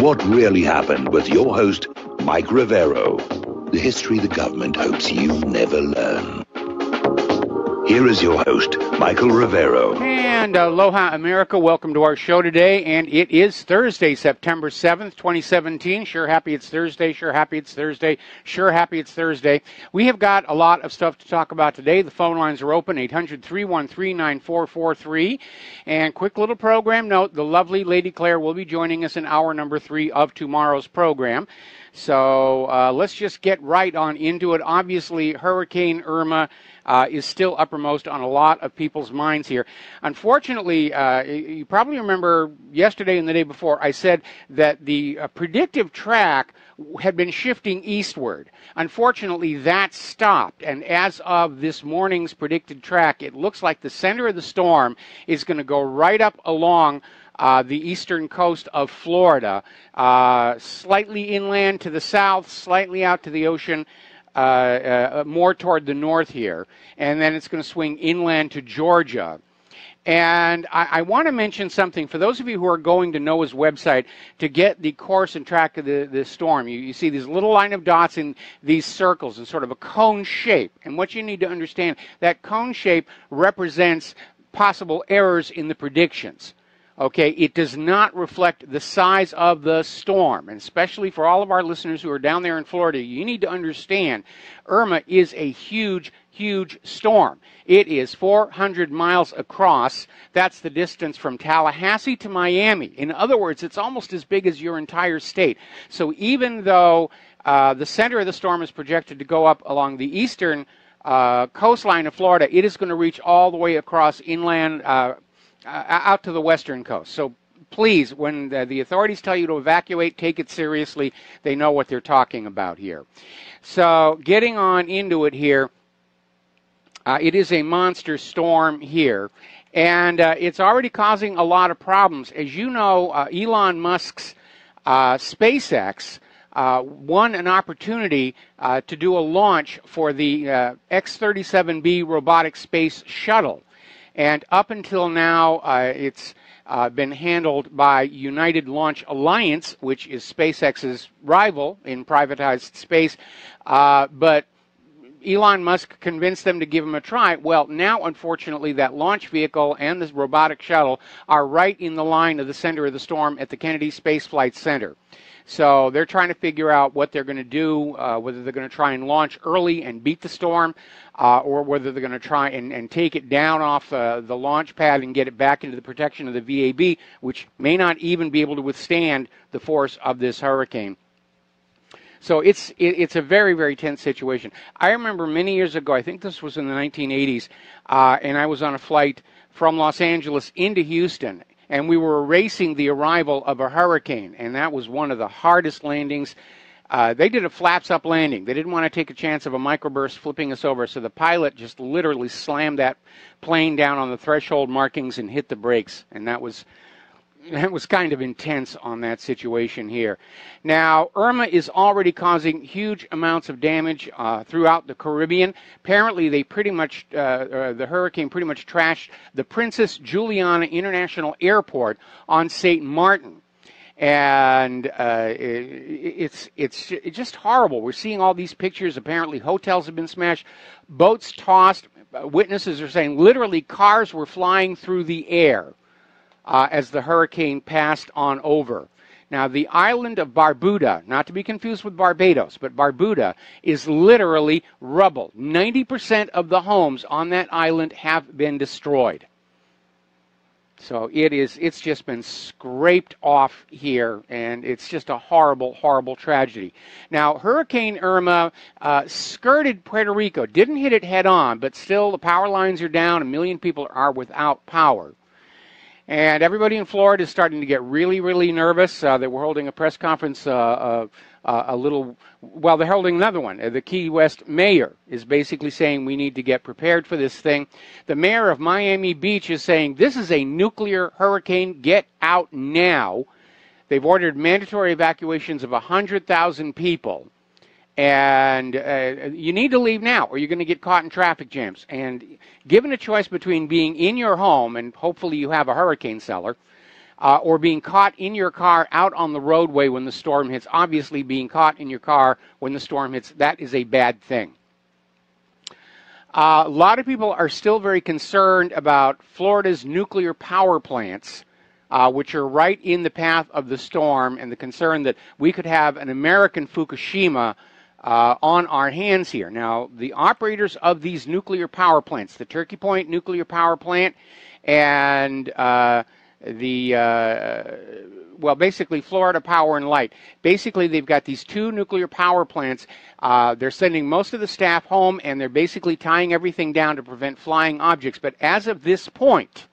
What really happened with your host, Mike Rivero. The history the government hopes you never learn. Here is your host, Michael Rivero. And aloha, America. Welcome to our show today. And it is Thursday, September 7th, 2017. Sure happy it's Thursday. Sure happy it's Thursday. Sure happy it's Thursday. We have got a lot of stuff to talk about today. The phone lines are open, 800-313-9443. And quick little program note, the lovely Lady Claire will be joining us in hour number 3 of tomorrow's program. So let's just get right on into it. Obviously, Hurricane Irma is still uppermost on a lot of people's minds here. Unfortunately, you probably remember yesterday and the day before, I said that the predictive track had been shifting eastward. Unfortunately, that stopped, and as of this morning's predicted track, it looks like the center of the storm is going to go right up along the eastern coast of Florida, slightly inland to the south, slightly out to the ocean, more toward the north here, and then it's going to swing inland to Georgia. And I want to mention something. For those of you who are going to NOAA's website to get the course and track of the storm, you see these little line of dots in these circles in sort of a cone shape. And what you need to understand, that cone shape represents possible errors in the predictions. Okay, it does not reflect the size of the storm, and especially for all of our listeners who are down there in Florida, you need to understand Irma is a huge, huge storm. It is 400 miles across. That's the distance from Tallahassee to Miami. In other words, it's almost as big as your entire state. So even though the center of the storm is projected to go up along the eastern coastline of Florida, it is going to reach all the way across inland out to the western coast. So please, when the authorities tell you to evacuate, take it seriously. They know what they're talking about here. So getting on into it here, it is a monster storm here, and it's already causing a lot of problems. As you know, Elon Musk's SpaceX won an opportunity to do a launch for the X-37B robotic space shuttle. And up until now, it's been handled by United Launch Alliance, which is SpaceX's rival in privatized space. But Elon Musk convinced them to give him a try. Well, now, unfortunately, that launch vehicle and this robotic shuttle are right in the line of the center of the storm at the Kennedy Space Flight Center. So they're trying to figure out what they're going to do, whether they're going to try and launch early and beat the storm, or whether they're going to try and take it down off the launch pad and get it back into the protection of the VAB, which may not even be able to withstand the force of this hurricane. So it's a very, very tense situation. I remember many years ago, I think this was in the 1980s, and I was on a flight from Los Angeles into Houston, and we were racing the arrival of a hurricane, and that was one of the hardest landings. They did a flaps-up landing. They didn't want to take a chance of a microburst flipping us over, so the pilot just literally slammed that plane down on the threshold markings and hit the brakes, and that was kind of intense on that situation here. Now, Irma is already causing huge amounts of damage throughout the Caribbean. Apparently, they pretty much, the hurricane pretty much trashed the Princess Juliana International Airport on St. Martin. And it's just horrible. We're seeing all these pictures. Apparently, hotels have been smashed, boats tossed. Witnesses are saying literally cars were flying through the air as the hurricane passed on over. Now, the island of Barbuda, not to be confused with Barbados, but Barbuda is literally rubble. 90% of the homes on that island have been destroyed. So it's just been scraped off here, and it's just a horrible, horrible tragedy. Now, Hurricane Irma skirted Puerto Rico, didn't hit it head on, but still the power lines are down. 1 million people are without power. And everybody in Florida is starting to get really, really nervous. They were holding a press conference they're holding another one. The Key West mayor is basically saying we need to get prepared for this thing. The mayor of Miami Beach is saying this is a nuclear hurricane. Get out now. They've ordered mandatory evacuations of 100,000 people. And you need to leave now or you're going to get caught in traffic jams. And given a choice between being in your home, and hopefully you have a hurricane cellar, or being caught in your car out on the roadway when the storm hits. Obviously, being caught in your car when the storm hits, that is a bad thing. A lot of people are still very concerned about Florida's nuclear power plants, which are right in the path of the storm, and the concern that we could have an American Fukushima on our hands here. Now, the operators of these nuclear power plants, the Turkey Point nuclear power plant, and basically Florida Power and Light. Basically, they've got these two nuclear power plants. They're sending most of the staff home, and they're basically tying everything down to prevent flying objects. But as of this point,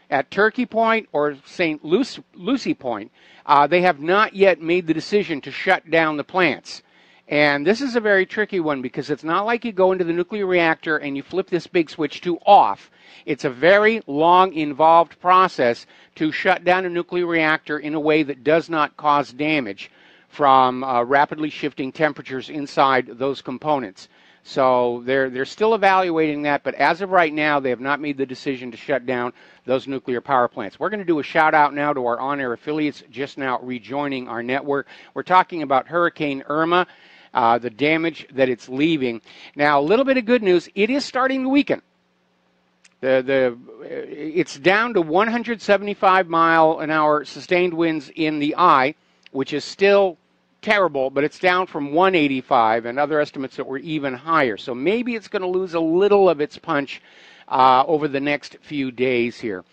at Turkey Point or St. Lucie Point, they have not yet made the decision to shut down the plants. And this is a very tricky one, because it's not like you go into the nuclear reactor and you flip this big switch to off. It's a very long, involved process to shut down a nuclear reactor in a way that does not cause damage from rapidly shifting temperatures inside those components. So they're still evaluating that, but as of right now, they have not made the decision to shut down those nuclear power plants. We're going to do a shout out now to our on-air affiliates just now rejoining our network. We're talking about Hurricane Irma, the damage that it's leaving. Now, a little bit of good news, it is starting to weaken. It's down to 175 mile an hour sustained winds in the eye, which is still terrible, but it's down from 185, and other estimates that were even higher. So maybe it's going to lose a little of its punch over the next few days here.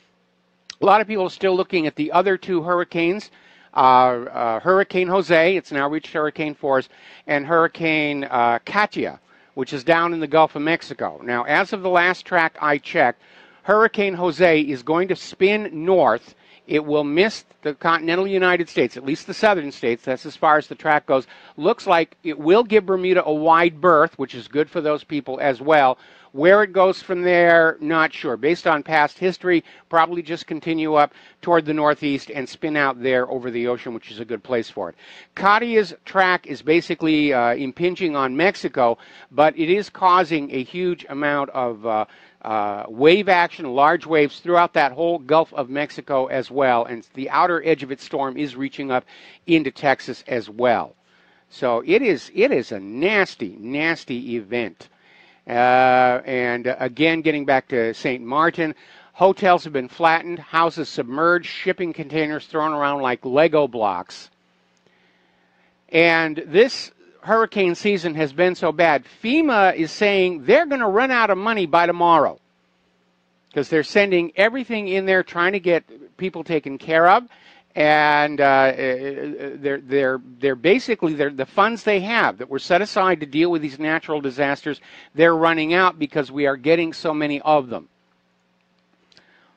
A lot of people are still looking at the other two hurricanes. Hurricane Jose, it's now reached hurricane force, and Hurricane Katia, which is down in the Gulf of Mexico. Now, as of the last track I checked, Hurricane Jose is going to spin north. It will miss the continental United States, at least the southern states. That's as far as the track goes. Looks like it will give Bermuda a wide berth, which is good for those people as well. Where it goes from there, not sure. Based on past history, probably just continue up toward the northeast and spin out there over the ocean, which is a good place for it. Katia's track is basically impinging on Mexico, but it is causing a huge amount of wave action, large waves throughout that whole Gulf of Mexico as well, and the outer edge of its storm is reaching up into Texas as well. So it is a nasty, nasty event. And again, getting back to St. Martin, hotels have been flattened, houses submerged, shipping containers thrown around like Lego blocks. And this hurricane season has been so bad, FEMA is saying they're going to run out of money by tomorrow, because they're sending everything in there trying to get people taken care of, and they're basically the funds they have that were set aside to deal with these natural disasters, they're running out because we are getting so many of them.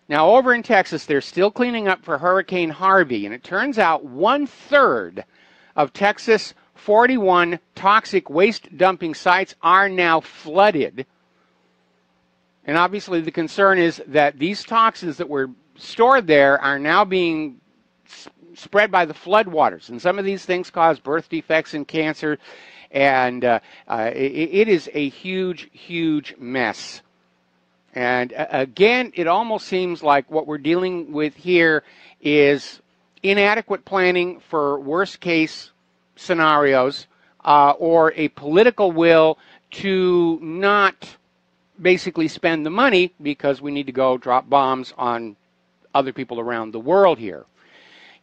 Now, over in Texas, they're still cleaning up for Hurricane Harvey, and it turns out 1/3 of Texas 41 toxic waste dumping sites are now flooded. And obviously the concern is that these toxins that were stored there are now being spread by the floodwaters. And some of these things cause birth defects and cancer. And it is a huge, huge mess. And again, it almost seems like what we're dealing with here is inadequate planning for worst case scenarios, or a political will to not basically spend the money because we need to go drop bombs on other people around the world here.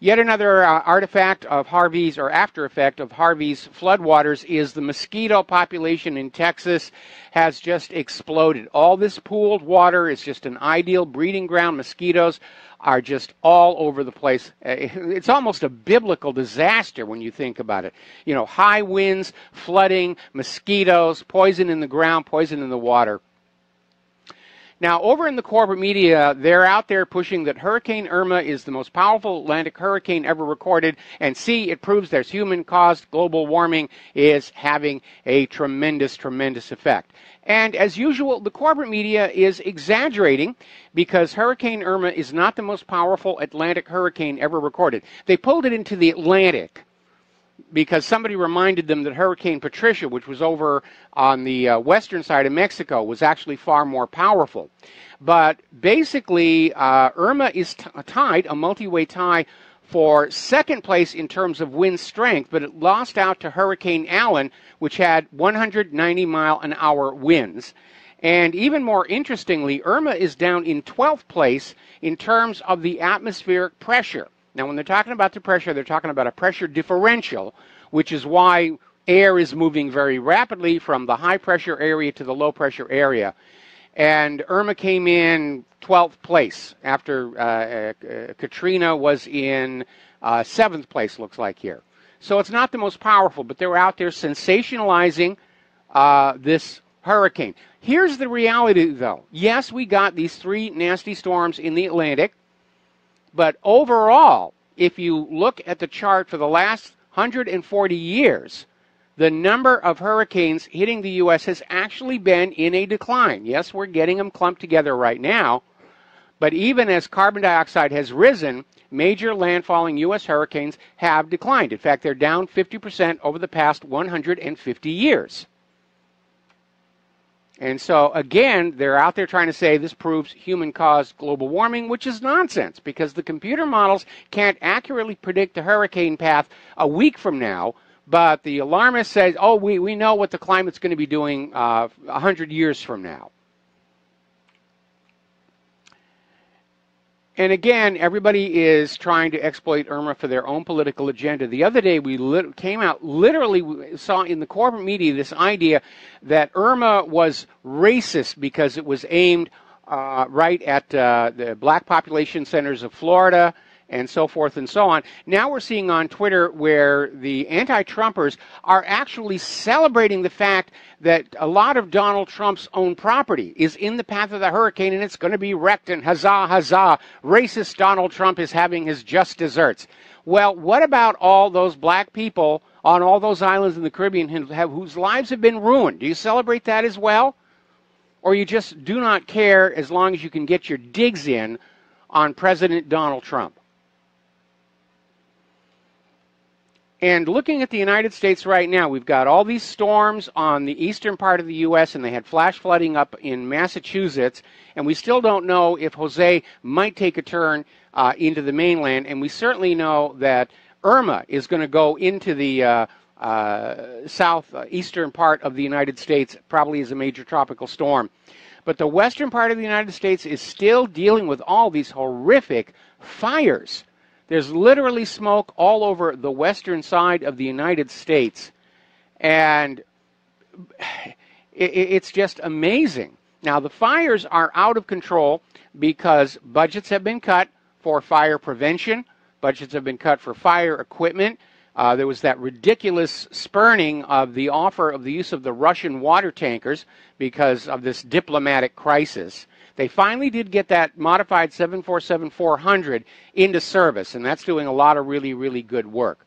Yet another artifact of Harvey's, or after effect of Harvey's floodwaters, is the mosquito population in Texas has just exploded. All this pooled water is just an ideal breeding ground. Mosquitoes are just all over the place. It's almost a biblical disaster when you think about it. You know, high winds, flooding, mosquitoes, poison in the ground, poison in the water. Now, over in the corporate media, they're out there pushing that Hurricane Irma is the most powerful Atlantic hurricane ever recorded, and see, it proves there's human-caused global warming is having a tremendous, tremendous effect. And as usual, the corporate media is exaggerating, because Hurricane Irma is not the most powerful Atlantic hurricane ever recorded. They pulled it into the Atlantic. because somebody reminded them that Hurricane Patricia, which was over on the western side of Mexico, was actually far more powerful. But basically, Irma is tied, a multi-way tie, for second place in terms of wind strength, but it lost out to Hurricane Allen, which had 190-mile-an-hour winds. And even more interestingly, Irma is down in 12th place in terms of the atmospheric pressure. Now, when they're talking about the pressure, they're talking about a pressure differential, which is why air is moving very rapidly from the high pressure area to the low pressure area. And Irma came in 12th place after Katrina was in 7th place, looks like here. So it's not the most powerful, but they're out there sensationalizing this hurricane. Here's the reality, though. Yes, we got these 3 nasty storms in the Atlantic, but overall, if you look at the chart for the last 140 years, the number of hurricanes hitting the U.S. has actually been in a decline. Yes, we're getting them clumped together right now, but even as carbon dioxide has risen, major landfalling U.S. hurricanes have declined. In fact, they're down 50% over the past 150 years. And so, again, they're out there trying to say this proves human-caused global warming, which is nonsense, because the computer models can't accurately predict the hurricane path a week from now, but the alarmist says, oh, we know what the climate's going to be doing 100 years from now. And again, everybody is trying to exploit Irma for their own political agenda. The other day, we came out, literally saw in the corporate media this idea that Irma was racist because it was aimed right at the black population centers of Florida and so forth and so on. Now we're seeing on Twitter where the anti-Trumpers are actually celebrating the fact that a lot of Donald Trump's own property is in the path of the hurricane and it's going to be wrecked, and huzzah, huzzah, racist Donald Trump is having his just desserts. Well, what about all those black people on all those islands in the Caribbean whose lives have been ruined? Do you celebrate that as well? Or you just do not care as long as you can get your digs in on President Donald Trump? And looking at the United States right now, we've got all these storms on the eastern part of the U.S., and they had flash flooding up in Massachusetts, and we still don't know if Jose might take a turn into the mainland, and we certainly know that Irma is going to go into the southeastern part of the United States, probably as a major tropical storm. But the western part of the United States is still dealing with all these horrific fires. There's literally smoke all over the western side of the United States, and it's just amazing. Now, the fires are out of control because budgets have been cut for fire prevention. Budgets have been cut for fire equipment. There was that ridiculous spurning of the offer of the use of the Russian water tankers because of this diplomatic crisis. They finally did get that modified 747-400 into service, and that's doing a lot of really, really good work.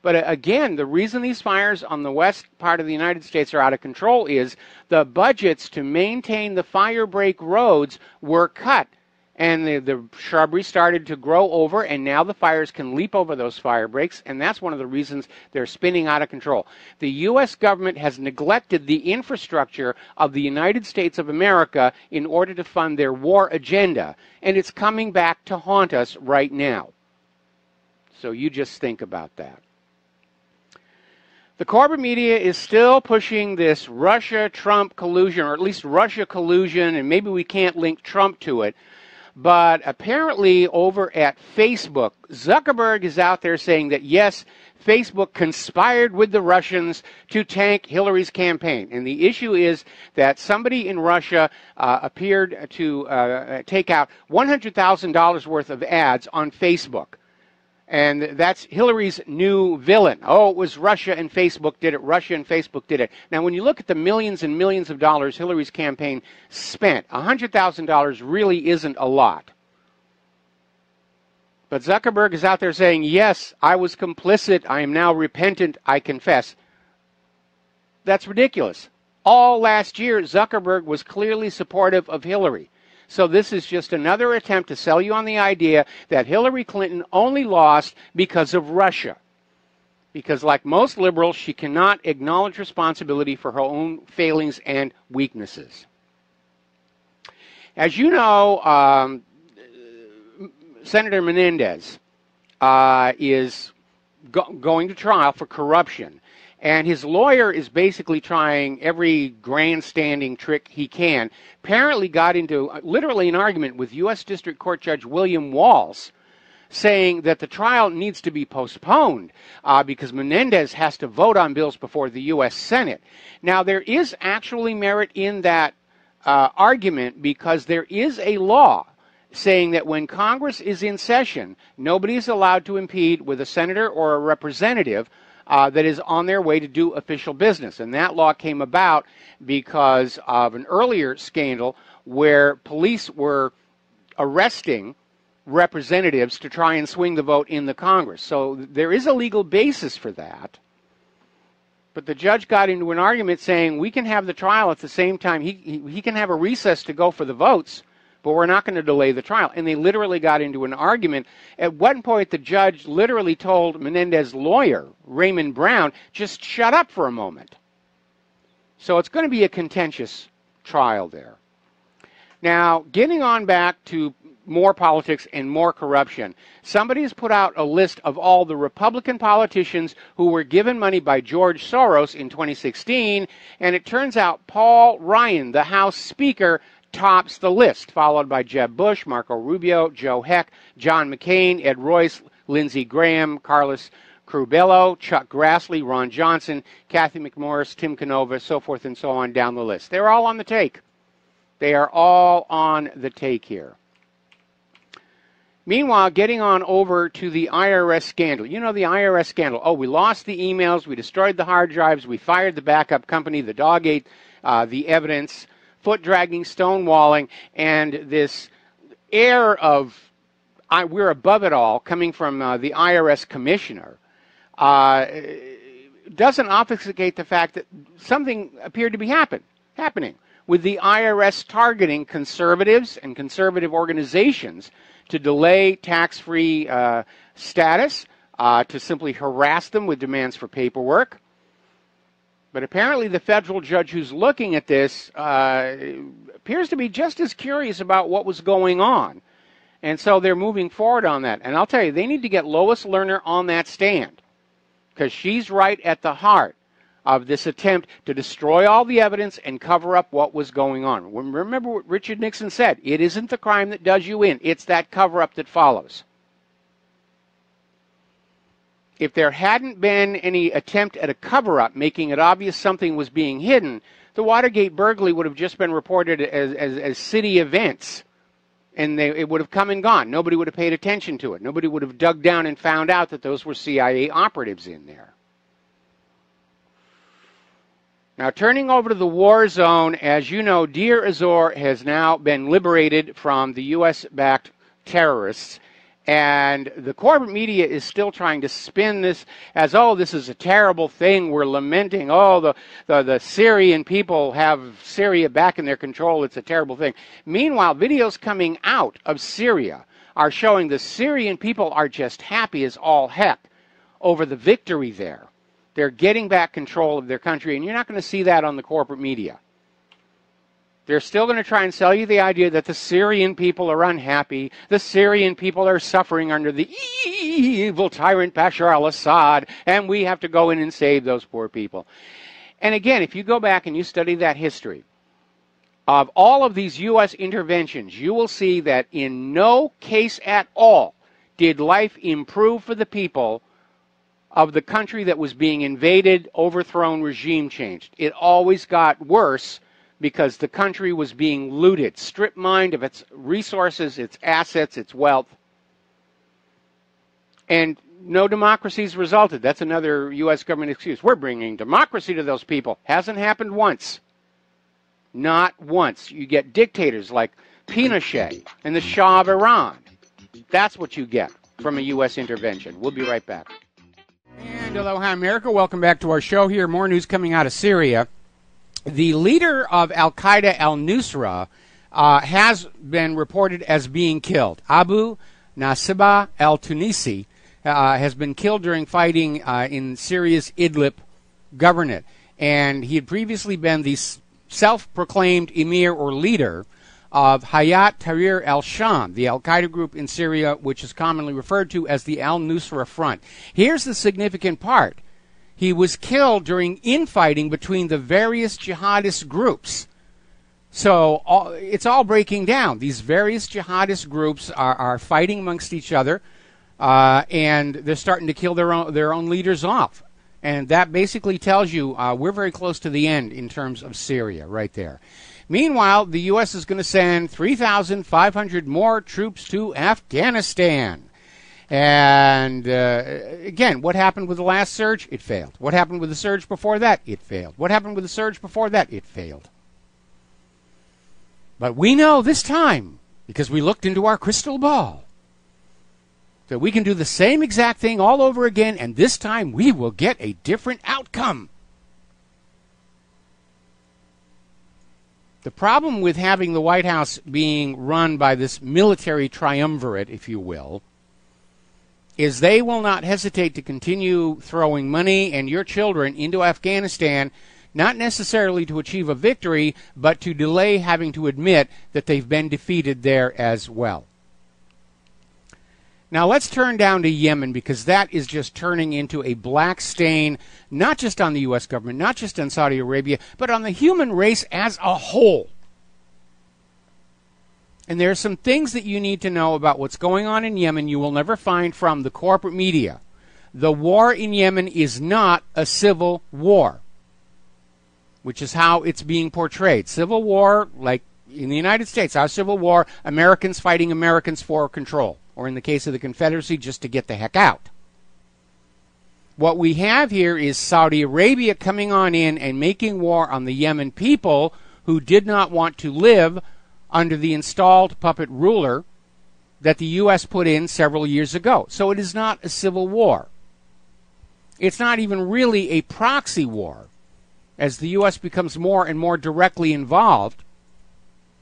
But again, the reason these fires on the west part of the United States are out of control is the budgets to maintain the fire break roads were cut. And the shrubbery started to grow over, and now the fires can leap over those fire breaks, and that's one of the reasons they're spinning out of control. The U.S. government has neglected the infrastructure of the United States of America in order to fund their war agenda, and it's coming back to haunt us right now. So you just think about that. The corporate media is still pushing this Russia-Trump collusion, or at least Russia collusion, and maybe we can't link Trump to it. But apparently over at Facebook, Zuckerberg is out there saying that, yes, Facebook conspired with the Russians to tank Hillary's campaign. And the issue is that somebody in Russia appeared to take out $100,000 worth of ads on Facebook. And that's Hillary's new villain. Oh, it was Russia and Facebook did it. Russia and Facebook did it. Now, when you look at the millions and millions of dollars Hillary's campaign spent, $100,000 really isn't a lot. But Zuckerberg is out there saying, yes, I was complicit. I am now repentant. I confess. That's ridiculous. All last year, Zuckerberg was clearly supportive of Hillary. So this is just another attempt to sell you on the idea that Hillary Clinton only lost because of Russia. because like most liberals, she cannot acknowledge responsibility for her own failings and weaknesses. As you know, Senator Menendez is going to trial for corruption. And his lawyer is basically trying every grandstanding trick he can. Apparently got into literally an argument with U.S. District Court Judge William Walls, saying that the trial needs to be postponed because Menendez has to vote on bills before the U.S. Senate. Now, there is actually merit in that argument because there is a law saying that when Congress is in session, nobody is allowed to impede with a senator or a representative that is on their way to do official business. And that law came about because of an earlier scandal where police were arresting representatives to try and swing the vote in the Congress. So there is a legal basis for that. But the judge got into an argument saying we can have the trial at the same time. He can have a recess to go for the votes, but we're not going to delay the trial. And they literally got into an argument. At one point, the judge literally told Menendez's lawyer, Raymond Brown, just shut up for a moment. So it's going to be a contentious trial there. Now, getting on back to more politics and more corruption, somebody has put out a list of all the Republican politicians who were given money by George Soros in 2016, and it turns out Paul Ryan, the House Speaker, tops the list, followed by Jeb Bush, Marco Rubio, Joe Heck, John McCain, Ed Royce, Lindsey Graham, Carlos Crubello, Chuck Grassley, Ron Johnson, Kathy McMorris, Tim Canova, so forth and so on down the list. They're all on the take. They are all on the take here. Meanwhile, getting on over to the IRS scandal. You know the IRS scandal. Oh, we lost the emails, we destroyed the hard drives, we fired the backup company, the dog ate the evidence, foot-dragging, stonewalling, and this air of we're above it all coming from the IRS commissioner doesn't obfuscate the fact that something appeared to be happening with the IRS targeting conservatives and conservative organizations to delay tax-free status, to simply harass them with demands for paperwork. But apparently the federal judge who's looking at this appears to be just as curious about what was going on. And so they're moving forward on that. And I'll tell you, they need to get Lois Lerner on that stand, because she's right at the heart of this attempt to destroy all the evidence and cover up what was going on. Remember what Richard Nixon said, it isn't the crime that does you in, it's that cover-up that follows. If there hadn't been any attempt at a cover-up, making it obvious something was being hidden, the Watergate burglary would have just been reported as city events, and it would have come and gone. Nobody would have paid attention to it. Nobody would have dug down and found out that those were CIA operatives in there. Now, turning over to the war zone, as you know, Deir ez-Zor has now been liberated from the U.S.-backed terrorists, and the corporate media is still trying to spin this as, oh, this is a terrible thing, we're lamenting, oh, the Syrian people have Syria back in their control, it's a terrible thing. Meanwhile, videos coming out of Syria are showing the Syrian people are just happy as all heck over the victory there. They're getting back control of their country, and you're not going to see that on the corporate media. They're still going to try and sell you the idea that the Syrian people are unhappy, the Syrian people are suffering under the evil tyrant Bashar al-Assad, and we have to go in and save those poor people. And again, if you go back and you study that history of all of these U.S. interventions, you will see that in no case at all did life improve for the people of the country that was being invaded, overthrown, regime changed. It always got worse because the country was being looted, stripped mined of its resources, its assets, its wealth. And no democracies resulted. That's another U.S. government excuse. We're bringing democracy to those people. Hasn't happened once. Not once. You get dictators like Pinochet and the Shah of Iran. That's what you get from a U.S. intervention. We'll be right back. And aloha, America. Welcome back to our show here. More news coming out of Syria. The leader of Al-Qaeda, al-Nusra, has been reported as being killed. Abu Nasibah al-Tunisi has been killed during fighting in Syria's Idlib governorate. And he had previously been the self-proclaimed emir or leader of Hayat Tahrir al-Sham, the al-Qaeda group in Syria, which is commonly referred to as the al-Nusra Front. Here's the significant part. He was killed during infighting between the various jihadist groups. So it's all breaking down. These various jihadist groups are fighting amongst each other, and they're starting to kill their own leaders off. And that basically tells you we're very close to the end in terms of Syria right there. Meanwhile, the U.S. is going to send 3,500 more troops to Afghanistan. And again, what happened with the last surge? It failed. What happened with the surge before that? It failed. What happened with the surge before that? It failed. But we know this time, because we looked into our crystal ball, that we can do the same exact thing all over again, and this time we will get a different outcome. The problem with having the White House being run by this military triumvirate, if you will, is they will not hesitate to continue throwing money and your children into Afghanistan, not necessarily to achieve a victory, but to delay having to admit that they've been defeated there as well. Now let's turn down to Yemen, because that is just turning into a black stain, not just on the U.S. government, not just on Saudi Arabia, but on the human race as a whole. And there are some things that you need to know about what's going on in Yemen you will never find from the corporate media. The war in Yemen is not a civil war, which is how it's being portrayed. Civil war, like in the United States, our civil war, Americans fighting Americans for control. Or in the case of the Confederacy, just to get the heck out. What we have here is Saudi Arabia coming on in and making war on the Yemen people who did not want to live under the installed puppet ruler that the U.S. put in several years ago. So it is not a civil war. It's not even really a proxy war. As the U.S. becomes more and more directly involved,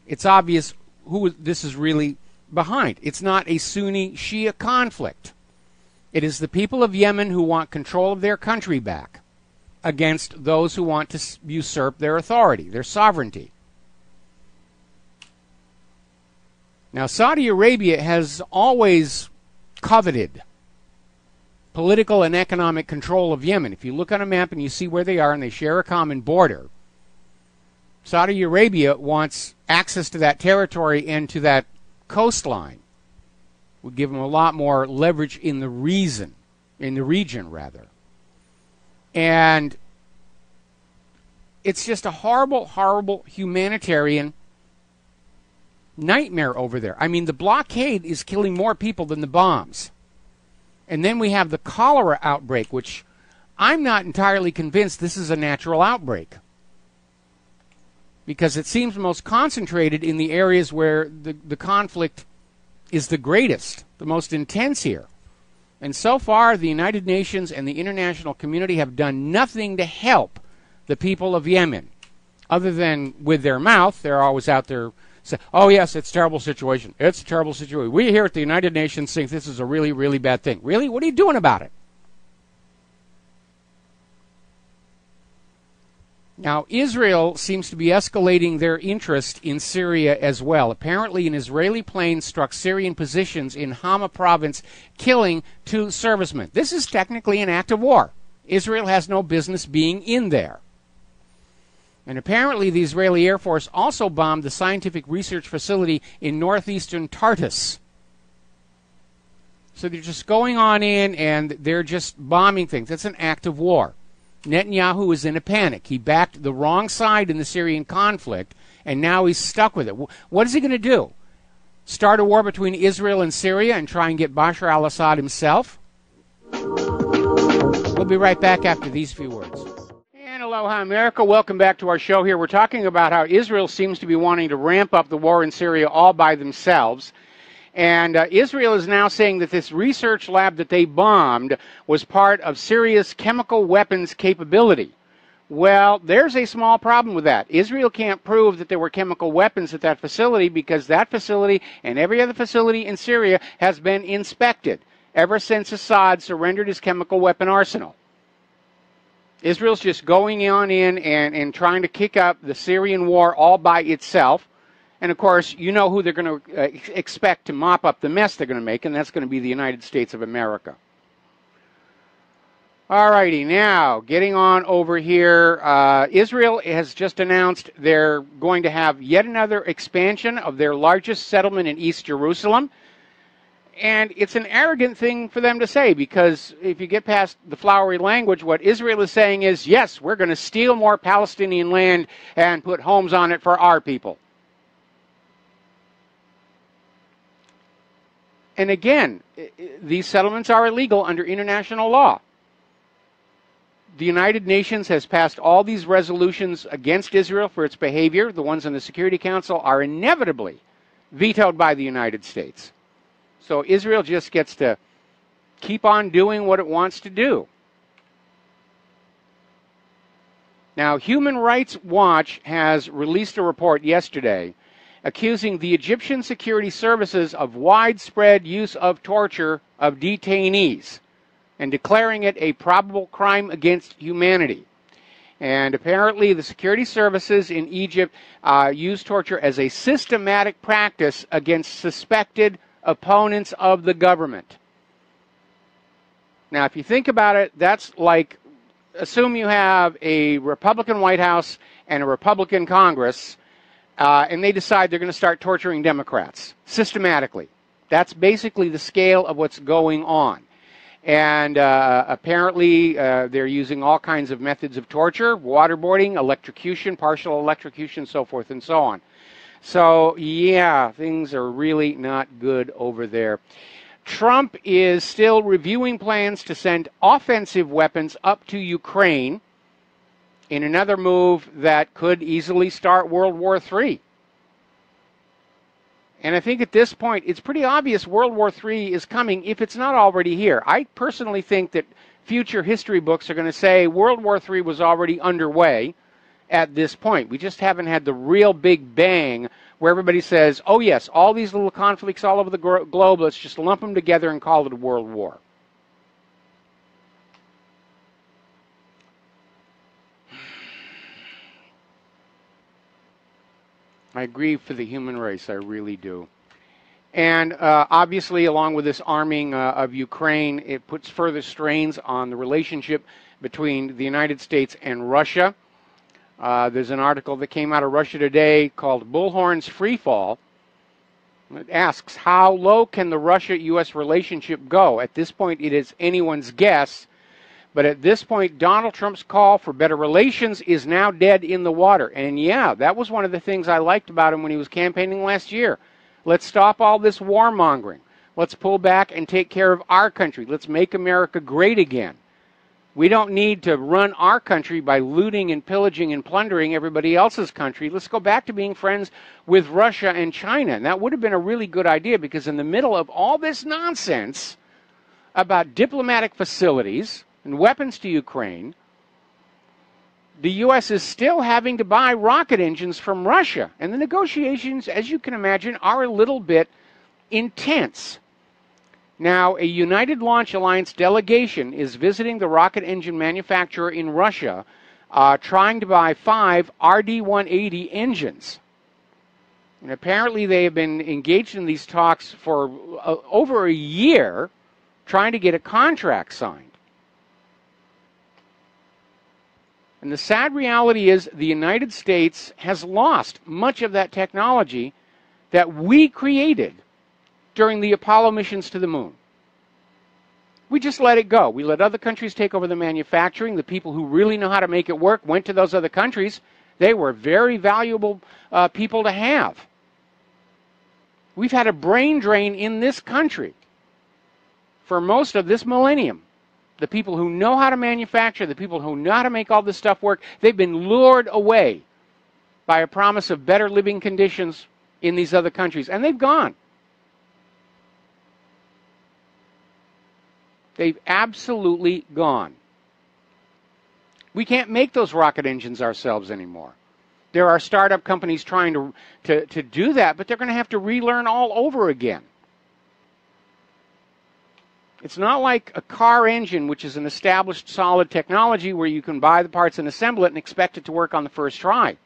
it's obvious who this is really behind. It's not a Sunni-Shia conflict. It is the people of Yemen who want control of their country back against those who want to usurp their authority, their sovereignty. Now, Saudi Arabia has always coveted political and economic control of Yemen. If you look on a map and you see where they are and they share a common border, Saudi Arabia wants access to that territory and to that coastline. Would give them a lot more leverage in the region. And it's just a horrible, horrible humanitarian nightmare over there. I mean, the blockade is killing more people than the bombs. And then we have the cholera outbreak, which I'm not entirely convinced this is a natural outbreak, because it seems most concentrated in the areas where the conflict is the greatest, the most intense here. And so far, the United Nations and the international community have done nothing to help the people of Yemen, other than with their mouth. They're always out there saying, oh, yes, it's a terrible situation. It's a terrible situation. We here at the United Nations think this is a really, really bad thing. Really? What are you doing about it? Now, Israel seems to be escalating their interest in Syria as well. Apparently, an Israeli plane struck Syrian positions in Hama province, killing 2 servicemen. This is technically an act of war. Israel has no business being in there. And apparently, the Israeli Air Force also bombed the scientific research facility in northeastern Tartus. So they're just going on in and they're just bombing things. That's an act of war. Netanyahu is in a panic. He backed the wrong side in the Syrian conflict, and now he's stuck with it. What is he going to do? Start a war between Israel and Syria and try and get Bashar al-Assad himself? We'll be right back after these few words. And aloha, America. Welcome back to our show here. We're talking about how Israel seems to be wanting to ramp up the war in Syria all by themselves. And Israel is now saying that this research lab that they bombed was part of Syria's chemical weapons capability. Well, there's a small problem with that. Israel can't prove that there were chemical weapons at that facility because that facility and every other facility in Syria has been inspected. ever since Assad surrendered his chemical weapon arsenal. Israel's just going on in and trying to kick up the Syrian war all by itself. And, of course, you know who they're going to expect to mop up the mess they're going to make, and that's going to be the United States of America. All righty, now, getting on over here, Israel has just announced they're going to have yet another expansion of their largest settlement in East Jerusalem. And it's an arrogant thing for them to say, because if you get past the flowery language, what Israel is saying is, yes, we're going to steal more Palestinian land and put homes on it for our people. And again, these settlements are illegal under international law. The United Nations has passed all these resolutions against Israel for its behavior. The ones in the Security Council are inevitably vetoed by the United States. So Israel just gets to keep on doing what it wants to do. Now, Human Rights Watch has released a report yesterday accusing the Egyptian security services of widespread use of torture of detainees and declaring it a probable crime against humanity. And apparently the security services in Egypt use torture as a systematic practice against suspected opponents of the government. Now, if you think about it, that's like, assume you have a Republican White House and a Republican Congress, and they decide they're going to start torturing Democrats systematically. That's basically the scale of what's going on. And apparently they're using all kinds of methods of torture, waterboarding, electrocution, partial electrocution, so forth and so on. So, yeah, things are really not good over there. Trump is still reviewing plans to send offensive weapons up to Ukraine in another move that could easily start World War III. And I think at this point, it's pretty obvious World War III is coming if it's not already here. I personally think that future history books are going to say World War III was already underway at this point. We just haven't had the real big bang where everybody says, oh yes, all these little conflicts all over the globe, let's just lump them together and call it a world war. I agree for the human race, I really do. And obviously, along with this arming of Ukraine, it puts further strains on the relationship between the United States and Russia. There's an article that came out of Russia today called Bullhorn's Freefall. It asks, how low can the Russia-U.S. relationship go? At this point, it is anyone's guess. But at this point, Donald Trump's call for better relations is now dead in the water. And yeah, that was one of the things I liked about him when he was campaigning last year. Let's stop all this warmongering. Let's pull back and take care of our country. Let's make America great again. We don't need to run our country by looting and pillaging and plundering everybody else's country. Let's go back to being friends with Russia and China. And that would have been a really good idea, because in the middle of all this nonsense about diplomatic facilities and weapons to Ukraine, the U.S. is still having to buy rocket engines from Russia. And the negotiations, as you can imagine, are a little bit intense. Now, a United Launch Alliance delegation is visiting the rocket engine manufacturer in Russia, trying to buy 5 RD-180 engines. And apparently they have been engaged in these talks for over a year, trying to get a contract signed. And the sad reality is the United States has lost much of that technology that we created during the Apollo missions to the moon. We just let it go. We let other countries take over the manufacturing. The people who really know how to make it work went to those other countries. They were very valuable people to have. We've had a brain drain in this country for most of this millennium. The people who know how to manufacture, the people who know how to make all this stuff work, they've been lured away by a promise of better living conditions in these other countries. And they've gone. They've absolutely gone. We can't make those rocket engines ourselves anymore. There are startup companies trying to do that, but they're going to have to relearn all over again. It's not like a car engine, which is an established solid technology where you can buy the parts and assemble it and expect it to work on the first try.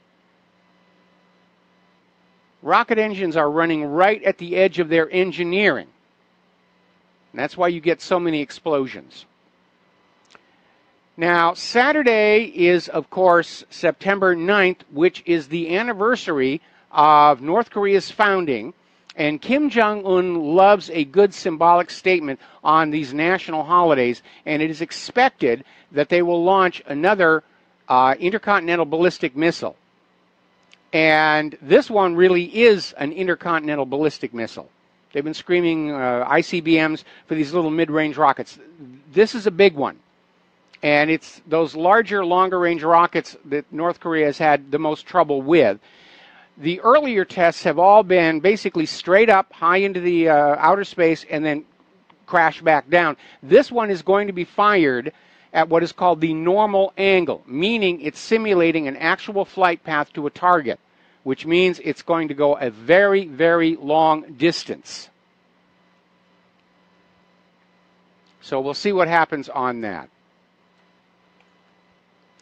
Rocket engines are running right at the edge of their engineering. And that's why you get so many explosions. Now, Saturday is, of course, September 9th, which is the anniversary of North Korea's founding. And Kim Jong-un loves a good symbolic statement on these national holidays, and it is expected that they will launch another intercontinental ballistic missile. And this one really is an intercontinental ballistic missile. They've been screaming ICBMs for these little mid-range rockets. This is a big one. And it's those larger, longer-range rockets that North Korea has had the most trouble with. The earlier tests have all been basically straight up, high into the outer space, and then crash back down. This one is going to be fired at what is called the normal angle, meaning it's simulating an actual flight path to a target, which means it's going to go a very, very long distance. So we'll see what happens on that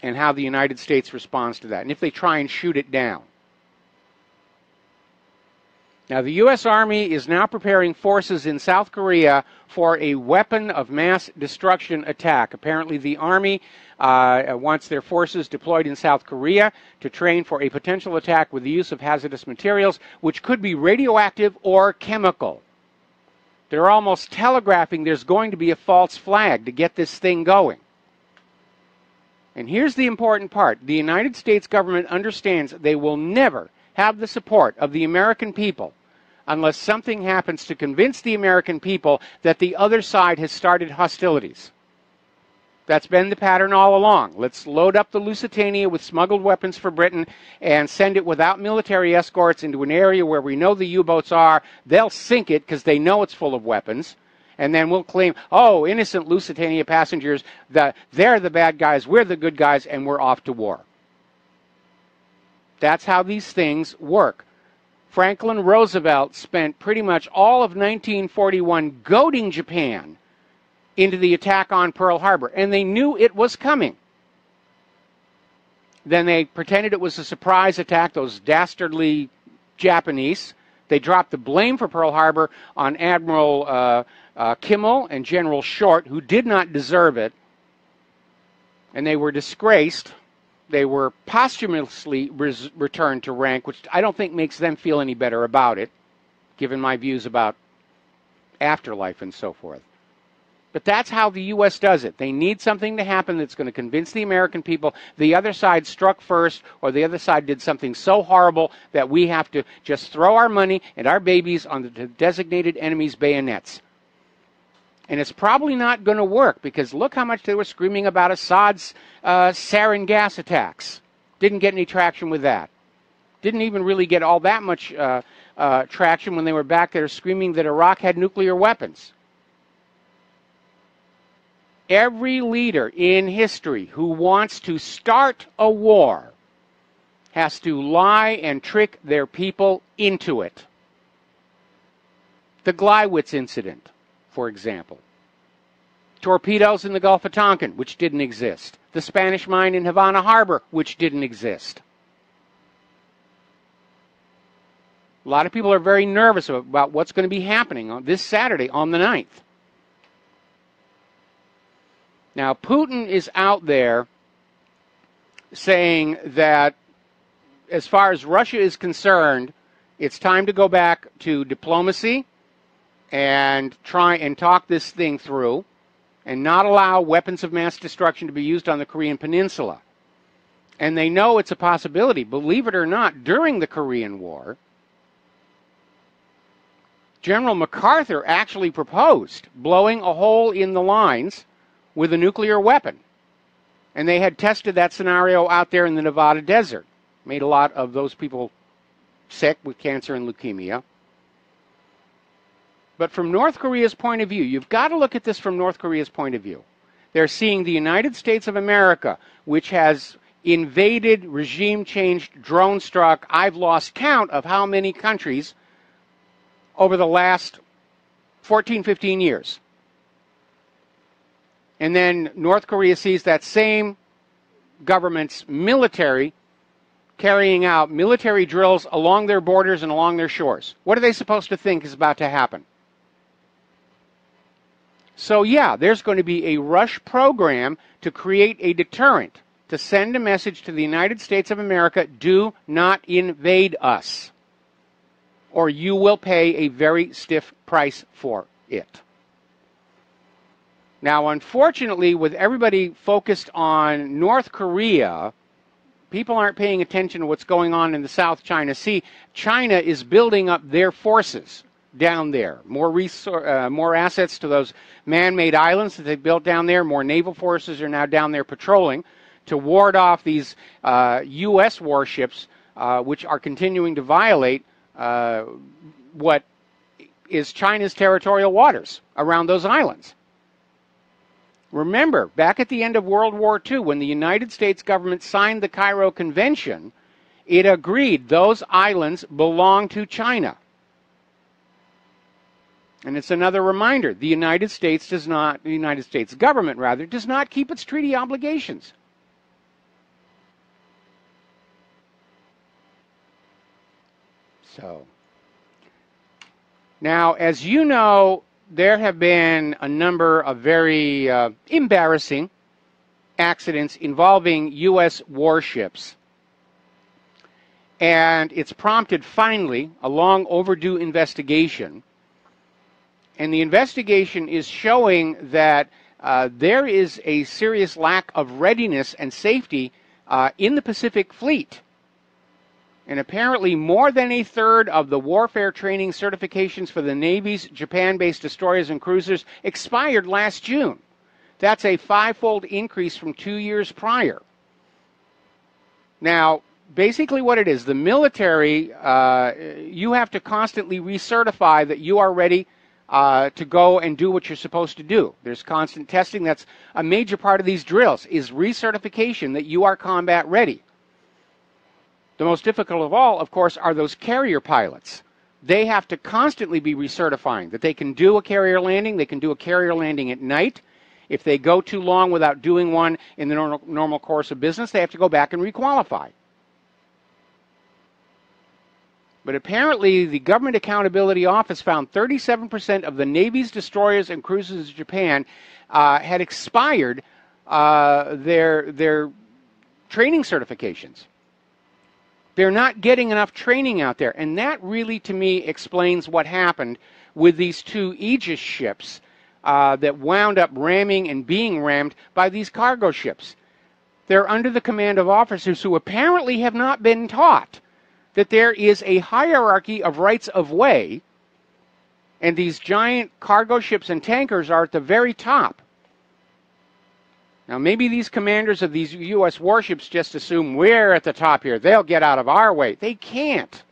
and how the United States responds to that, and if they try and shoot it down. Now, the U.S. Army is now preparing forces in South Korea for a weapon of mass destruction attack. Apparently, the Army wants their forces deployed in South Korea to train for a potential attack with the use of hazardous materials, which could be radioactive or chemical. They're almost telegraphing there's going to be a false flag to get this thing going. And here's the important part. The United States government understands they will never have the support of the American people unless something happens to convince the American people that the other side has started hostilities. That's been the pattern all along. Let's load up the Lusitania with smuggled weapons for Britain and send it without military escorts into an area where we know the U-boats are. They'll sink it because they know it's full of weapons. And then we'll claim, oh, innocent Lusitania passengers, they're the bad guys, we're the good guys, and we're off to war. That's how these things work. Franklin Roosevelt spent pretty much all of 1941 goading Japan into the attack on Pearl Harbor, and they knew it was coming. Then they pretended it was a surprise attack, those dastardly Japanese. They dropped the blame for Pearl Harbor on Admiral Kimmel and General Short, who did not deserve it, and they were disgraced. They were posthumously returned to rank, which I don't think makes them feel any better about it, given my views about afterlife and so forth. But that's how the U.S. does it. They need something to happen that's going to convince the American people the other side struck first, or the other side did something so horrible that we have to just throw our money and our babies on the designated enemy's bayonets. And it's probably not going to work, because look how much they were screaming about Assad's sarin gas attacks. Didn't get any traction with that. Didn't even really get all that much traction when they were back there screaming that Iraq had nuclear weapons. Every leader in history who wants to start a war has to lie and trick their people into it. The Gleiwitz incident, for example. Torpedoes in the Gulf of Tonkin, which didn't exist. The Spanish mine in Havana Harbor, which didn't exist. A lot of people are very nervous about what's going to be happening on this Saturday on the 9th. Now, Putin is out there saying that as far as Russia is concerned, it's time to go back to diplomacy and try and talk this thing through and not allow weapons of mass destruction to be used on the Korean Peninsula. And they know it's a possibility. Believe it or not, during the Korean War, General MacArthur actually proposed blowing a hole in the lines with a nuclear weapon. And they had tested that scenario out there in the Nevada desert. Made a lot of those people sick with cancer and leukemia. But from North Korea's point of view, you've got to look at this from North Korea's point of view. They're seeing the United States of America, which has invaded, regime-changed, drone-struck, I've lost count of how many countries over the last 14, 15 years. And then North Korea sees that same government's military carrying out military drills along their borders and along their shores. What are they supposed to think is about to happen? So yeah, there's going to be a rush program to create a deterrent, to send a message to the United States of America, do not invade us, or you will pay a very stiff price for it. Now, unfortunately, with everybody focused on North Korea, people aren't paying attention to what's going on in the South China Sea. China is building up their forces down there. More assets to those man-made islands that they built down there. More naval forces are now down there patrolling to ward off these U.S. warships, which are continuing to violate what is China's territorial waters around those islands. Remember, back at the end of World War II, when the United States government signed the Cairo Convention, it agreed those islands belong to China. And it's another reminder, the United States government does not keep its treaty obligations. So, now, as you know, there have been a number of very embarrassing accidents involving U.S. warships. And it's prompted, finally, a long overdue investigation. And the investigation is showing that there is a serious lack of readiness and safety in the Pacific Fleet. And apparently more than a third of the warfare training certifications for the Navy's Japan-based destroyers and cruisers expired last June. That's a 5-fold increase from 2 years prior. Now, basically what it is, the military, you have to constantly recertify that you are ready to go and do what you're supposed to do. There's constant testing. That's a major part of these drills, is recertification that you are combat ready. The most difficult of all, of course, are those carrier pilots. They have to constantly be recertifying that they can do a carrier landing. They can do a carrier landing at night. If they go too long without doing one in the normal course of business, they have to go back and requalify. But apparently, the Government Accountability Office found 37% of the Navy's destroyers and cruisers in Japan had expired their training certifications. They're not getting enough training out there. And that really, to me, explains what happened with these two Aegis ships that wound up ramming and being rammed by these cargo ships. They're under the command of officers who apparently have not been taught that there is a hierarchy of rights of way, and these giant cargo ships and tankers are at the very top. Now, maybe these commanders of these U.S. warships just assume we're at the top here. They'll get out of our way. They can't.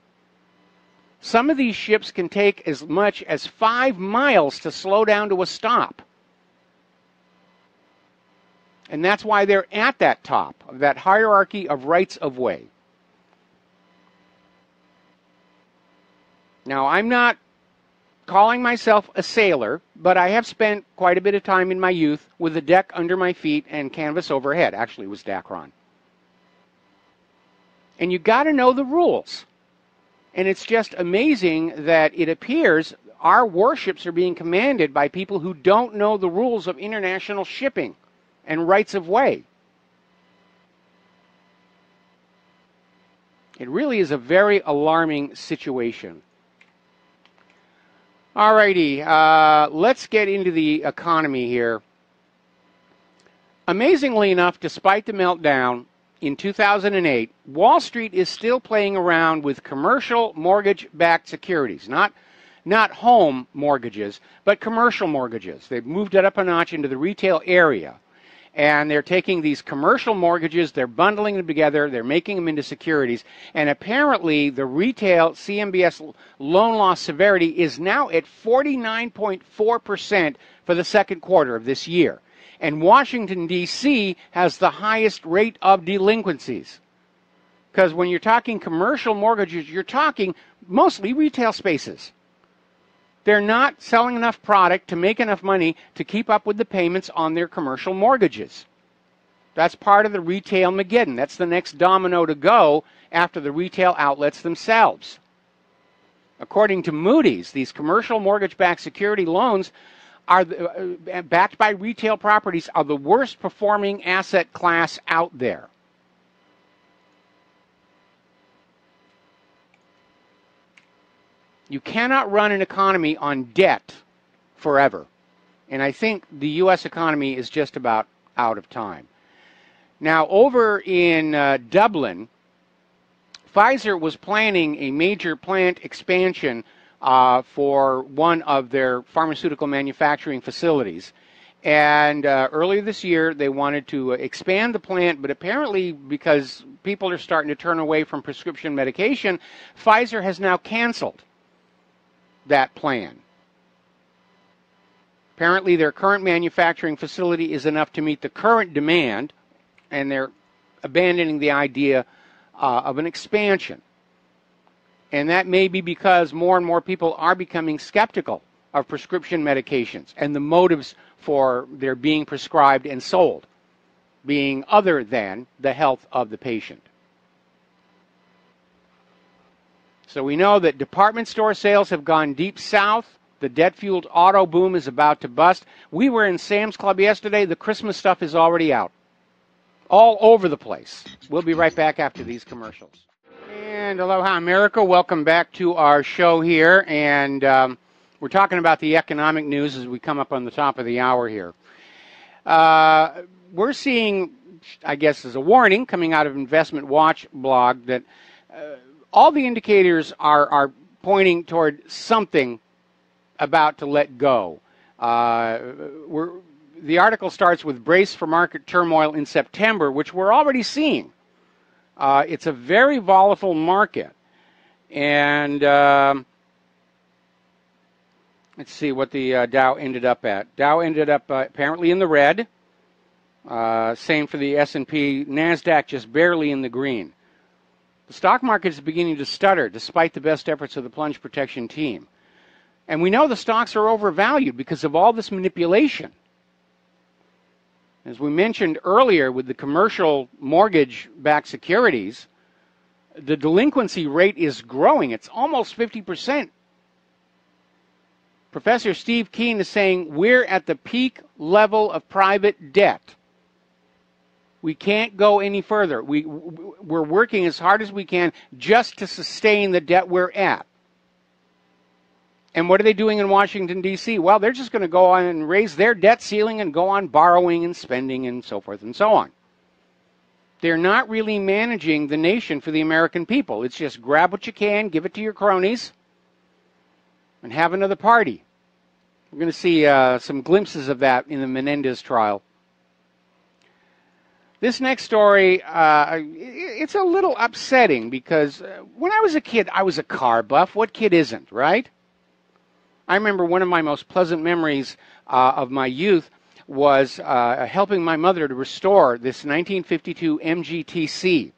Some of these ships can take as much as 5 miles to slow down to a stop. And that's why they're at that top of that hierarchy of rights of way. Now, I'm not calling myself a sailor, but I have spent quite a bit of time in my youth with a deck under my feet and canvas overhead. Actually, it was Dacron. And you got to know the rules. And it's just amazing that it appears our warships are being commanded by people who don't know the rules of international shipping and rights of way. It really is a very alarming situation. Alrighty, let's get into the economy here. Amazingly enough, despite the meltdown in 2008, Wall Street is still playing around with commercial mortgage-backed securities. Not home mortgages, but commercial mortgages. They've moved it up a notch into the retail area. And they're taking these commercial mortgages, they're bundling them together, they're making them into securities, and apparently the retail CMBS loan loss severity is now at 49.4% for the second quarter of this year. And Washington, D.C. has the highest rate of delinquencies. Because when you're talking commercial mortgages, you're talking mostly retail spaces. They're not selling enough product to make enough money to keep up with the payments on their commercial mortgages. That's part of the retail Mageddon. That's the next domino to go after the retail outlets themselves. According to Moody's, these commercial mortgage-backed security loans are backed by retail properties are the worst performing asset class out there. You cannot run an economy on debt forever. And I think the U.S. economy is just about out of time. Now, over in Dublin, Pfizer was planning a major plant expansion for one of their pharmaceutical manufacturing facilities. And earlier this year, they wanted to expand the plant, but apparently because people are starting to turn away from prescription medication, Pfizer has now canceled that plan. Apparently their current manufacturing facility is enough to meet the current demand, and they're abandoning the idea of an expansion. And that may be because more and more people are becoming skeptical of prescription medications and the motives for their being prescribed and sold being other than the health of the patient. So we know that department store sales have gone deep south. The debt-fueled auto boom is about to bust. We were in Sam's Club yesterday. The Christmas stuff is already out. All over the place. We'll be right back after these commercials. And aloha America, welcome back to our show here. And we're talking about the economic news as we come up on the top of the hour here. We're seeing, I guess as a warning, coming out of Investment Watch blog, that all the indicators are pointing toward something about to let go. The article starts with brace for market turmoil in September, which we're already seeing. It's a very volatile market. And let's see what the Dow ended up at. Dow ended up apparently in the red. Same for the S&P. NASDAQ just barely in the green. The stock market is beginning to stutter despite the best efforts of the plunge protection team. And we know the stocks are overvalued because of all this manipulation. As we mentioned earlier with the commercial mortgage-backed securities, the delinquency rate is growing. It's almost 50%. Professor Steve Keen is saying we're at the peak level of private debt. We can't go any further. We're working as hard as we can just to sustain the debt we're at. And what are they doing in Washington, D.C.? Well, they're just going to go on and raise their debt ceiling and go on borrowing and spending and so forth and so on. They're not really managing the nation for the American people. It's just grab what you can, give it to your cronies, and have another party. We're going to see some glimpses of that in the Menendez trial. This next story, it's a little upsetting because when I was a kid, I was a car buff. What kid isn't, right? I remember one of my most pleasant memories of my youth was helping my mother to restore this 1952 MGTC.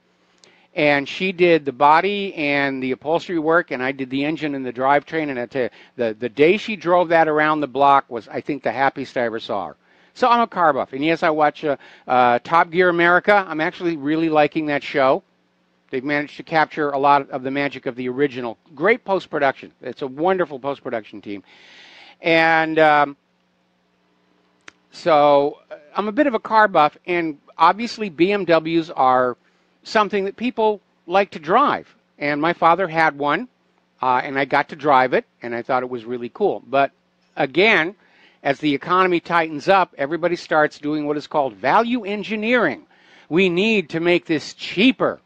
And she did the body and the upholstery work, and I did the engine and the drivetrain. And I tell you, the day she drove that around the block was, I think, the happiest I ever saw her. So I'm a car buff. And yes, I watch Top Gear America. I'm actually really liking that show. They've managed to capture a lot of the magic of the original. Great post-production. It's a wonderful post-production team. And so I'm a bit of a car buff, and obviously BMWs are something that people like to drive. And my father had one, and I got to drive it, and I thought it was really cool. But again, as the economy tightens up, everybody starts doing what is called value engineering. We need to make this cheaper.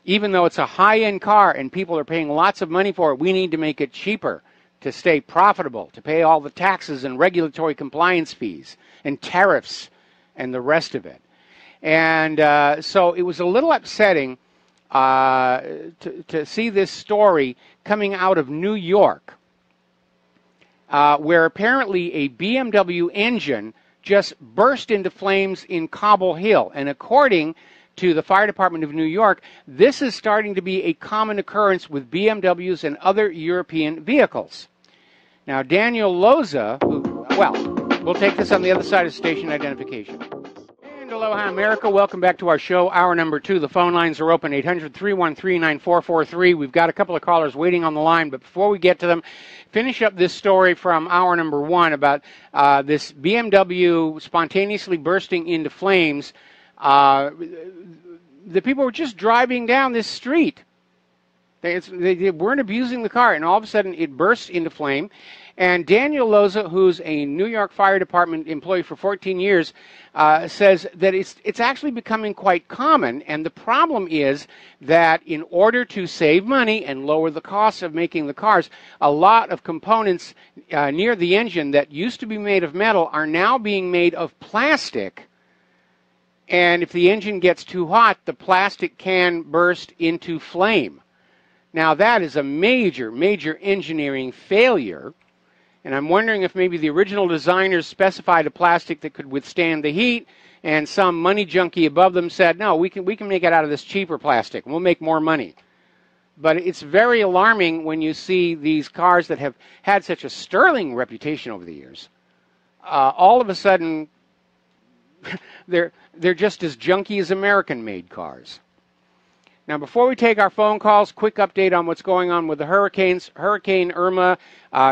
Even though it's a high-end car and people are paying lots of money for it, we need to make it cheaper to stay profitable, to pay all the taxes and regulatory compliance fees and tariffs and the rest of it. And so it was a little upsetting to see this story coming out of New York, where apparently a BMW engine just burst into flames in Cobble Hill. And according to the Fire Department of New York, this is starting to be a common occurrence with BMWs and other European vehicles. Now, Daniel Loza, who, well, we'll take this on the other side of station identification. And aloha, America. Welcome back to our show, hour number 2. The phone lines are open, 800-313-9443. We've got a couple of callers waiting on the line, but before we get to them, finish up this story from hour number 1 about this BMW spontaneously bursting into flames. The people were just driving down this street. They weren't abusing the car, and all of a sudden it bursts into flame. And Daniel Loza, who's a New York Fire Department employee for 14 years, says that it's actually becoming quite common. And the problem is that in order to save money and lower the cost of making the cars, a lot of components near the engine that used to be made of metal are now being made of plastic. And if the engine gets too hot, the plastic can burst into flame. Now, that is a major, major engineering failure. And I'm wondering if maybe the original designers specified a plastic that could withstand the heat, and some money junkie above them said, no, we can make it out of this cheaper plastic, and we'll make more money. But it's very alarming when you see these cars that have had such a sterling reputation over the years. All of a sudden, they're just as junky as American-made cars. Now, before we take our phone calls, quick update on what's going on with the hurricanes. Hurricane Irma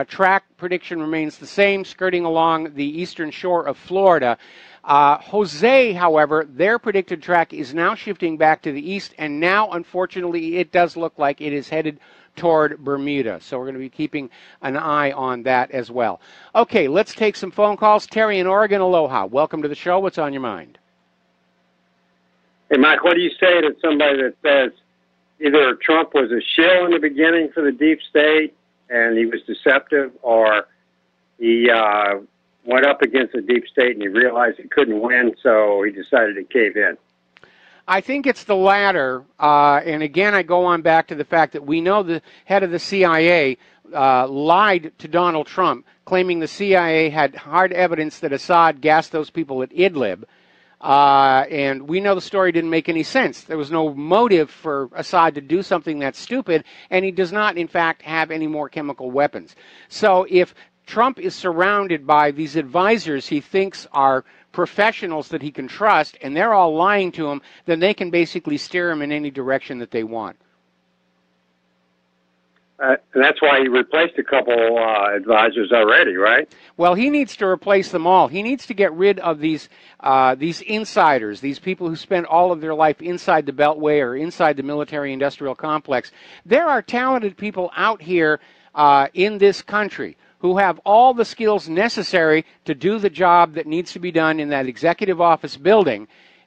track prediction remains the same, skirting along the eastern shore of Florida. Jose, however, their predicted track is now shifting back to the east, and now, unfortunately, it does look like it is headed toward Bermuda. So we're going to be keeping an eye on that as well. Okay, let's take some phone calls. Terry in Oregon, aloha. Welcome to the show. What's on your mind? Hey, Mike, what do you say to somebody that says either Trump was a shill in the beginning for the deep state and he was deceptive, or he went up against the deep state and he realized he couldn't win, so he decided to cave in? I think it's the latter. And again, I go on back to the fact that we know the head of the CIA lied to Donald Trump, claiming the CIA had hard evidence that Assad gassed those people at Idlib. And we know the story didn't make any sense. There was no motive for Assad to do something that's stupid, and he does not, in fact, have any more chemical weapons. So if Trump is surrounded by these advisors he thinks are professionals that he can trust, and they're all lying to him, then they can basically steer him in any direction that they want. And that's why he replaced a couple advisors already, right? Well, he needs to replace them all. He needs to get rid of these insiders, these people who spend all of their life inside the Beltway or inside the military-industrial complex. There are talented people out here in this country who have all the skills necessary to do the job that needs to be done in that executive office building.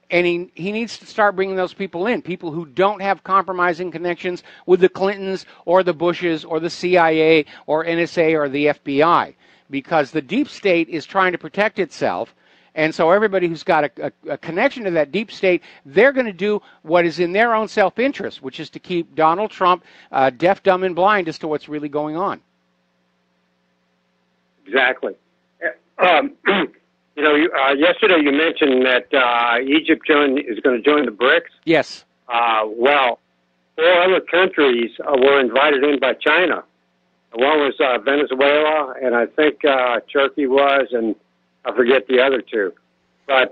And he needs to start bringing those people in, people who don't have compromising connections with the Clintons or the Bushes or the CIA or NSA or the FBI, because the deep state is trying to protect itself. And so everybody who's got a connection to that deep state, they're going to do what is in their own self-interest, which is to keep Donald Trump deaf, dumb, and blind as to what's really going on. Exactly. You know, yesterday you mentioned that Egypt is going to join the BRICS. Yes. Well, 4 other countries were invited in by China. One was Venezuela, and I think Turkey was, and I forget the other 2. But,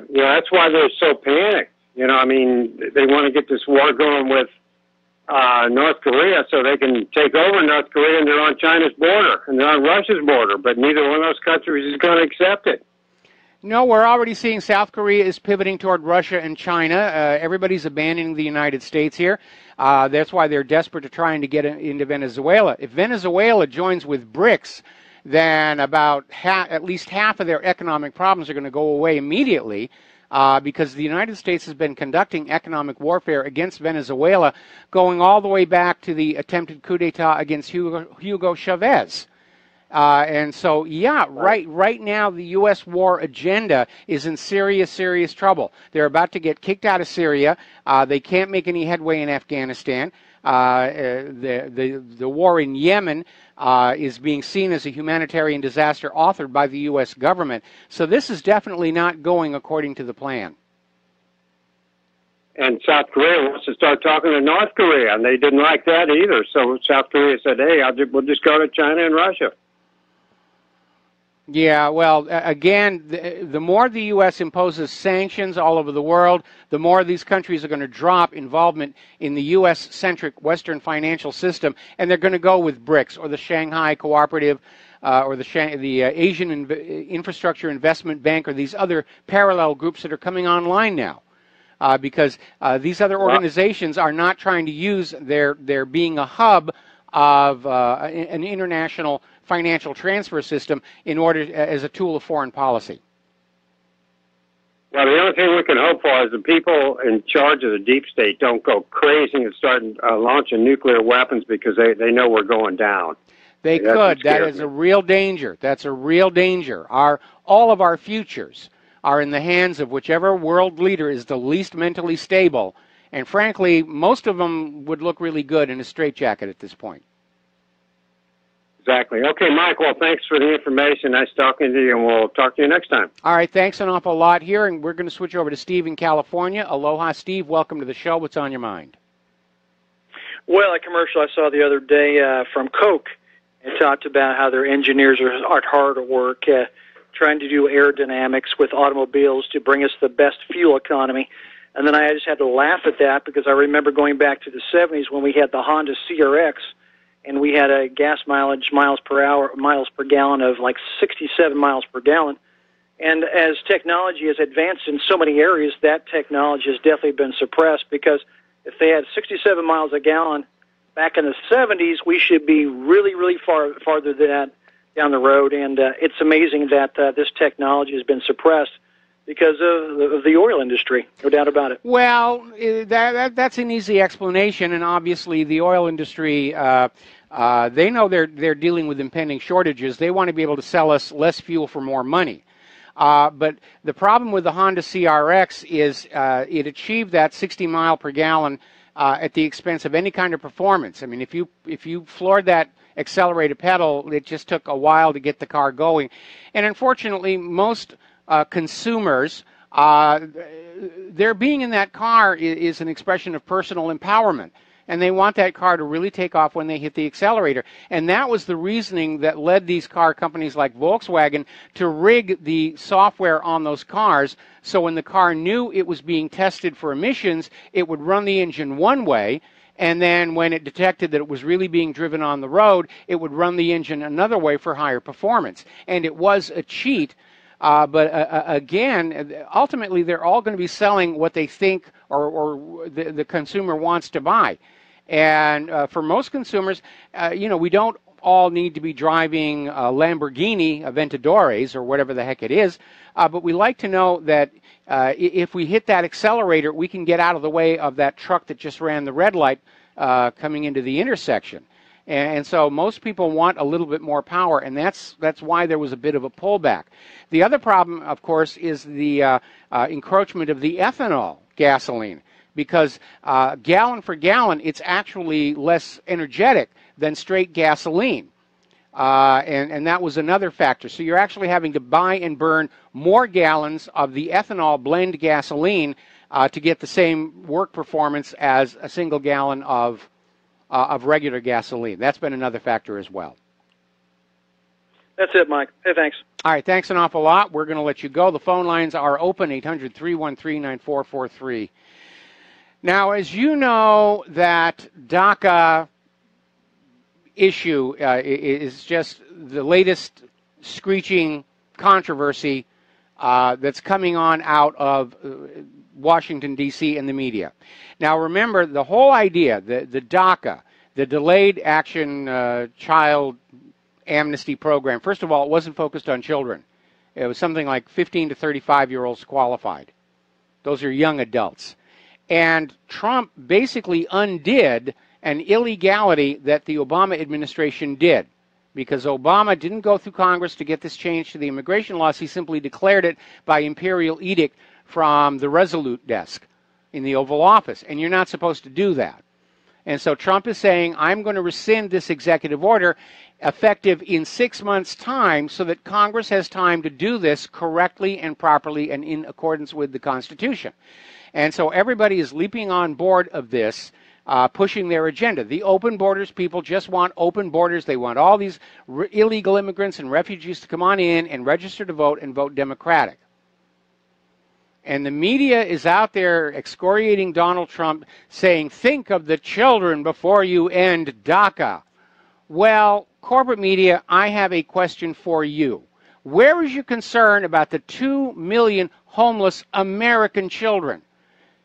you know, that's why they're so panicked. You know, I mean, they want to get this war going with North Korea so they can take over North Korea, and they're on China's border, and they're on Russia's border, but neither one of those countries is going to accept it. No, we're already seeing South Korea is pivoting toward Russia and China. Everybody's abandoning the United States here. That's why they're desperate to trying to get into Venezuela. If Venezuela joins with BRICS, then about at least half of their economic problems are going to go away immediately. Because the United States has been conducting economic warfare against Venezuela going all the way back to the attempted coup d'etat against Hugo Chavez. And so, yeah, right now the U.S. war agenda is in serious, serious trouble. They're about to get kicked out of Syria. They can't make any headway in Afghanistan. The war in Yemen is being seen as a humanitarian disaster authored by the U.S. government. So this is definitely not going according to the plan. And South Korea wants to start talking to North Korea, and they didn't like that either. So South Korea said, hey, we'll just go to China and Russia. Yeah, well, again, the more the U.S. imposes sanctions all over the world, the more these countries are going to drop involvement in the U.S.-centric Western financial system, and they're going to go with BRICS or the Shanghai Cooperative or the Asian Infrastructure Investment Bank or these other parallel groups that are coming online now. Because these other organizations are not trying to use their being a hub of an international financial transfer system in order as a tool of foreign policy. Well, the only thing we can hope for is the people in charge of the deep state don't go crazy and start launching nuclear weapons because they know we're going down. They could. That is a real danger. That's a real danger. All of our futures are in the hands of whichever world leader is the least mentally stable. And frankly, most of them would look really good in a straitjacket at this point. Exactly. Okay, Mike, well, thanks for the information. Nice talking to you, and we'll talk to you next time. All right, thanks an awful lot here, and we're going to switch over to Steve in California. Aloha, Steve. Welcome to the show. What's on your mind? Well, a commercial I saw the other day from Coke, it talked about how their engineers are hard at work trying to do aerodynamics with automobiles to bring us the best fuel economy. And then I just had to laugh at that because I remember going back to the 70s when we had the Honda CRX, and we had a gas miles per gallon of like 67 miles per gallon. And as technology has advanced in so many areas, that technology has definitely been suppressed because if they had 67 miles a gallon back in the 70s, we should be really, really farther than that down the road. And it's amazing that this technology has been suppressed because of the oil industry, no doubt about it. Well, that's an easy explanation, and obviously the oil industry, they know they're dealing with impending shortages. They want to be able to sell us less fuel for more money. But the problem with the Honda CRX is it achieved that 60 mile per gallon at the expense of any kind of performance. I mean, if you floored that accelerated pedal, it just took a while to get the car going. And unfortunately, most consumers, their being in that car is an expression of personal empowerment. And they want that car to really take off when they hit the accelerator. And that was the reasoning that led these car companies like Volkswagen to rig the software on those cars so when the car knew it was being tested for emissions, it would run the engine one way, and then when it detected that it was really being driven on the road, it would run the engine another way for higher performance. And it was a cheat. But again, ultimately, they're all going to be selling what they think or the consumer wants to buy. And for most consumers, we don't all need to be driving Lamborghini Aventadores or whatever the heck it is. But we like to know that if we hit that accelerator, we can get out of the way of that truck that just ran the red light coming into the intersection. And so most people want a little bit more power, and that's why there was a bit of a pullback. The other problem, of course, is the encroachment of the ethanol gasoline, because gallon for gallon, it's actually less energetic than straight gasoline. And that was another factor. So you're actually having to buy and burn more gallons of the ethanol blend gasoline to get the same work performance as a single gallon of regular gasoline. That's been another factor as well. That's it, Mike. Hey, thanks. All right, thanks an awful lot. We're going to let you go. The phone lines are open, 800-313-9443. Now, as you know, that DACA issue is just the latest screeching controversy that's coming on out of Washington, D.C. and the media. Now, remember, the whole idea, the DACA, the Delayed Action Child Amnesty Program, first of all, it wasn't focused on children. It was something like 15 to 35-year-olds qualified. Those are young adults. And Trump basically undid an illegality that the Obama administration did, because Obama didn't go through Congress to get this change to the immigration laws. He simply declared it by imperial edict from the Resolute desk in the Oval Office, and you're not supposed to do that. And so Trump is saying, I'm going to rescind this executive order effective in 6 months' time so that Congress has time to do this correctly and properly and in accordance with the Constitution. And so everybody is leaping on board of this. pushing their agenda. The open borders people just want open borders. They want all these illegal immigrants and refugees to come on in and register to vote and vote Democratic. And the media is out there excoriating Donald Trump, saying, think of the children before you end DACA. Well, corporate media, I have a question for you. Where is your concern about the 2 million homeless American children?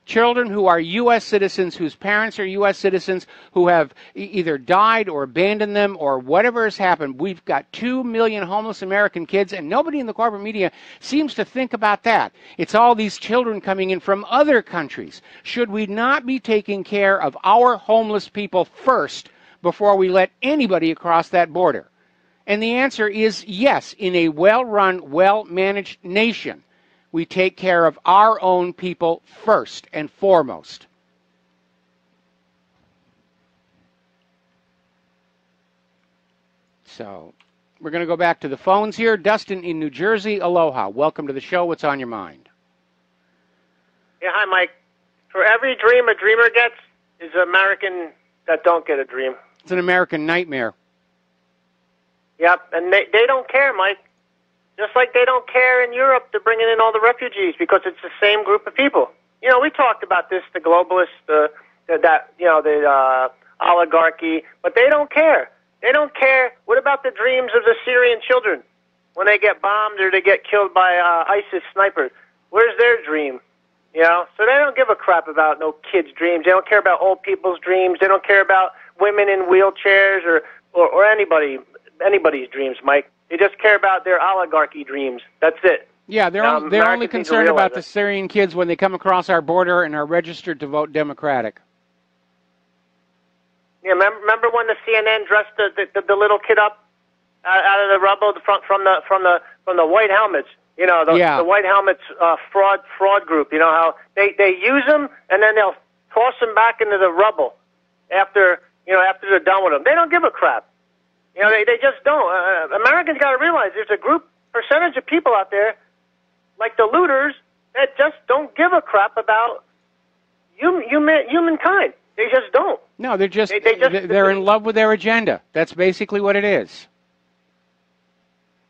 Children who are U.S. citizens, whose parents are U.S. citizens, who have either died or abandoned them or whatever has happened. We've got 2 million homeless American kids, and nobody in the corporate media seems to think about that. It's all these children coming in from other countries. Should we not be taking care of our homeless people first before we let anybody across that border? And the answer is yes. In a well-run, well-managed nation, we take care of our own people first and foremost. So we're going to go back to the phones here. Dustin in New Jersey, aloha. Welcome to the show. What's on your mind? Yeah, hi, Mike. For every dream a dreamer gets is an American that don't get a dream. It's an American nightmare. Yep, and they don't care, Mike. Just like they don't care in Europe, they're bringing in all the refugees because it's the same group of people. You know, we talked about this, the globalists, the oligarchy, but they don't care. They don't care. What about the dreams of the Syrian children when they get bombed or they get killed by ISIS snipers? Where's their dream? You know, so they don't give a crap about no kids' dreams. They don't care about old people's dreams. They don't care about women in wheelchairs or anybody's dreams, Mike. They just care about their oligarchy dreams. That's it. Yeah, they're only concerned about the Syrian kids when they come across our border and are registered to vote Democratic. Yeah, remember when the CNN dressed the little kid up out of the rubble from the white helmets? You know, the white helmets fraud group. You know how they use them and then they'll toss them back into the rubble after they're done with them. They don't give a crap. You know, they just don't. Americans got to realize there's a percentage of people out there, like the looters, that just don't give a crap about humankind. They just don't. No, they're in love with their agenda. That's basically what it is.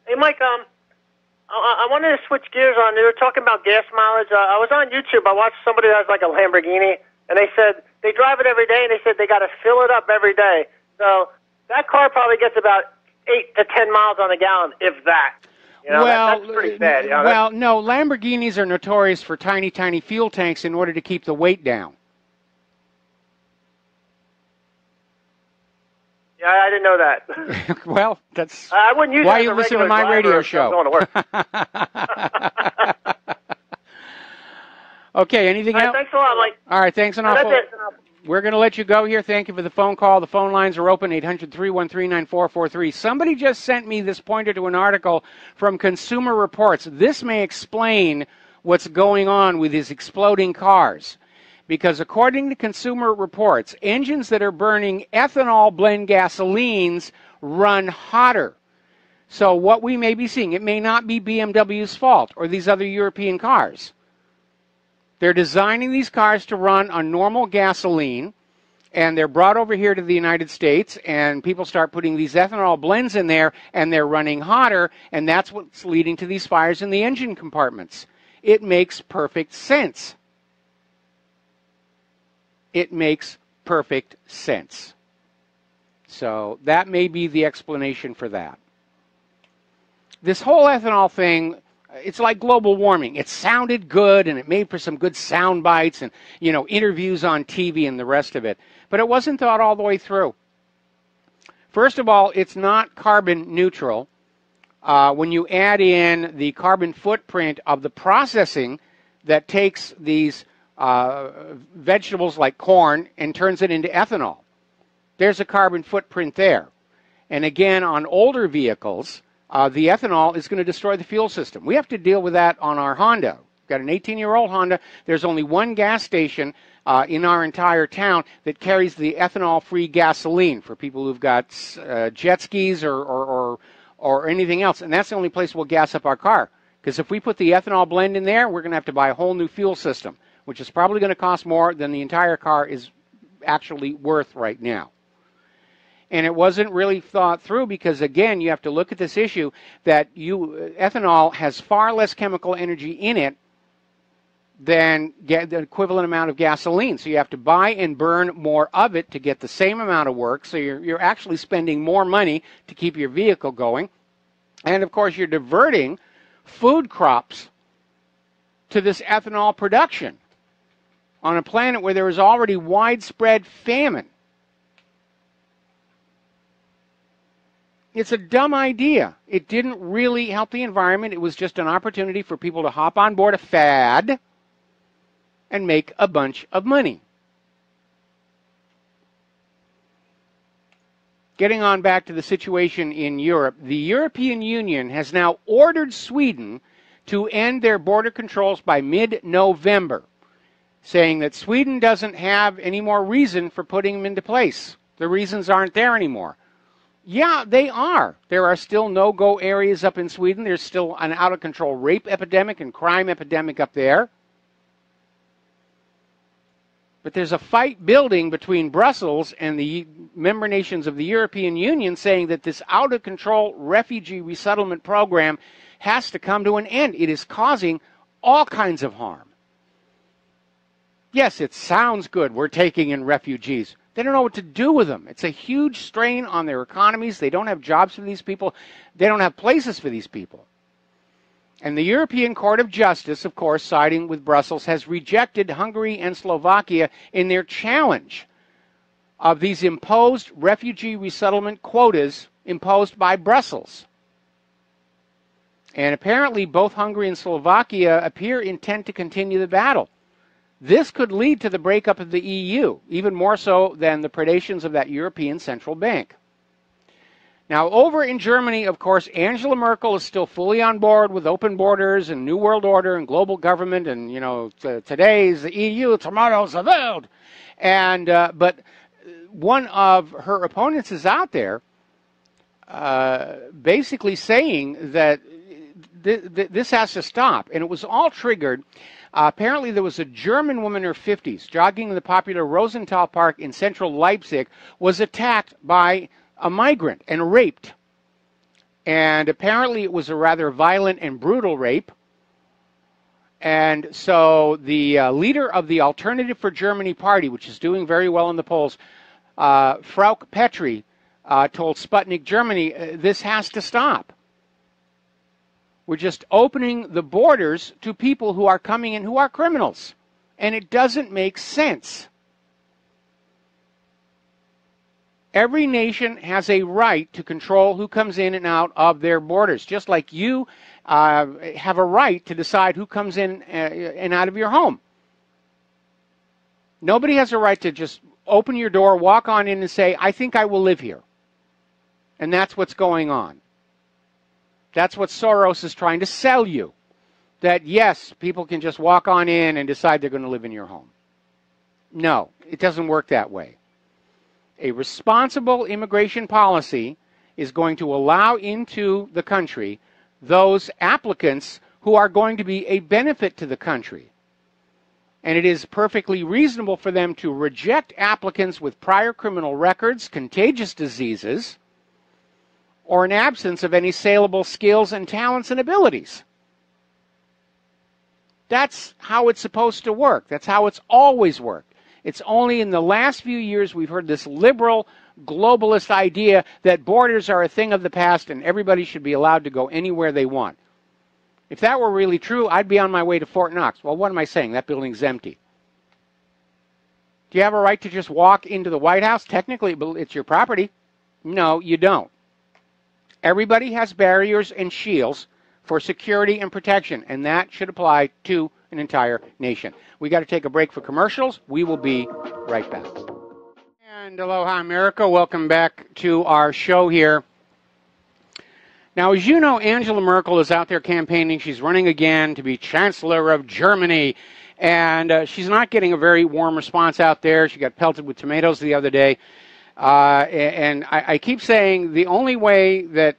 Hey, Mike, I wanted to switch gears on. They were talking about gas mileage. I was on YouTube. I watched somebody that has like a Lamborghini, and they said they drive it every day, and they said they got to fill it up every day. So that car probably gets about 8 to 10 miles on the gallon, if that. You know, that's pretty bad. You know, no, Lamborghinis are notorious for tiny, tiny fuel tanks in order to keep the weight down. Yeah, I didn't know that. Well, that's I wouldn't use why you listen to my radio show. Going to work. Okay, anything else? Thanks a lot, Mike. All right, thanks an awful lot. We're going to let you go here. Thank you for the phone call. The phone lines are open, 800-313-9443. Somebody just sent me this pointer to an article from Consumer Reports. This may explain what's going on with these exploding cars. Because according to Consumer Reports, engines that are burning ethanol blend gasolines run hotter. So what we may be seeing, it may not be BMW's fault or these other European cars. They're designing these cars to run on normal gasoline, and they're brought over here to the United States, and people start putting these ethanol blends in there, and they're running hotter, and that's what's leading to these fires in the engine compartments. It makes perfect sense. It makes perfect sense. So that may be the explanation for that. This whole ethanol thing, it's like global warming. It sounded good, and it made for some good sound bites and, interviews on TV and the rest of it. But it wasn't thought all the way through. First of all, it's not carbon neutral. When you add in the carbon footprint of the processing that takes these vegetables like corn and turns it into ethanol, there's a carbon footprint there. And again, on older vehicles, the ethanol is going to destroy the fuel system. We have to deal with that on our Honda. We've got an 18-year-old Honda. There's only one gas station in our entire town that carries the ethanol-free gasoline for people who've got jet skis or anything else. And that's the only place we'll gas up our car. Because if we put the ethanol blend in there, we're going to have to buy a whole new fuel system, which is probably going to cost more than the entire car is actually worth right now. And it wasn't really thought through because, again, you have to look at this issue that ethanol has far less chemical energy in it than the equivalent amount of gasoline. So you have to buy and burn more of it to get the same amount of work. So you're actually spending more money to keep your vehicle going. And, of course, you're diverting food crops to this ethanol production on a planet where there is already widespread famine. It's a dumb idea. It didn't really help the environment. It was just an opportunity for people to hop on board a fad and make a bunch of money. Getting on back to the situation in Europe, the European Union has now ordered Sweden to end their border controls by mid-November, saying that Sweden doesn't have any more reason for putting them into place. The reasons aren't there anymore. Yeah, they are. There are still no-go areas up in Sweden. There's still an out-of-control rape epidemic and crime epidemic up there. But there's a fight building between Brussels and the member nations of the European Union saying that this out-of-control refugee resettlement program has to come to an end. It is causing all kinds of harm. Yes, it sounds good. We're taking in refugees. They don't know what to do with them. It's a huge strain on their economies. They don't have jobs for these people. They don't have places for these people. And the European Court of Justice, of course, siding with Brussels, has rejected Hungary and Slovakia in their challenge of these imposed refugee resettlement quotas imposed by Brussels. And apparently both Hungary and Slovakia appear intent to continue the battle. This could lead to the breakup of the EU, even more so than the predations of that European Central Bank. Now, over in Germany, of course, Angela Merkel is still fully on board with open borders and New World Order and global government and, you know, today's the EU, tomorrow's the world. And, but one of her opponents is out there basically saying that this has to stop. And it was all triggered. Apparently, there was a German woman in her 50s jogging in the popular Rosenthal Park in central Leipzig, was attacked by a migrant and raped. And apparently, it was a rather violent and brutal rape. And so the leader of the Alternative for Germany party, which is doing very well in the polls, Frauke Petry, told Sputnik Germany, this has to stop. We're just opening the borders to people who are coming in who are criminals. And it doesn't make sense. Every nation has a right to control who comes in and out of their borders, just like you have a right to decide who comes in and out of your home. Nobody has a right to just open your door, walk on in and say, I think I will live here. And that's what's going on. That's what Soros is trying to sell you. That, yes, people can just walk on in and decide they're going to live in your home. No, it doesn't work that way. A responsible immigration policy is going to allow into the country those applicants who are going to be a benefit to the country. And it is perfectly reasonable for them to reject applicants with prior criminal records, contagious diseases, or an absence of any saleable skills and talents and abilities. That's how it's supposed to work. That's how it's always worked. It's only in the last few years we've heard this liberal, globalist idea that borders are a thing of the past and everybody should be allowed to go anywhere they want. If that were really true, I'd be on my way to Fort Knox. Well, what am I saying? That building's empty. Do you have a right to just walk into the White House? Technically, it's your property. No, you don't. Everybody has barriers and shields for security and protection, and that should apply to an entire nation. We got to take a break for commercials. We will be right back. And aloha, America. Welcome back to our show here. Now, as you know, Angela Merkel is out there campaigning. She's running again to be Chancellor of Germany, and she's not getting a very warm response out there. She got pelted with tomatoes the other day. And I keep saying the only way that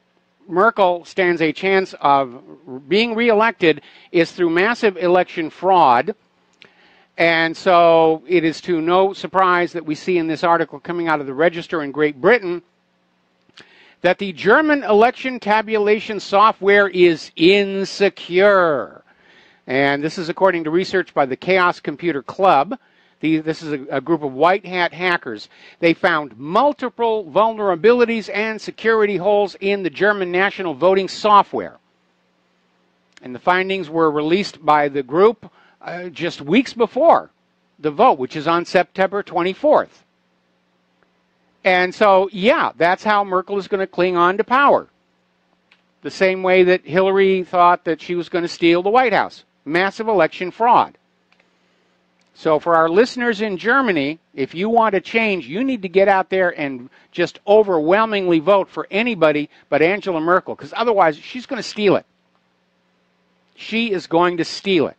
Merkel stands a chance of being reelected is through massive election fraud. And so it is to no surprise that we see in this article coming out of the Register in Great Britain that the German election tabulation software is insecure. And this is according to research by the Chaos Computer Club. This is a group of white hat hackers. They found multiple vulnerabilities and security holes in the German national voting software. And the findings were released by the group just weeks before the vote, which is on September 24th. And so, yeah, that's how Merkel is going to cling on to power. The same way that Hillary thought that she was going to steal the White House. Massive election fraud. So for our listeners in Germany, if you want to change, you need to get out there and just overwhelmingly vote for anybody but Angela Merkel, because otherwise she's going to steal it. She is going to steal it.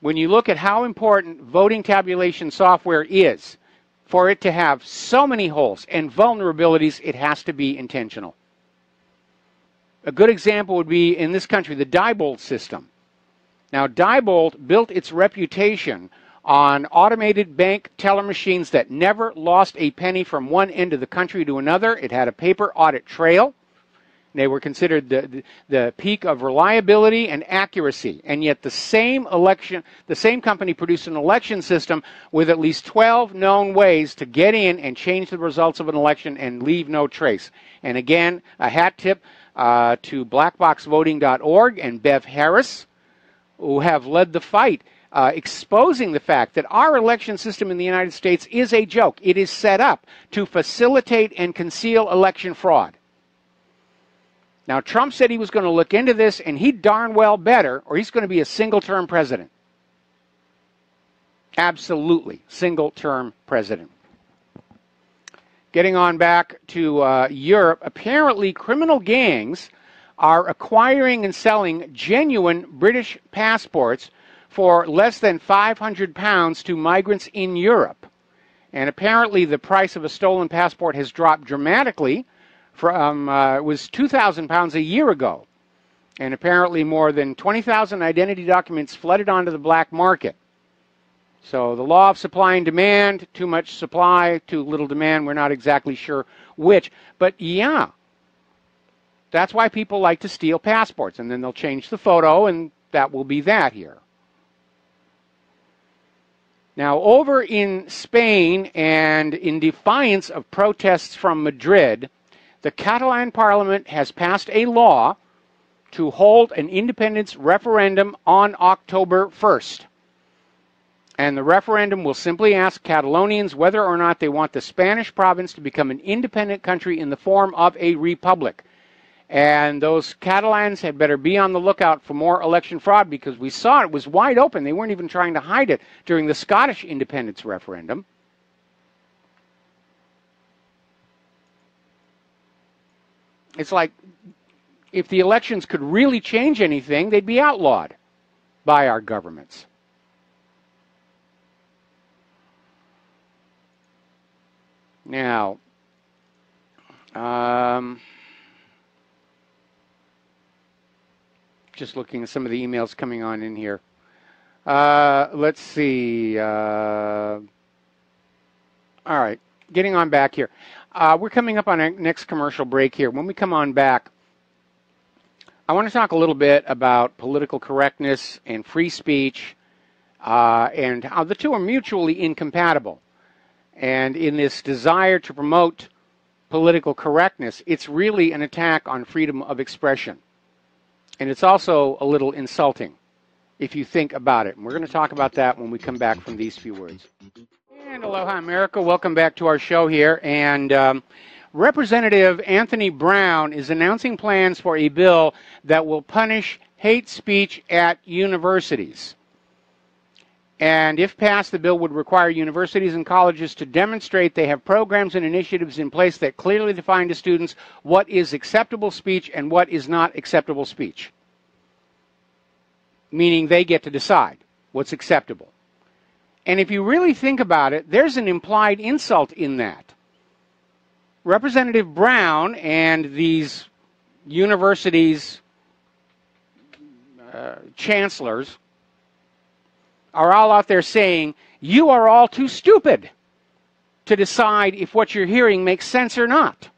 When you look at how important voting tabulation software is, for it to have so many holes and vulnerabilities, it has to be intentional. A good example would be in this country, the Diebold system. Now, Diebold built its reputation on automated bank teller machines that never lost a penny from one end of the country to another. It had a paper audit trail. They were considered the peak of reliability and accuracy. And yet the same company produced an election system with at least 12 known ways to get in and change the results of an election and leave no trace. And again, a hat tip to blackboxvoting.org and Bev Harris, who have led the fight, exposing the fact that our election system in the United States is a joke. It is set up to facilitate and conceal election fraud. Now, Trump said he was going to look into this, and he darn well better, or he's going to be a single-term president. Absolutely, single-term president. Getting on back to Europe, apparently criminal gangs are acquiring and selling genuine British passports for less than £500 to migrants in Europe. And apparently the price of a stolen passport has dropped dramatically. It was £2,000 a year ago. And apparently more than 20,000 identity documents flooded onto the black market. So the law of supply and demand, too much supply, too little demand, we're not exactly sure which. But yeah, that's why people like to steal passports. And then they'll change the photo, and that will be that here. Now, over in Spain, and in defiance of protests from Madrid, the Catalan Parliament has passed a law to hold an independence referendum on October 1st. And the referendum will simply ask Catalonians whether or not they want the Spanish province to become an independent country in the form of a republic. And those Catalans had better be on the lookout for more election fraud, because we saw it was wide open. They weren't even trying to hide it during the Scottish independence referendum. It's like, if the elections could really change anything, they'd be outlawed by our governments. Now, just looking at some of the emails coming on in here. Let's see. All right, getting on back here. We're coming up on our next commercial break here. When we come on back, I want to talk a little bit about political correctness and free speech and how the two are mutually incompatible. And in this desire to promote political correctness, it's really an attack on freedom of expression. And it's also a little insulting if you think about it. And we're going to talk about that when we come back from these few words. And aloha, America. Welcome back to our show here. And Representative Anthony Brown is announcing plans for a bill that will punish hate speech at universities. And if passed, the bill would require universities and colleges to demonstrate they have programs and initiatives in place that clearly define to students what is acceptable speech and what is not acceptable speech. Meaning they get to decide what's acceptable. And if you really think about it, there's an implied insult in that. Representative Brown and these universities' chancellors are all out there saying, you are all too stupid to decide if what you're hearing makes sense or not.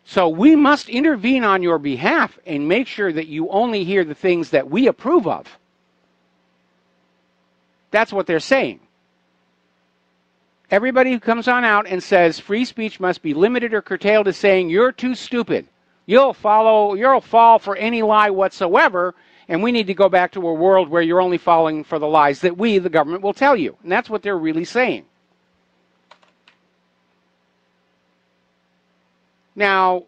So we must intervene on your behalf and make sure that you only hear the things that we approve of. That's what they're saying. Everybody who comes on out and says free speech must be limited or curtailed is saying you're too stupid. You'll fall for any lie whatsoever, and we need to go back to a world where you're only falling for the lies that we, the government, will tell you. And that's what they're really saying. Now,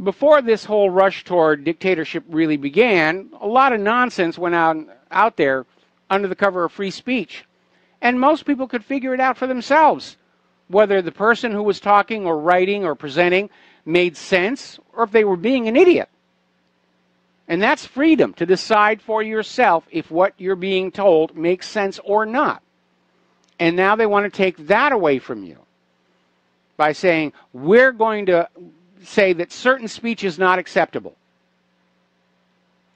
before this whole rush toward dictatorship really began, a lot of nonsense went out there under the cover of free speech. And most people could figure it out for themselves, whether the person who was talking or writing or presenting made sense or if they were being an idiot. And that's freedom to decide for yourself if what you're being told makes sense or not. And now they want to take that away from you by saying, we're going to say that certain speech is not acceptable.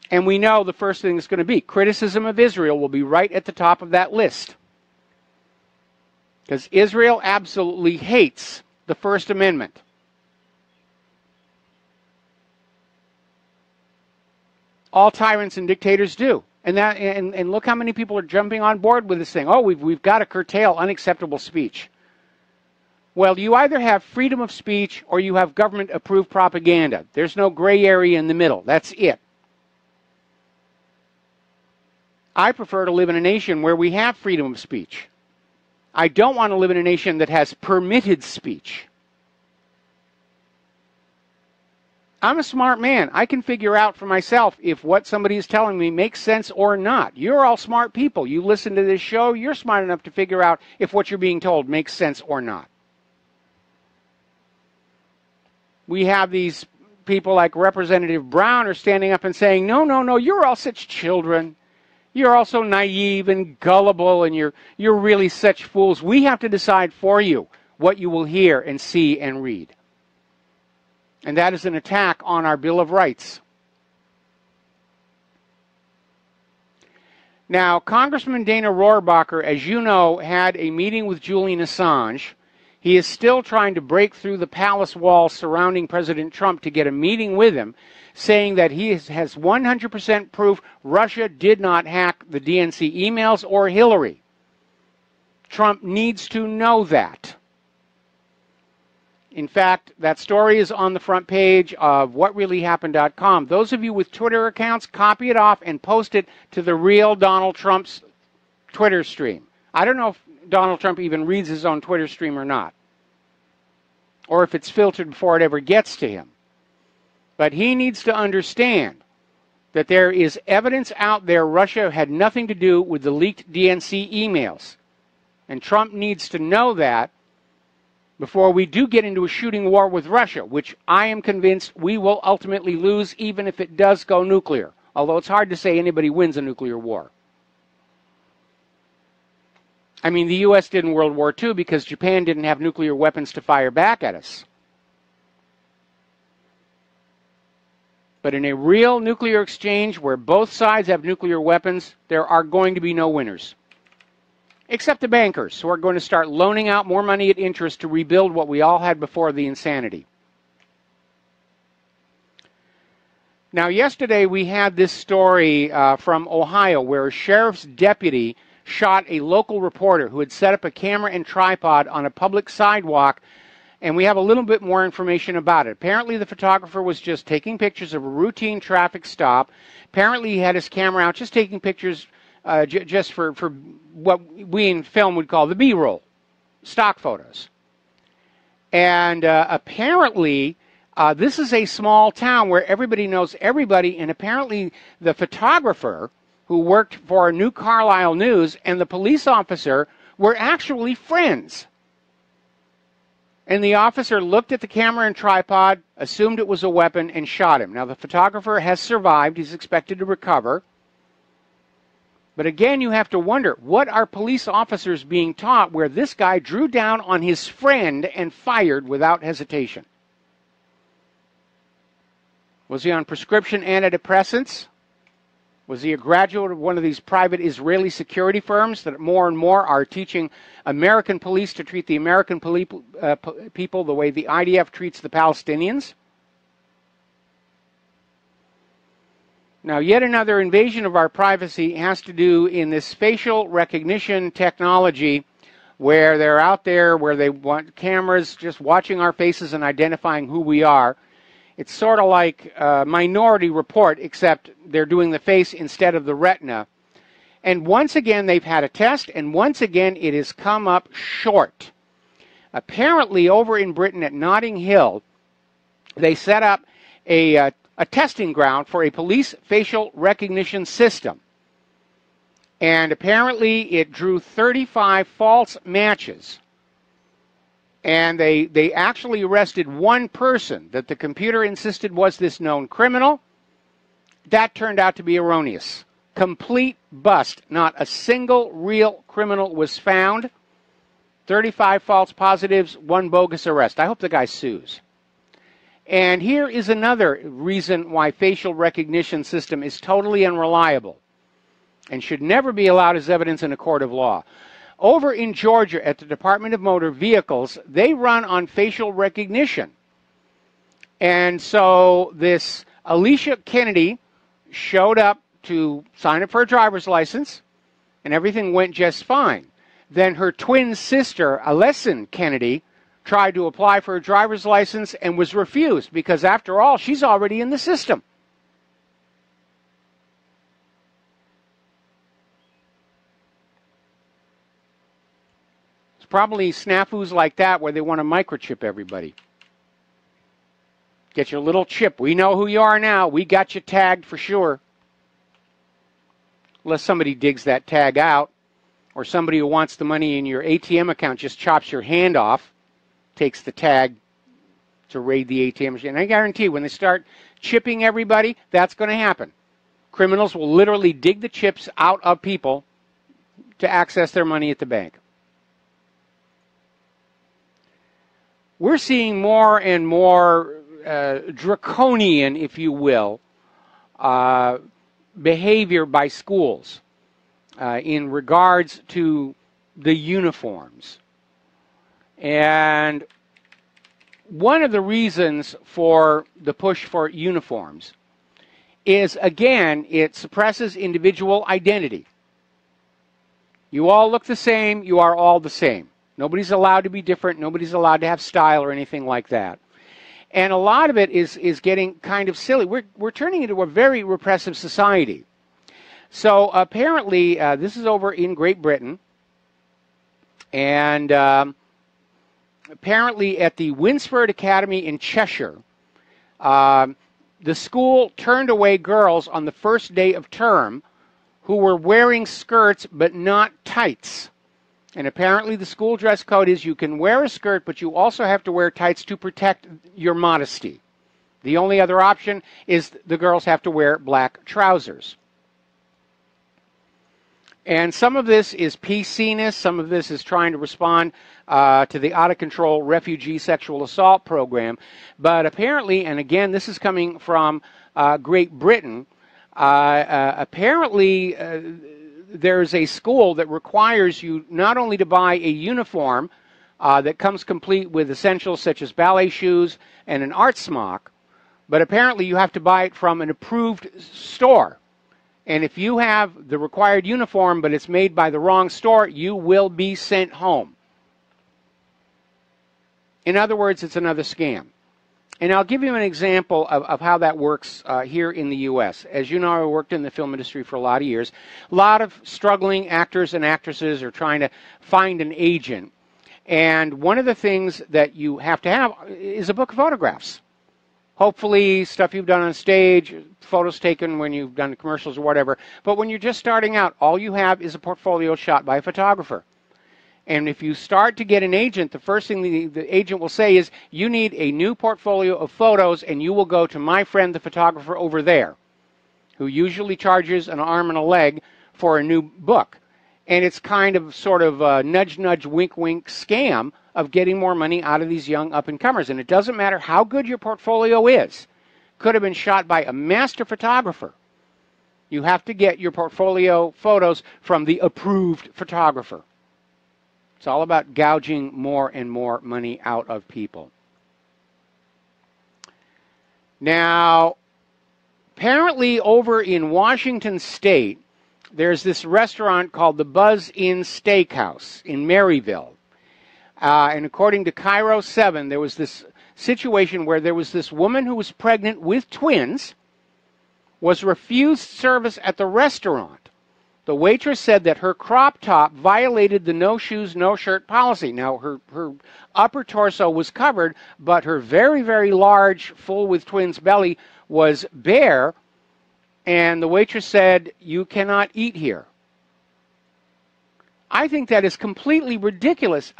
And we know the first thing is going to be criticism of Israel will be right at the top of that list. Because Israel absolutely hates the First Amendment. All tyrants and dictators do. And look how many people are jumping on board with this thing. Oh, we've got to curtail unacceptable speech. Well, you either have freedom of speech or you have government-approved propaganda. There's no gray area in the middle. That's it. I prefer to live in a nation where we have freedom of speech. I don't want to live in a nation that has permitted speech. I'm a smart man. I can figure out for myself if what somebody is telling me makes sense or not. You're all smart people. You listen to this show, you're smart enough to figure out if what you're being told makes sense or not. We have these people like Representative Brown are standing up and saying, no, you're all such children. You're all so naive and gullible, and you're really such fools. We have to decide for you what you will hear and see and read. And that is an attack on our Bill of Rights. Now, Congressman Dana Rohrabacher, as you know, had a meeting with Julian Assange. He is still trying to break through the palace walls surrounding President Trump to get a meeting with him, saying that he has 100% proof Russia did not hack the DNC emails or Hillary. Trump needs to know that. In fact, that story is on the front page of whatreallyhappened.com. Those of you with Twitter accounts, copy it off and post it to the real Donald Trump's Twitter stream. I don't know if Donald Trump even reads his own Twitter stream or not, or if it's filtered before it ever gets to him. But he needs to understand that there is evidence out there Russia had nothing to do with the leaked DNC emails. And Trump needs to know that before we do get into a shooting war with Russia, which I am convinced we will ultimately lose even if it does go nuclear. Although it's hard to say anybody wins a nuclear war. I mean, the U.S. did in World War II because Japan didn't have nuclear weapons to fire back at us. But in a real nuclear exchange where both sides have nuclear weapons, there are going to be no winners. Except the bankers, who are going to start loaning out more money at interest to rebuild what we all had before the insanity. Now, yesterday we had this story from Ohio where a sheriff's deputy shot a local reporter who had set up a camera and tripod on a public sidewalk, and we have a little bit more information about it. Apparently the photographer was just taking pictures of a routine traffic stop. Apparently he had his camera out just taking pictures just for what we in film would call the B-roll, stock photos. And apparently this is a small town where everybody knows everybody, and apparently the photographer who worked for New Carlisle News and the police officer were actually friends. And the officer looked at the camera and tripod, assumed it was a weapon, and shot him. Now, the photographer has survived. He's expected to recover. But again, you have to wonder, what are police officers being taught where this guy drew down on his friend and fired without hesitation? Was he on prescription antidepressants? Was he a graduate of one of these private Israeli security firms that more and more are teaching American police to treat the American people the way the IDF treats the Palestinians? Now, yet another invasion of our privacy has to do in this facial recognition technology where they're out there, where they want cameras just watching our faces and identifying who we are. It's sort of like Minority Report, except they're doing the face instead of the retina. And once again, they've had a test, and once again, it has come up short. Apparently, over in Britain at Notting Hill, they set up a testing ground for a police facial recognition system. And apparently, it drew 35 false matches. And they actually arrested one person that the computer insisted was this known criminal. That turned out to be erroneous. Complete bust. Not a single real criminal was found. 35 false positives, one bogus arrest. I hope the guy sues. And here is another reason why facial recognition system is totally unreliable and should never be allowed as evidence in a court of law. Over in Georgia at the Department of Motor Vehicles, they run on facial recognition. And so this Alicia Kennedy showed up to sign up for a driver's license, and everything went just fine. Then her twin sister, Alessin Kennedy, tried to apply for a driver's license and was refused because, after all, she's already in the system. Probably snafus like that where they want to microchip everybody. Get your little chip. We know who you are now. We got you tagged for sure. Unless somebody digs that tag out, or somebody who wants the money in your ATM account just chops your hand off, takes the tag to raid the ATM machine. And I guarantee when they start chipping everybody, that's going to happen. Criminals will literally dig the chips out of people to access their money at the bank. We're seeing more and more draconian, if you will, behavior by schools in regards to the uniforms. And one of the reasons for the push for uniforms is, again, it suppresses individual identity. You all look the same, you are all the same. Nobody's allowed to be different. Nobody's allowed to have style or anything like that. And a lot of it is getting kind of silly. We're turning into a very repressive society. So apparently, this is over in Great Britain. And apparently at the Winsford Academy in Cheshire, the school turned away girls on the first day of term who were wearing skirts but not tights. And apparently the school dress code is you can wear a skirt, but you also have to wear tights to protect your modesty. The only other option is the girls have to wear black trousers. And some of this is PC-ness. Some of this is trying to respond to the out-of-control refugee sexual assault program. But apparently, and again, this is coming from Great Britain, apparently there's a school that requires you not only to buy a uniform that comes complete with essentials such as ballet shoes and an art smock, but apparently you have to buy it from an approved store. And if you have the required uniform but it's made by the wrong store, you will be sent home. In other words, it's another scam. And I'll give you an example of how that works here in the U.S. As you know, I worked in the film industry for a lot of years. A lot of struggling actors and actresses are trying to find an agent. And one of the things that you have to have is a book of photographs. Hopefully stuff you've done on stage, photos taken when you've done commercials or whatever. But when you're just starting out, all you have is a portfolio shot by a photographer. And if you start to get an agent, the first thing the agent will say is, you need a new portfolio of photos, and you will go to my friend, the photographer over there, who usually charges an arm and a leg for a new book. And it's kind of sort of a nudge, nudge, wink, wink scam of getting more money out of these young up-and-comers. And it doesn't matter how good your portfolio is. Could have been shot by a master photographer. You have to get your portfolio photos from the approved photographer. It's all about gouging more and more money out of people. Now, apparently over in Washington State, there's this restaurant called the Buzz Inn Steakhouse in Maryville. And according to Cairo 7, there was this situation where there was this woman who was pregnant with twins, was refused service at the restaurant. The waitress said that her crop top violated the no shoes, no shirt policy. Now, her upper torso was covered, but her very, very large, full with twins belly was bare, and the waitress said, "You cannot eat here." I think that is completely ridiculous.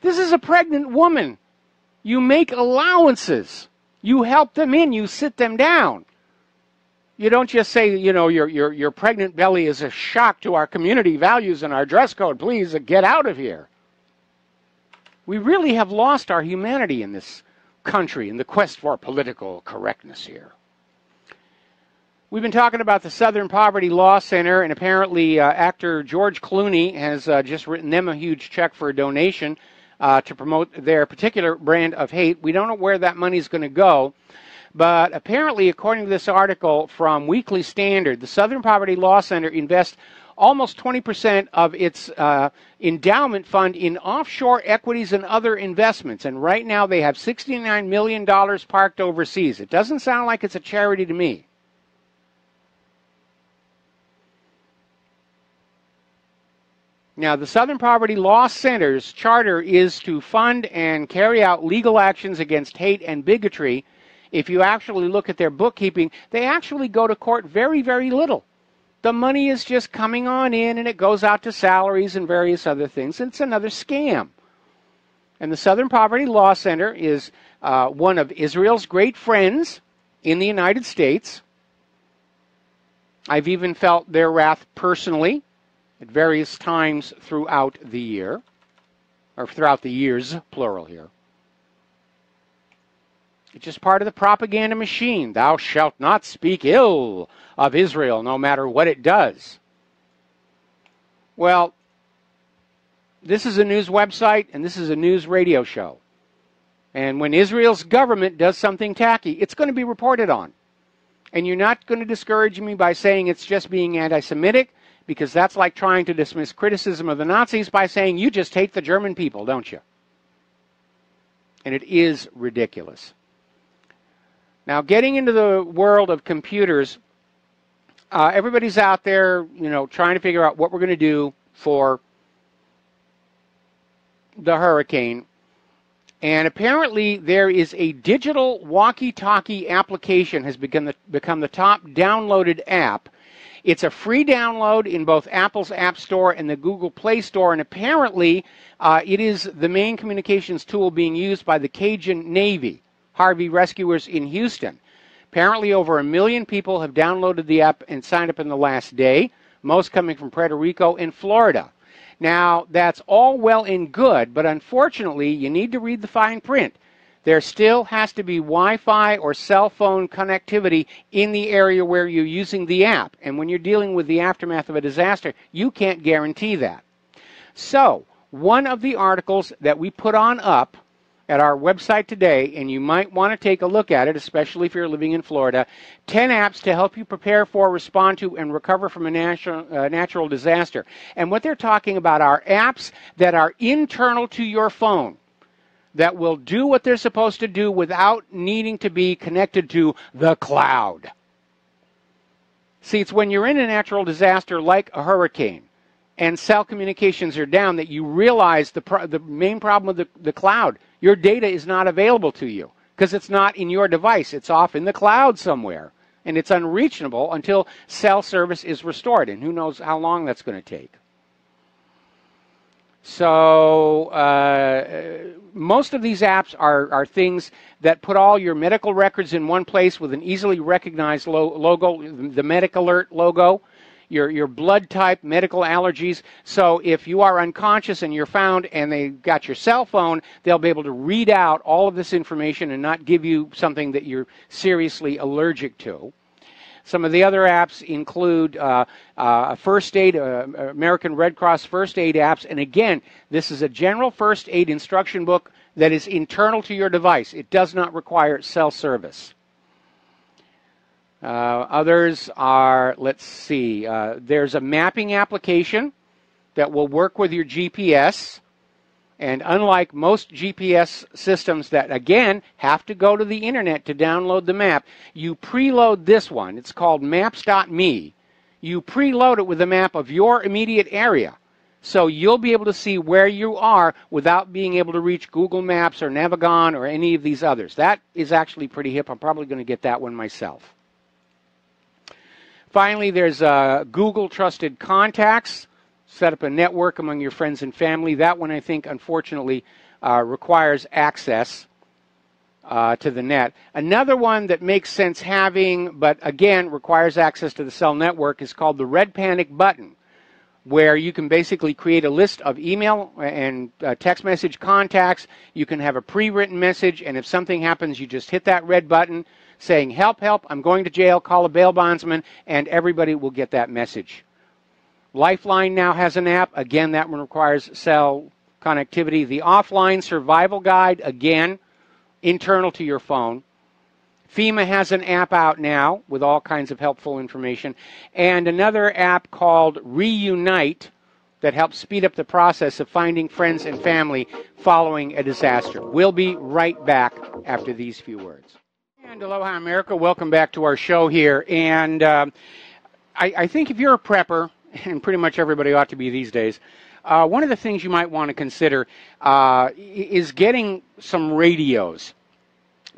This is a pregnant woman. You make allowances. You help them in. You sit them down. You don't just say, you know, your pregnant belly is a shock to our community values and our dress code. Please get out of here. We really have lost our humanity in this country in the quest for political correctness here. We've been talking about the Southern Poverty Law Center, and apparently actor George Clooney has just written them a huge check for a donation to promote their particular brand of hate. We don't know where that money is going to go. But apparently, according to this article from Weekly Standard, the Southern Poverty Law Center invests almost 20% of its endowment fund in offshore equities and other investments. And right now they have $69 million parked overseas. It doesn't sound like it's a charity to me. Now, the Southern Poverty Law Center's charter is to fund and carry out legal actions against hate and bigotry. If you actually look at their bookkeeping, they actually go to court very, very little. The money is just coming on in, and it goes out to salaries and various other things. It's another scam. And the Southern Poverty Law Center is one of Israel's great friends in the United States. I've even felt their wrath personally at various times throughout the year, or throughout the years, plural here. It's just part of the propaganda machine. Thou shalt not speak ill of Israel, no matter what it does. Well, this is a news website, and this is a news radio show. And when Israel's government does something tacky, it's going to be reported on. And you're not going to discourage me by saying it's just being anti-Semitic, because that's like trying to dismiss criticism of the Nazis by saying you just hate the German people, don't you? And it is ridiculous. Now, getting into the world of computers, everybody's out there, you know, trying to figure out what we're going to do for the hurricane. And apparently there is a digital walkie-talkie application has become the top downloaded app. It's a free download in both Apple's App Store and the Google Play Store, and apparently it is the main communications tool being used by the Cajun Navy, Harvey rescuers in Houston. Apparently over 1 million people have downloaded the app and signed up in the last day, most coming from Puerto Rico and Florida. Now, that's all well and good, but unfortunately, you need to read the fine print. There still has to be Wi-Fi or cell phone connectivity in the area where you're using the app. And when you're dealing with the aftermath of a disaster, you can't guarantee that. So, one of the articles that we put on up at our website today, and you might want to take a look at it, especially if you're living in Florida, 10 apps to help you prepare for, respond to, and recover from a natural disaster. And what they're talking about are apps that are internal to your phone, that will do what they're supposed to do without needing to be connected to the cloud. See, it's when you're in a natural disaster like a hurricane and cell communications are down that you realize the main problem with the cloud. Your data is not available to you because it's not in your device. It's off in the cloud somewhere, and it's unreachable until cell service is restored, and who knows how long that's going to take. So most of these apps are things that put all your medical records in one place with an easily recognized logo, the Medic Alert logo, your blood type, medical allergies. So if you are unconscious and you're found and they got your cell phone, they'll be able to read out all of this information and not give you something that you're seriously allergic to. Some of the other apps include first aid, American Red Cross first aid apps. And again, this is a general first aid instruction book that is internal to your device. It does not require cell service. Others are, let's see, there's a mapping application that will work with your GPS. And unlike most GPS systems that, again, have to go to the internet to download the map, you preload this one. It's called maps.me. You preload it with a map of your immediate area. So you'll be able to see where you are without being able to reach Google Maps or Navigon or any of these others. That is actually pretty hip. I'm probably going to get that one myself. Finally, there's Google Trusted Contacts. Set up a network among your friends and family. That one, I think, unfortunately, requires access to the net. Another one that makes sense having, but again, requires access to the cell network is called the Red Panic button, where you can basically create a list of email and text message contacts. You can have a pre-written message, and if something happens, you just hit that red button saying, help, help, I'm going to jail, call a bail bondsman, and everybody will get that message. Lifeline now has an app. Again, that one requires cell connectivity. The Offline Survival Guide, again, internal to your phone. FEMA has an app out now with all kinds of helpful information. And another app called Reunite that helps speed up the process of finding friends and family following a disaster. We'll be right back after these few words. And aloha, America. Welcome back to our show here. And I think if you're a prepper, and pretty much everybody ought to be these days, one of the things you might want to consider is getting some radios,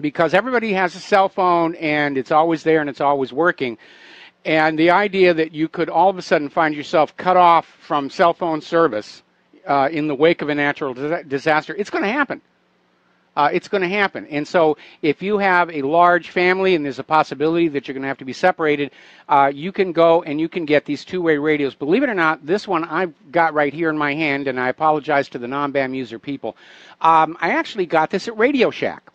because everybody has a cell phone and it's always there and it's always working. And the idea that you could all of a sudden find yourself cut off from cell phone service in the wake of a natural disaster, it's going to happen. It's going to happen. And so if you have a large family and there's a possibility that you're going to have to be separated, you can go and you can get these two-way radios. Believe it or not, this one I've got right here in my hand, and I apologize to the non-BAM user people. I actually got this at Radio Shack.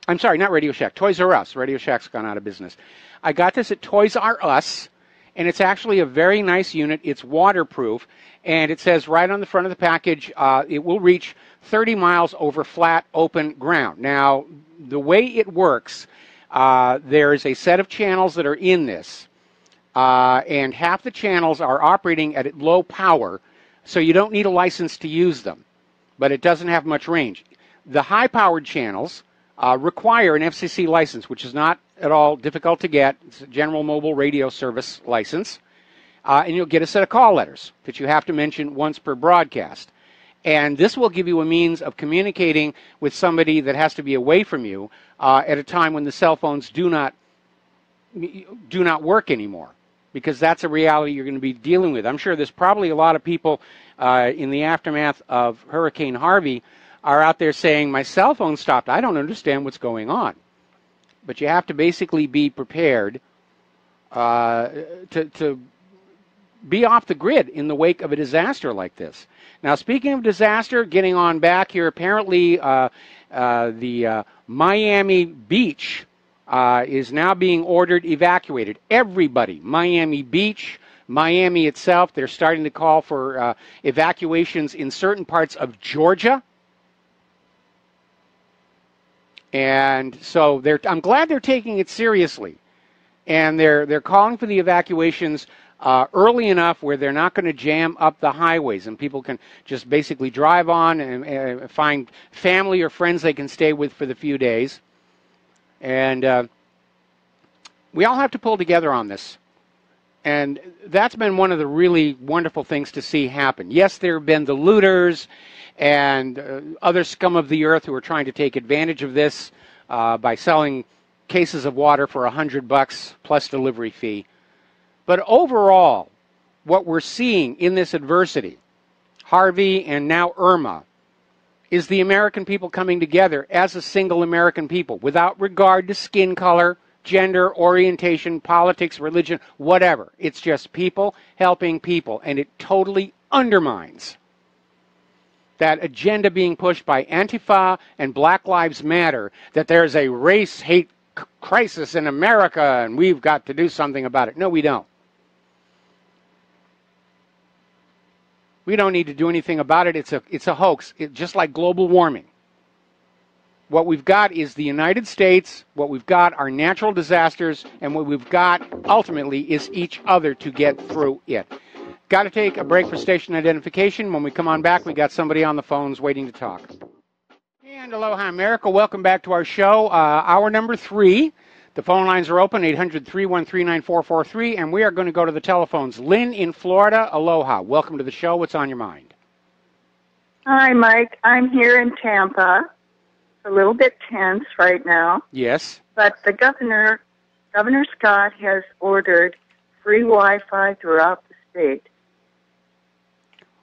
I'm sorry, not Radio Shack, Toys R Us. Radio Shack's gone out of business. I got this at Toys R Us, and it's actually a very nice unit. It's waterproof, and it says right on the front of the package, it will reach 30 miles over flat, open ground. Now, the way it works, there is a set of channels that are in this, and half the channels are operating at low power, so you don't need a license to use them, but it doesn't have much range. The high-powered channels require an FCC license, which is not at all difficult to get. It's a General Mobile Radio Service license, and you'll get a set of call letters that you have to mention once per broadcast. And this will give you a means of communicating with somebody that has to be away from you at a time when the cell phones do not work anymore, because that's a reality you're going to be dealing with. I'm sure there's probably a lot of people in the aftermath of Hurricane Harvey are out there saying, my cell phone stopped. I don't understand what's going on. But you have to basically be prepared to be off the grid in the wake of a disaster like this. Now, speaking of disaster, getting on back here, apparently the Miami beach is now being ordered evacuated. Everybody, Miami Beach, Miami itself, they're starting to call for evacuations in certain parts of Georgia. And so I'm glad they're taking it seriously. And they're calling for the evacuations early enough where they're not going to jam up the highways, and people can just basically drive on and find family or friends they can stay with for the few days. And we all have to pull together on this. And that's been one of the really wonderful things to see happen. Yes, there have been the looters and other scum of the earth who are trying to take advantage of this by selling cases of water for $100 plus delivery fee. But overall, what we're seeing in this adversity, Harvey and now Irma, is the American people coming together as a single American people without regard to skin color, gender, orientation, politics, religion, whatever. It's just people helping people, and it totally undermines that agenda being pushed by Antifa and Black Lives Matter, that there's a race hate crisis in America, and we've got to do something about it. No, we don't. We don't need to do anything about it. It's a hoax, just like global warming. What we've got is the United States, what we've got are natural disasters, and what we've got ultimately is each other to get through it. Got to take a break for station identification. When we come on back, we got somebody on the phones waiting to talk. And aloha, America. Welcome back to our show. Hour number 3. The phone lines are open, 800-313-9443, and we are going to go to the telephones. Lynn in Florida, aloha. Welcome to the show. What's on your mind? Hi, Mike. I'm here in Tampa. A little bit tense right now. Yes. But the Governor Scott has ordered free Wi-Fi throughout the state.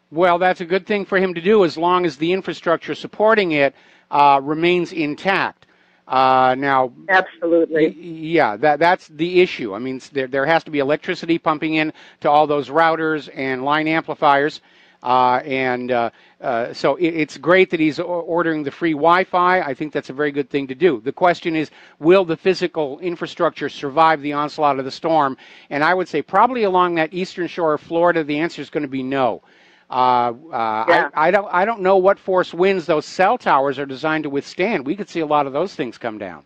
Well, that's a good thing for him to do as long as the infrastructure supporting it remains intact. Now, absolutely. Yeah, that's the issue. I mean, there has to be electricity pumping in to all those routers and line amplifiers. So it's great that he's ordering the free Wi-Fi. I think that's a very good thing to do. The question is, will the physical infrastructure survive the onslaught of the storm? And I would say probably along that eastern shore of Florida, the answer is going to be no. Yeah. I don't know what force winds those cell towers are designed to withstand. We could see a lot of those things come down.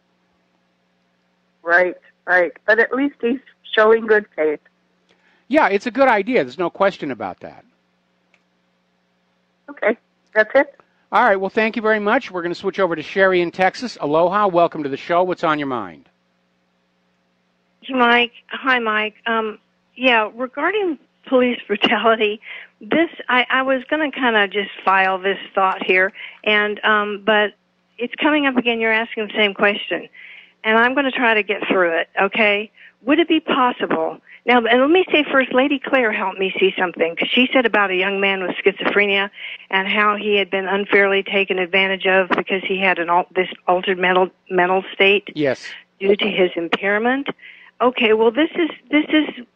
Right. But at least he's showing good faith. Yeah, it's a good idea. There's no question about that. Okay, that's it. All right, well, thank you very much. We're going to switch over to Sherry in Texas. Aloha, welcome to the show. What's on your mind? Mike. Hi, Mike. Yeah, regarding police brutality, I was going to kind of just file this thought here, and but it's coming up again. You're asking the same question, and I'm going to try to get through it, okay? Would it be possible... Now, and let me say first, Lady Claire helped me see something, because she said about a young man with schizophrenia and how he had been unfairly taken advantage of because he had this altered mental state. Yes. Due to his impairment. Okay, well, this is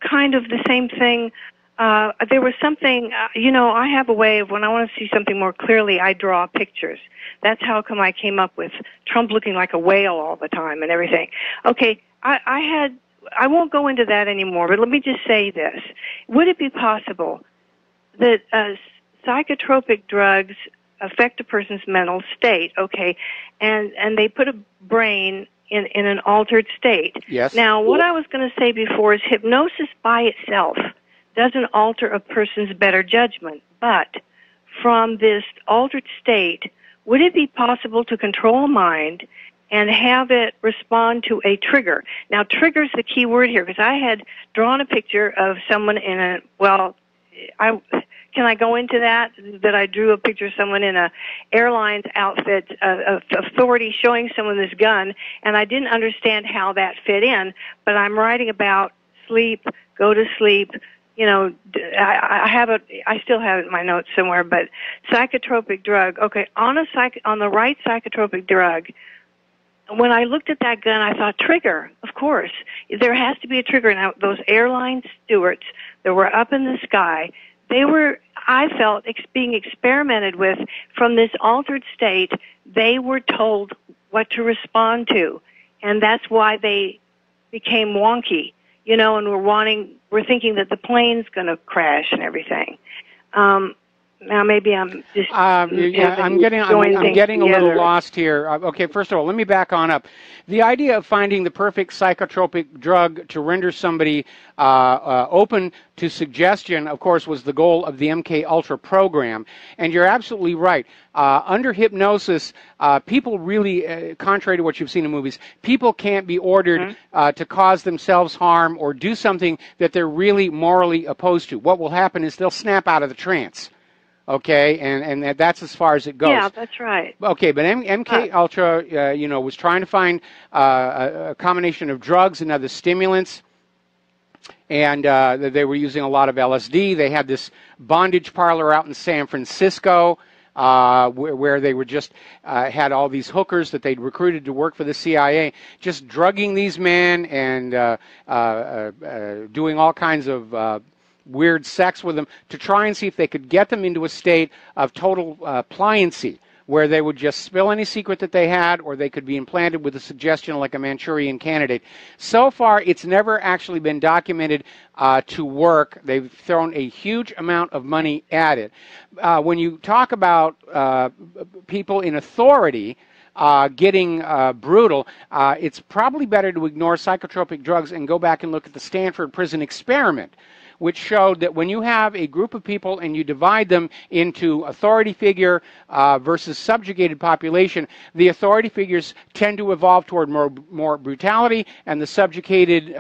kind of the same thing. There was something, I have a way of, when I want to see something more clearly, I draw pictures. That's how come I came up with Trump looking like a whale all the time and everything. Okay, I won't go into that anymore, but let me just say this. Would it be possible that psychotropic drugs affect a person's mental state, okay, and they put a brain in an altered state? Yes. Now, what I was going to say before is hypnosis by itself doesn't alter a person's better judgment, but from this altered state, would it be possible to control a mind and have it respond to a trigger? Now, trigger's the key word here, because I had drawn a picture of someone can I go into that I drew a picture of someone in a airlines outfit, of authority showing someone this gun, and I didn't understand how that fit in, but I'm writing about sleep, go to sleep, I have it. I still have it in my notes somewhere. But psychotropic drug. Okay, on the right psychotropic drug. When I looked at that gun, I thought trigger. Of course, there has to be a trigger. Now, those airline stewards that were up in the sky, they were, I felt, being experimented with from this altered state. They were told what to respond to, and that's why they became wonky. And we're thinking that the plane's going to crash and everything. Now maybe I'm just I'm getting a little lost here. Okay, first of all, let me back on up. The idea of finding the perfect psychotropic drug to render somebody open to suggestion, of course, was the goal of the MK Ultra program. And you're absolutely right. Under hypnosis, people really, contrary to what you've seen in movies, people can't be ordered to cause themselves harm or do something that they're really morally opposed to. What will happen is they'll snap out of the trance. Okay, and that's as far as it goes. Yeah, that's right. Okay, but MK Ultra, was trying to find a combination of drugs and other stimulants, and they were using a lot of LSD. They had this bondage parlor out in San Francisco where they were just had all these hookers that they'd recruited to work for the CIA, just drugging these men and doing all kinds of weird sex with them to try and see if they could get them into a state of total pliancy, where they would just spill any secret that they had, or they could be implanted with a suggestion like a Manchurian candidate. So far, it's never actually been documented to work. They've thrown a huge amount of money at it. When you talk about people in authority getting brutal, it's probably better to ignore psychotropic drugs and go back and look at the Stanford prison experiment, which showed that when you have a group of people and you divide them into authority figure versus subjugated population, the authority figures tend to evolve toward more brutality, and the subjugated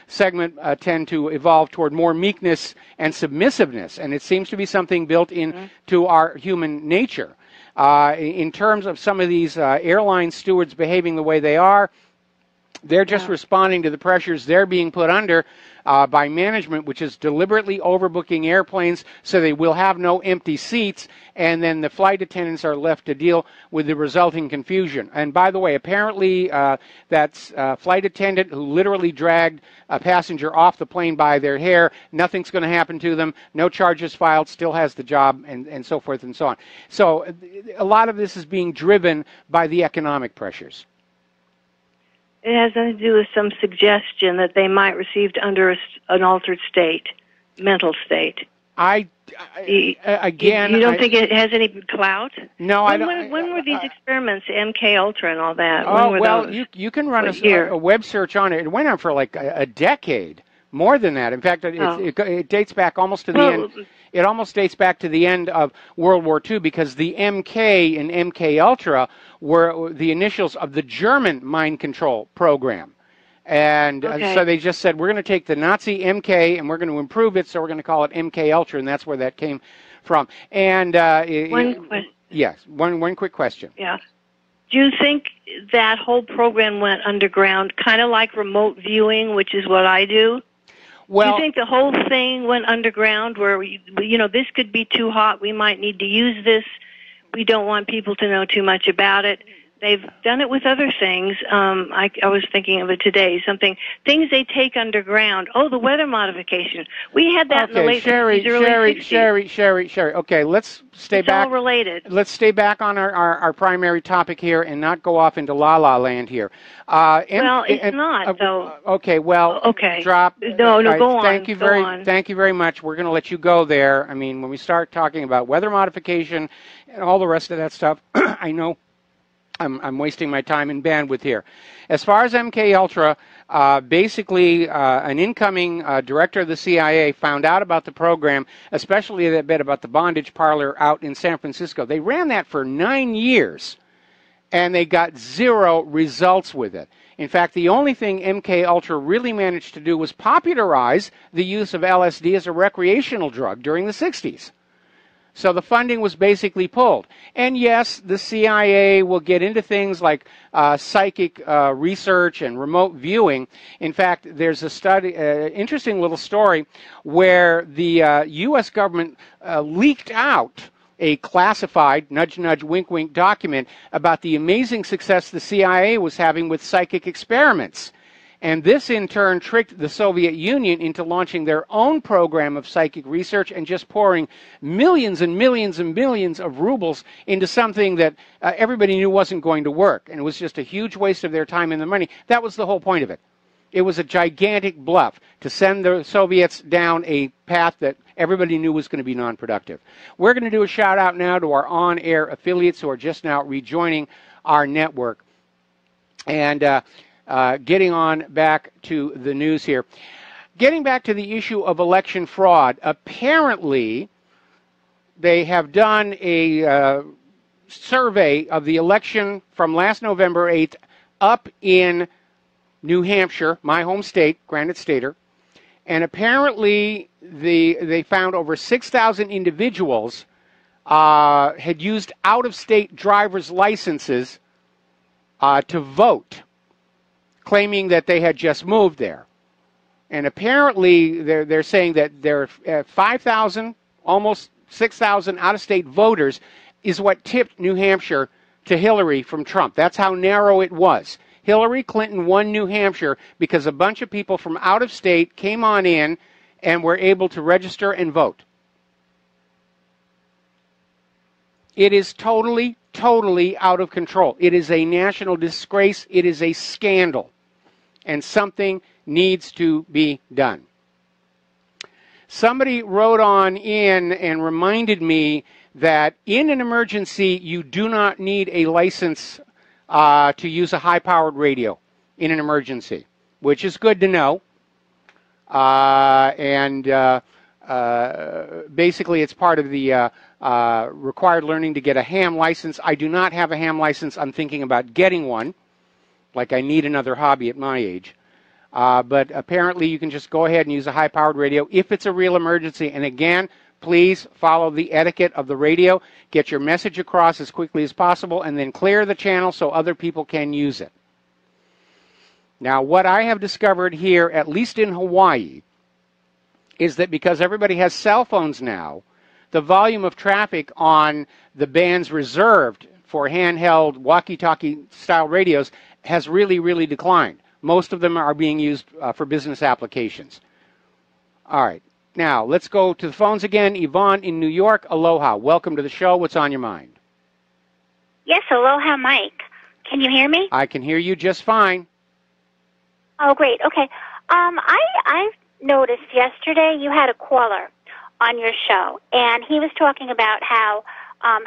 segment tend to evolve toward more meekness and submissiveness. And it seems to be something built into our human nature. In terms of some of these airline stewards behaving the way they are, they're just responding to the pressures they're being put under by management, which is deliberately overbooking airplanes so they will have no empty seats, and then the flight attendants are left to deal with the resulting confusion. And by the way, apparently that's a flight attendant who literally dragged a passenger off the plane by their hair. Nothing's going to happen to them. No charges filed, still has the job, and so forth and so on. So a lot of this is being driven by the economic pressures. It has nothing to do with some suggestion that they might receive under an altered state, mental state. Again, you don't think it has any clout? No, I don't. When were these experiments, MK Ultra and all that? Oh, well, you can run a web search on it. It went on for like a decade, more than that. In fact, it dates back almost to the end. It almost dates back to the end of World War II, because the MK and MK Ultra were the initials of the German mind control program. And so they just said, we're going to take the Nazi MK and we're going to improve it, so we're going to call it MK Ultra, and that's where that came from. And one quick question. Yeah. Do you think that whole program went underground, kind of like remote viewing, which is what I do? Well, do you think the whole thing went underground where, this could be too hot, we might need to use this, we don't want people to know too much about it? They've done it with other things. I was thinking of it today. Things they take underground. Oh, the weather modification. We had that in the late 50s, early 60s. Sherry. Okay, let's stay back. It's all related. Let's stay back on our primary topic here and not go off into la-la land here. It's not, though. Okay, well, drop. No, go on. Thank you very much. We're going to let you go there. I mean, when we start talking about weather modification and all the rest of that stuff, I know I'm wasting my time and bandwidth here. As far as MK Ultra, basically an incoming director of the CIA found out about the program, especially that bit about the bondage parlor out in San Francisco. They ran that for 9 years, and they got 0 results with it. In fact, the only thing MK Ultra really managed to do was popularize the use of LSD as a recreational drug during the 60s. So the funding was basically pulled. And yes, the CIA will get into things like psychic research and remote viewing. In fact, there's a interesting little story where the U.S. government leaked out a classified, nudge, nudge, wink, wink document about the amazing success the CIA was having with psychic experiments. And this, in turn, tricked the Soviet Union into launching their own program of psychic research and just pouring millions and millions and millions of rubles into something that everybody knew wasn't going to work. And it was just a huge waste of their time and their money. That was the whole point of it. It was a gigantic bluff to send the Soviets down a path that everybody knew was going to be non-productive. We're going to do a shout-out now to our on-air affiliates who are just now rejoining our network. And getting on back to the news here. Getting back to the issue of election fraud, apparently they have done a survey of the election from last November 8th up in New Hampshire, my home state, Granite Stater, and apparently they found over 6,000 individuals had used out-of-state driver's licenses to vote, claiming that they had just moved there. And apparently they're saying that there are 5,000, almost 6,000 out-of-state voters is what tipped New Hampshire to Hillary from Trump. That's how narrow it was. Hillary Clinton won New Hampshire because a bunch of people from out of state came on in and were able to register and vote. It is totally, totally out of control. It is a national disgrace. It is a scandal. And something needs to be done. Somebody wrote on in and reminded me that in an emergency, you do not need a license to use a high-powered radio in an emergency, which is good to know. Basically, it's part of the required learning to get a ham license. I do not have a ham license. I'm thinking about getting one, like I need another hobby at my age. But apparently you can just go ahead and use a high-powered radio if it's a real emergency. And again, please follow the etiquette of the radio. Get your message across as quickly as possible and then clear the channel so other people can use it. Now, what I have discovered here, at least in Hawaii, is that because everybody has cell phones now, the volume of traffic on the bands reserved for handheld walkie-talkie style radios has really, really declined. Most of them are being used for business applications. All right. Now, let's go to the phones again. Yvonne in New York. Aloha. Welcome to the show. What's on your mind? Yes, aloha, Mike. Can you hear me? I can hear you just fine. Oh, great. Okay. I noticed yesterday you had a caller on your show, and he was talking about how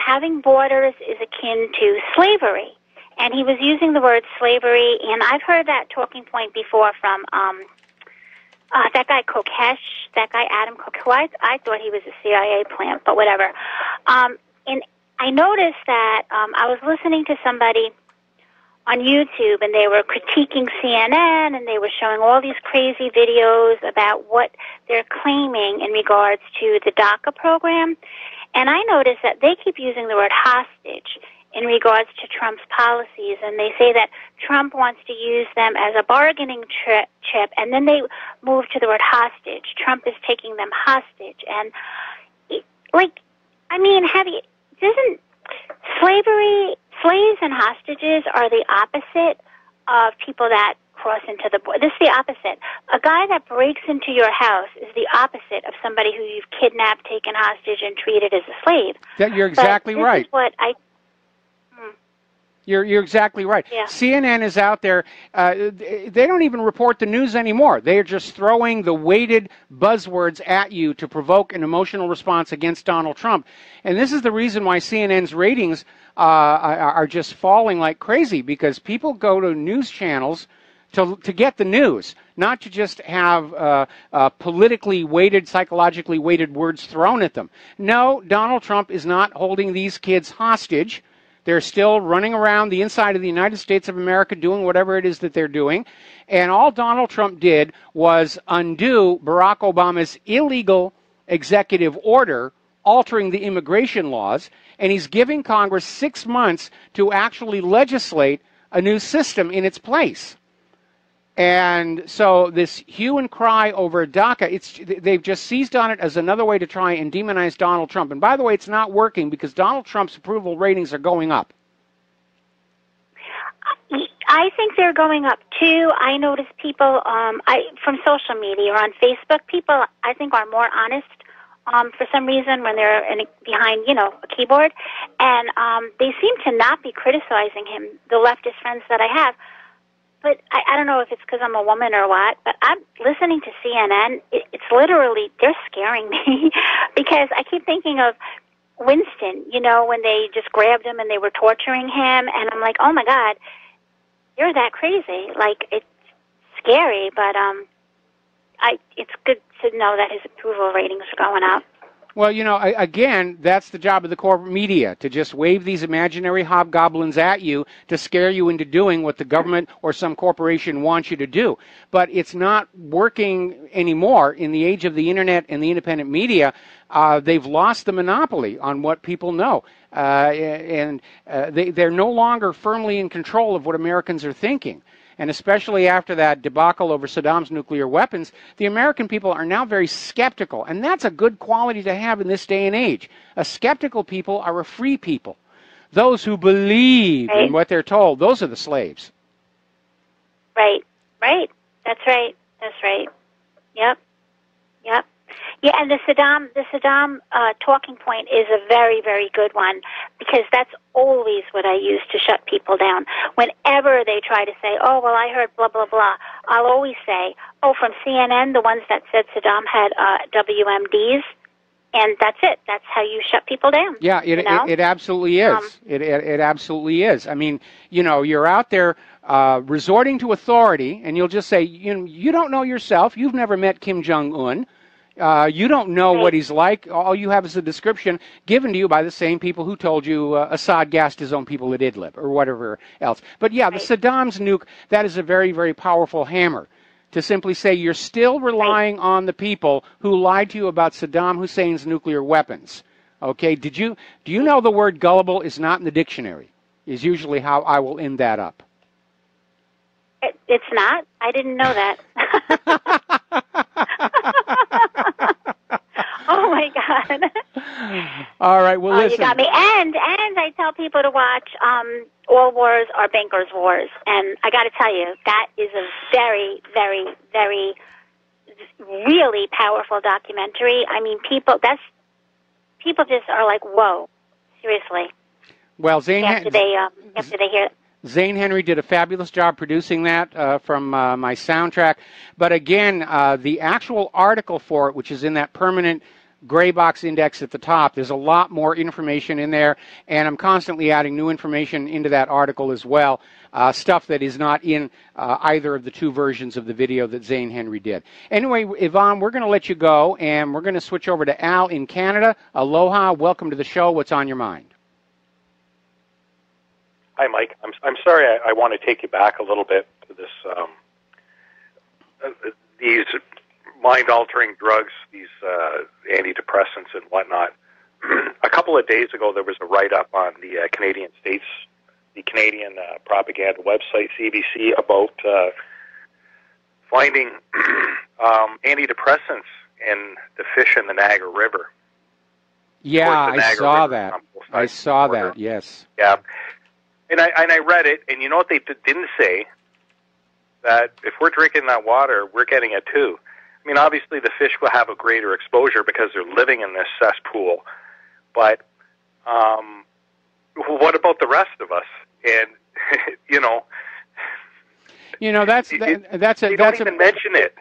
having borders is akin to slavery. And he was using the word slavery, and I've heard that talking point before from that guy Kokesh, that guy Adam Kokesh, who I thought he was a CIA plant, but whatever. And I noticed that I was listening to somebody on YouTube, and they were critiquing CNN, and they were showing all these crazy videos about what they're claiming in regards to the DACA program. And I noticed that they keep using the word hostage in regards to Trump's policies, and they say that Trump wants to use them as a bargaining chip, and then they move to the word hostage. Trump is taking them hostage, and doesn't slaves and hostages are the opposite of people that cross into the border. This is the opposite. A guy that breaks into your house is the opposite of somebody who you've kidnapped, taken hostage, and treated as a slave. You're exactly right. This is what You're exactly right. Yeah. CNN is out there. They don't even report the news anymore. They are just throwing the weighted buzzwords at you to provoke an emotional response against Donald Trump. And this is the reason why CNN's ratings are just falling like crazy, because people go to news channels to get the news, not to just have politically weighted, psychologically weighted words thrown at them. No, Donald Trump is not holding these kids hostage. They're still running around the inside of the United States of America doing whatever it is that they're doing. And all Donald Trump did was undo Barack Obama's illegal executive order altering the immigration laws. And he's giving Congress 6 months to actually legislate a new system in its place. And so this hue and cry over DACA, they've just seized on it as another way to try and demonize Donald Trump. And by the way, it's not working, because Donald Trump's approval ratings are going up. I think they're going up too. I notice people from social media or on Facebook, people I think are more honest for some reason when they're behind, a keyboard. And they seem to not be criticizing him, the leftist friends that I have. But I don't know if it's because I'm a woman or what, but I'm listening to CNN. It's literally, they're scaring me because I keep thinking of Winston, when they just grabbed him and they were torturing him. And I'm like, oh, my God, you're that crazy. Like, it's scary, but it's good to know that his approval ratings are going up. Well, again, that's the job of the corporate media, to just wave these imaginary hobgoblins at you to scare you into doing what the government or some corporation wants you to do. But it's not working anymore in the age of the internet and the independent media. They've lost the monopoly on what people know. They're no longer firmly in control of what Americans are thinking. And especially after that debacle over Saddam's nuclear weapons, the American people are now very skeptical. And that's a good quality to have in this day and age. A skeptical people are a free people. Those who believe in what they're told, those are the slaves. Right. That's right. Yep. Yeah, and the Saddam talking point is a very, very good one, because that's always what I use to shut people down. Whenever they try to say, oh, well, I heard blah, blah, blah, I'll always say, oh, from CNN, the ones that said Saddam had WMDs, and that's it. That's how you shut people down. Yeah, it absolutely is. It absolutely is. I mean, you're out there resorting to authority, and you'll just say, you don't know yourself. You've never met Kim Jong-un. You don't know what he's like. All you have is a description given to you by the same people who told you Assad gassed his own people at Idlib or whatever else. But yeah, the Saddam's nuke, that is a very, very powerful hammer to simply say you're still relying on the people who lied to you about Saddam Hussein's nuclear weapons. Okay, do you know the word gullible is not in the dictionary? Is usually how I will end that up. It's not? I didn't know that. Oh my God! All right, well, listen. You got me. And I tell people to watch All Wars Are Bankers' Wars, and I got to tell you, that is a very, very, very, really powerful documentary. I mean, people just are like, whoa, seriously. Well, Zane, after they hear it. Zane Henry did a fabulous job producing that from my soundtrack. But again, the actual article for it, which is in that permanent gray box index at the top, there's a lot more information in there, and I'm constantly adding new information into that article as well, stuff that is not in either of the two versions of the video that Zane Henry did. Anyway, Yvonne, we're going to let you go, and we're going to switch over to Al in Canada. Aloha, welcome to the show. What's on your mind? Hi, Mike. I'm sorry. I want to take you back a little bit to this these mind-altering drugs, these antidepressants and whatnot. A couple of days ago, there was a write-up on the Canadian States, the Canadian propaganda website CBC, about finding antidepressants in the fish in the Niagara River. Yeah, I saw that. I saw that. Yes. Yeah. And I read it, and you know what they didn't say? That if we're drinking that water, we're getting it too. I mean, obviously the fish will have a greater exposure because they're living in this cesspool. But what about the rest of us? And that's they don't even mention it.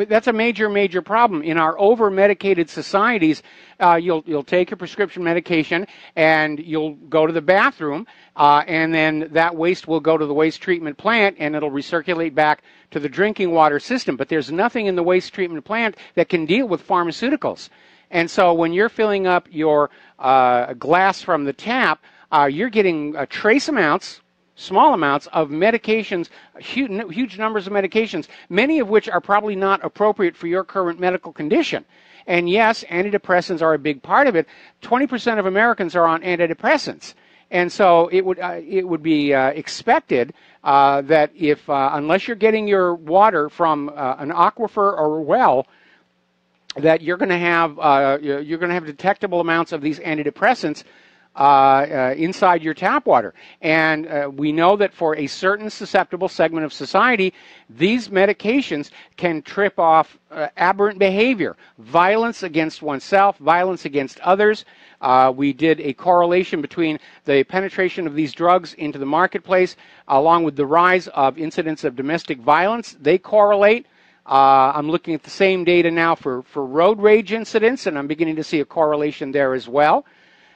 That's a major problem in our over-medicated societies. You'll take your prescription medication and you'll go to the bathroom, and then that waste will go to the waste treatment plant and it'll recirculate back to the drinking water system. But there's nothing in the waste treatment plant that can deal with pharmaceuticals. And so when you're filling up your glass from the tap, you're getting trace amounts, small amounts of medications, huge numbers of medications, many of which are probably not appropriate for your current medical condition. And yes, antidepressants are a big part of it. 20% of Americans are on antidepressants. And so it would be expected that if, unless you're getting your water from an aquifer or a well, that you're going to have detectable amounts of these antidepressants inside your tap water. And we know that for a certain susceptible segment of society, these medications can trip off aberrant behavior, violence against oneself, violence against others. We did a correlation between the penetration of these drugs into the marketplace along with the rise of incidents of domestic violence. They correlate. I'm looking at the same data now for road rage incidents, and I'm beginning to see a correlation there as well.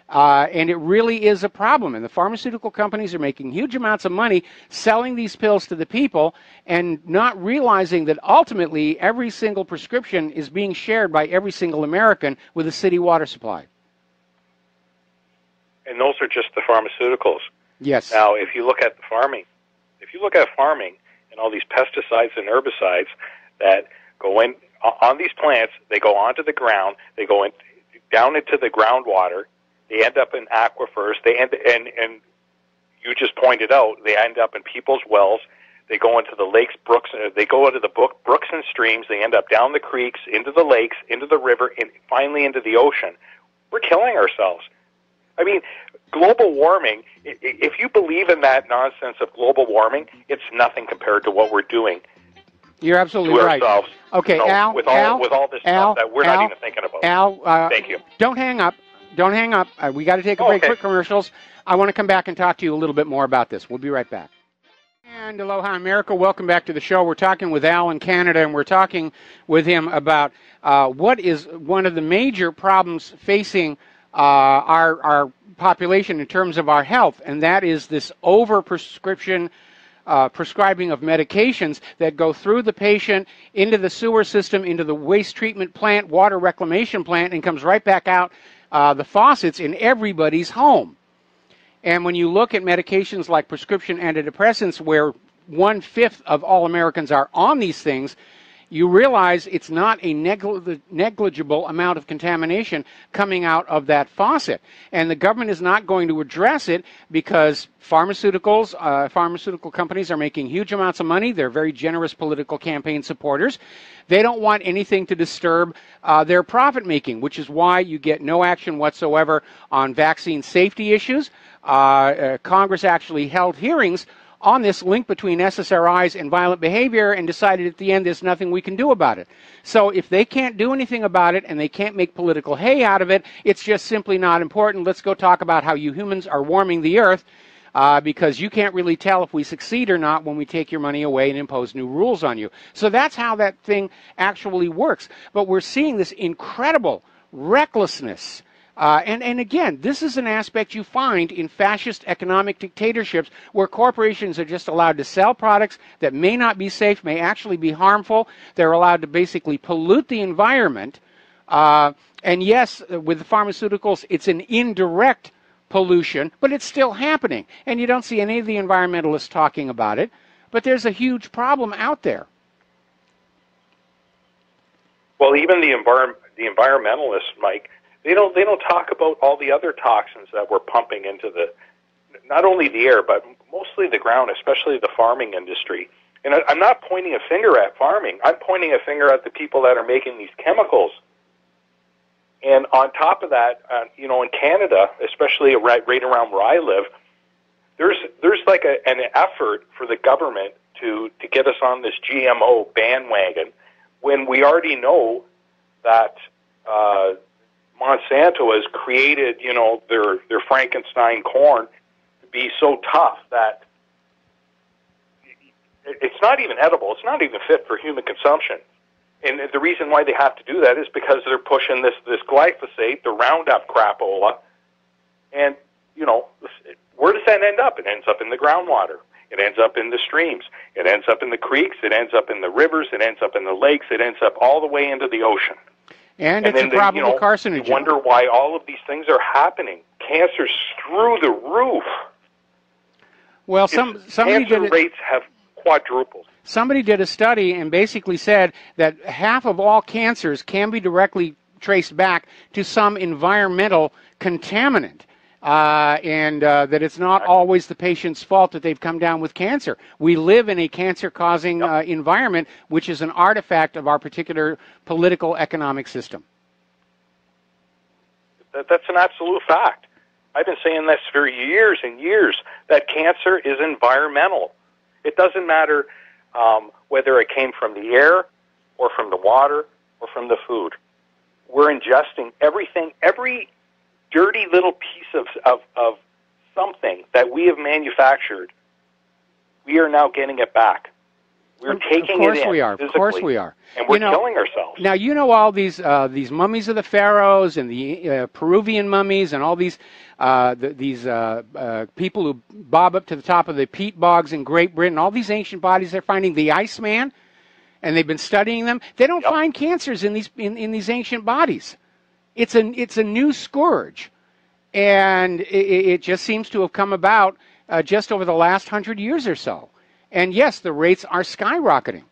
And it really is a problem. And the pharmaceutical companies are making huge amounts of money selling these pills to the people and not realizing that ultimately every single prescription is being shared by every single American with a city water supply. And those are just the pharmaceuticals. Yes. Now, if you look at the farming, and all these pesticides and herbicides that go in on these plants, they go onto the ground, they go in down into the groundwater. They end up in aquifers. And you just pointed out, they end up in people's wells. They go into the lakes, brooks. They go into the brooks and streams. They end up down the creeks, into the lakes, into the river, and finally into the ocean. We're killing ourselves. I mean, global warming, if you believe in that nonsense of global warming, it's nothing compared to what we're doing. You're absolutely to right. ourselves. Okay, Al, with all this stuff that we're not even thinking about. Al, thank you. Don't hang up. Don't hang up. We got to take a break. Quick commercials. I want to come back and talk to you a little bit more about this. We'll be right back. And aloha, America. Welcome back to the show. We're talking with Al in Canada, and we're talking with him about what is one of the major problems facing our population in terms of our health, and that is this overprescription prescribing of medications that go through the patient into the sewer system, into the waste treatment plant, water reclamation plant, and comes right back out the faucets in everybody's home. And when you look at medications like prescription antidepressants, where 1/5 of all Americans are on these things, you realize it's not a negligible amount of contamination coming out of that faucet. And the government is not going to address it because pharmaceutical companies are making huge amounts of money. They're very generous political campaign supporters. They don't want anything to disturb their profit making, which is why you get no action whatsoever on vaccine safety issues. Congress actually held hearings on this link between SSRIs and violent behavior and decided at the end there's nothing we can do about it. So if they can't do anything about it and they can't make political hay out of it, it's just simply not important. Let's go talk about how you humans are warming the earth because you can't really tell if we succeed or not when we take your money away and impose new rules on you. So that's how that thing actually works. But we're seeing this incredible recklessness. And again, this is an aspect you find in fascist economic dictatorships where corporations are just allowed to sell products that may not be safe, may actually be harmful. They're allowed to basically pollute the environment. And yes, with the pharmaceuticals, it's an indirect pollution, but it's still happening. And you don't see any of the environmentalists talking about it. But there's a huge problem out there. Well, even the environmentalists, Mike, They don't talk about all the other toxins that we're pumping into not only the air, but mostly the ground, especially the farming industry. And I'm not pointing a finger at farming. I'm pointing a finger at the people that are making these chemicals. And on top of that, in Canada, especially right around where I live, there's like an effort for the government to get us on this GMO bandwagon when we already know that Monsanto has created, their Frankenstein corn to be so tough that it's not even edible. It's not even fit for human consumption. And the reason why they have to do that is because they're pushing this glyphosate, the Roundup crapola. And, where does that end up? It ends up in the groundwater. It ends up in the streams. It ends up in the creeks. It ends up in the rivers. It ends up in the lakes. It ends up all the way into the ocean. And it's a probable carcinogen. You wonder why all of these things are happening. Cancer's through the roof. Well, cancer rates have quadrupled. Somebody did a study and basically said that half of all cancers can be directly traced back to some environmental contaminant. And that it's not always the patient's fault that they've come down with cancer. We live in a cancer-causing environment, which is an artifact of our particular political economic system. That's an absolute fact. I've been saying this for years and years, that cancer is environmental. It doesn't matter whether it came from the air or from the water or from the food. We're ingesting everything, every dirty little piece of something that we have manufactured, we are now getting it back. We're taking it in. Of course we are. And we're killing ourselves. Now, all these mummies of the pharaohs and the Peruvian mummies and all these people who bob up to the top of the peat bogs in Great Britain, all these ancient bodies, they're finding the Iceman, and they've been studying them. They don't find cancers in these ancient bodies. It's a new scourge, and it just seems to have come about just over the last 100 years or so. And yes, the rates are skyrocketing,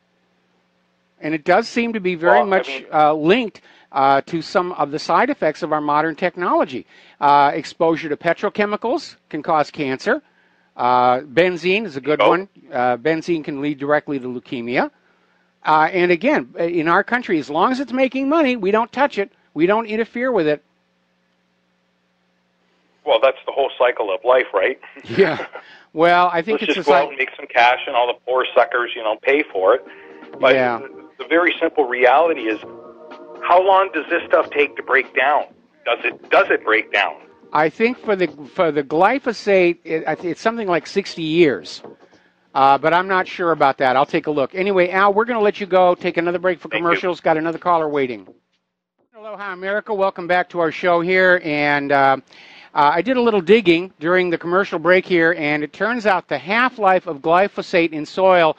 and it does seem to be very much linked to some of the side effects of our modern technology. Exposure to petrochemicals can cause cancer. Benzene is a good one. Benzene can lead directly to leukemia. And again, in our country, as long as it's making money, we don't touch it. We don't interfere with it. Well, that's the whole cycle of life, right? Yeah. Well, I think Let's just go out and make some cash, and all the poor suckers, pay for it. But the very simple reality is, how long does this stuff take to break down? Does it break down? I think for the glyphosate, it's something like 60 years. But I'm not sure about that. I'll take a look. Anyway, Al, we're going to let you go. Take another break for commercials. Got another caller waiting. Aloha, America. Welcome back to our show here. And I did a little digging during the commercial break here, and it turns out the half-life of glyphosate in soil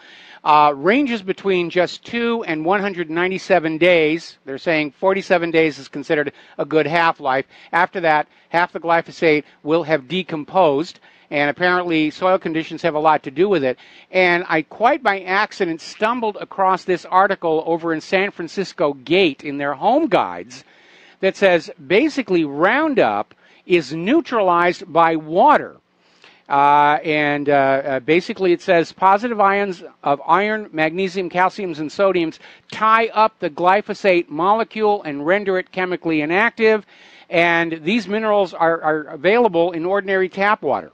ranges between just 2 and 197 days. They're saying 47 days is considered a good half-life. After that, half the glyphosate will have decomposed. And apparently soil conditions have a lot to do with it. And I quite by accident stumbled across this article over in San Francisco Gate in their home guides that says basically Roundup is neutralized by water. Basically it says positive ions of iron, magnesium, calciums, and sodiums tie up the glyphosate molecule and render it chemically inactive. And these minerals are available in ordinary tap water.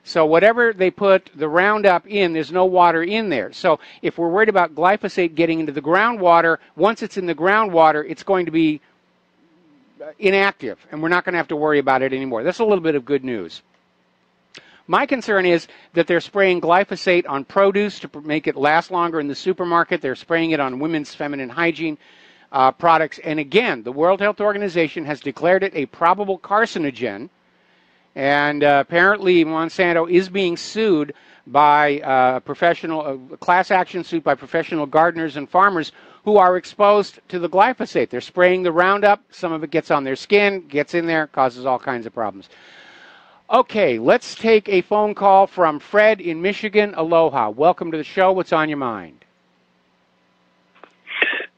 So whatever they put the Roundup in, there's no water in there. So if we're worried about glyphosate getting into the groundwater, once it's in the groundwater, it's going to be inactive, and we're not going to have to worry about it anymore. That's a little bit of good news. My concern is that they're spraying glyphosate on produce to make it last longer in the supermarket. They're spraying it on women's feminine hygiene products. And again, the World Health Organization has declared it a probable carcinogen. And apparently Monsanto is being sued by a class action suit by professional gardeners and farmers who are exposed to the glyphosate. They're spraying the Roundup. Some of it gets on their skin, gets in there, causes all kinds of problems. Okay, let's take a phone call from Fred in Michigan. Aloha. Welcome to the show. What's on your mind?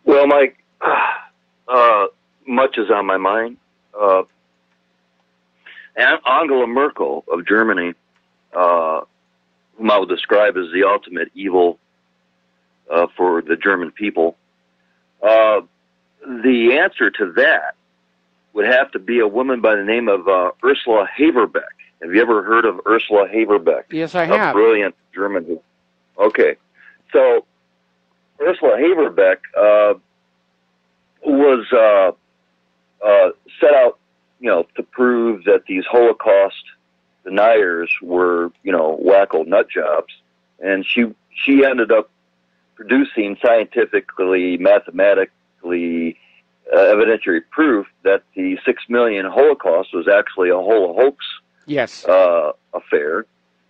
Well, Mike, much is on my mind. Angela Merkel of Germany, whom I would describe as the ultimate evil for the German people, the answer to that would have to be a woman by the name of Ursula Haverbeck. Have you ever heard of Ursula Haverbeck? Yes, I have. A brilliant German. Okay. So Ursula Haverbeck was set out, to prove that these Holocaust deniers were, wacko nut jobs. And she ended up producing scientifically, mathematically, evidentiary proof that the 6 million Holocaust was actually a whole hoax affair.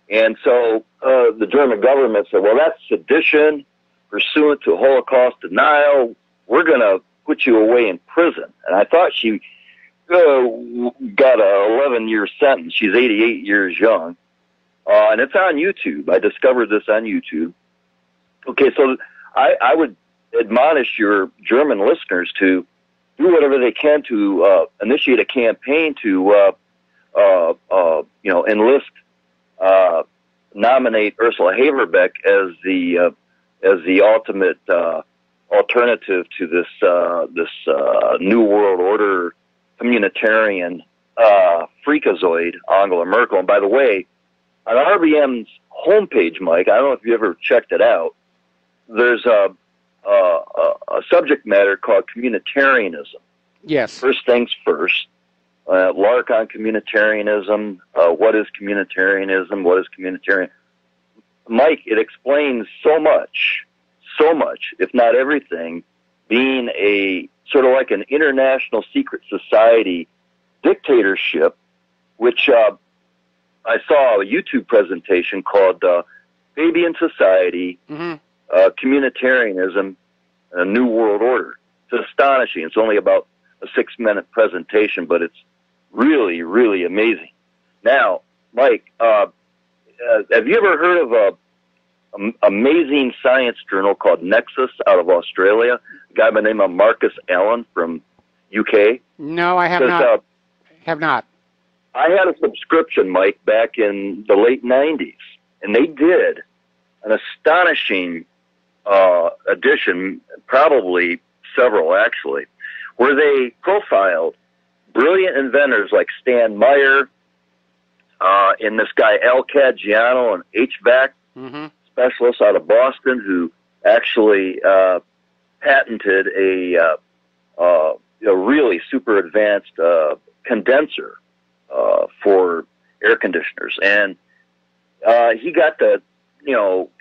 And so the German government said, well, that's sedition pursuant to Holocaust denial. We're going to put you away in prison. And I thought she got a 11-year sentence. She's 88 years young. And it's on YouTube. I discovered this on YouTube. Okay, so I would admonish your German listeners to do whatever they can to initiate a campaign to, enlist, nominate Ursula Haverbeck as the ultimate alternative to this New World Order communitarian freakazoid, Angela Merkel. And by the way, on RBM's homepage, Mike, I don't know if you ever checked it out, there's a subject matter called communitarianism. Yes. First things first. Lark on communitarianism. What is communitarianism? What is communitarian? Mike, it explains so much, if not everything, being a sort of like an international secret society dictatorship, which I saw a YouTube presentation called Baby in Society, Communitarianism, and a New World Order. It's astonishing. It's only about a 6-minute presentation, but it's really, really amazing. Now, Mike, have you ever heard of an amazing science journal called Nexus out of Australia? A guy by the name of Marcus Allen from UK? No, I have not. Have not. I had a subscription, Mike, back in the late 90s, and they did an astonishing edition, probably several actually, where they profiled brilliant inventors like Stan Meyer and this guy Al Caggiano, an HVAC specialist out of Boston, who actually patented a really super advanced condenser for air conditioners. And he got to,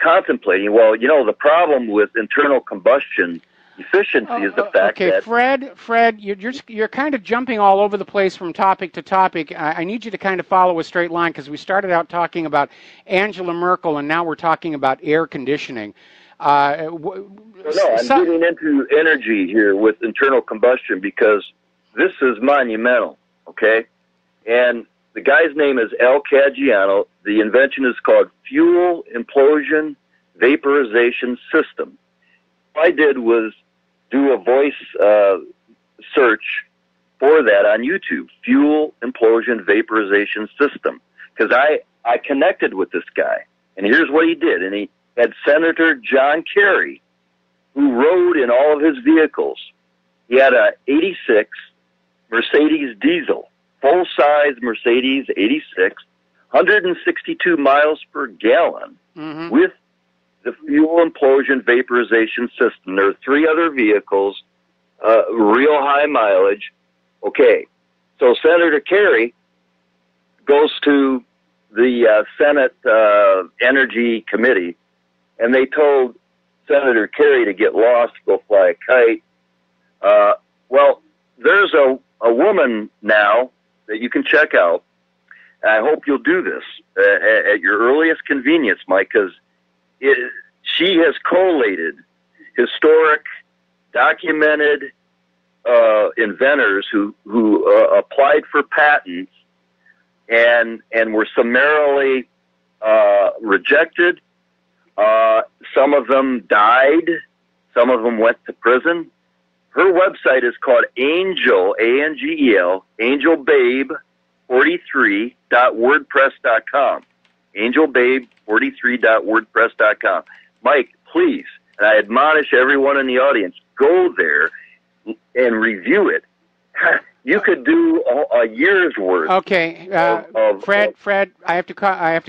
contemplating, the problem with internal combustion efficiency is the fact that... Okay, Fred, you're kind of jumping all over the place from topic to topic. I need you to kind of follow a straight line, because we started out talking about Angela Merkel, and now we're talking about air conditioning. I'm getting into energy here with internal combustion, because this is monumental, okay? And the guy's name is Al Caggiano. The invention is called Fuel Implosion Vaporization System. What I did was do a voice search for that on YouTube, Fuel Implosion Vaporization System, because I connected with this guy. And here's what he did. And he had Senator John Kerry, who rode in all of his vehicles. He had a 86 Mercedes diesel, full-size Mercedes 86, 162 miles per gallon, with the fuel implosion vaporization system. There are 3 other vehicles, real high mileage. Okay, so Senator Kerry goes to the Senate Energy Committee, and they told Senator Kerry to get lost, go fly a kite. Well, there's a woman now that you can check out. I hope you'll do this at your earliest convenience, Mike, because she has collated historic, documented inventors who applied for patents and were summarily rejected. Some of them died. Some of them went to prison. Her website is called Angel, A-N-G-E-L, angelbabe43.wordpress.com. Angelbabe43.wordpress.com. Mike, please, and I admonish everyone in the audience, go there and review it. You could do a year's worth. Okay, Fred, I have to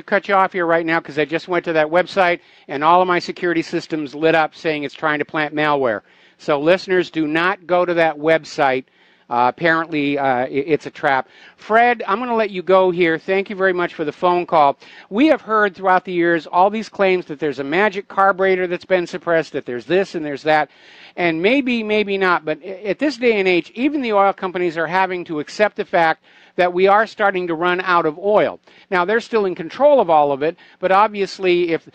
cut you off here right now, because I just went to that website and all of my security systems lit up saying it's trying to plant malware. So listeners, do not go to that website. Apparently, it's a trap. Fred, I'm going to let you go here. Thank you very much for the phone call. We have heard throughout the years all these claims that there's a magic carburetor that's been suppressed, that there's this and there's that. And maybe, maybe not. But at this day and age, even the oil companies are having to accept the fact that we are starting to run out of oil. Now, they're still in control of all of it. But obviously, if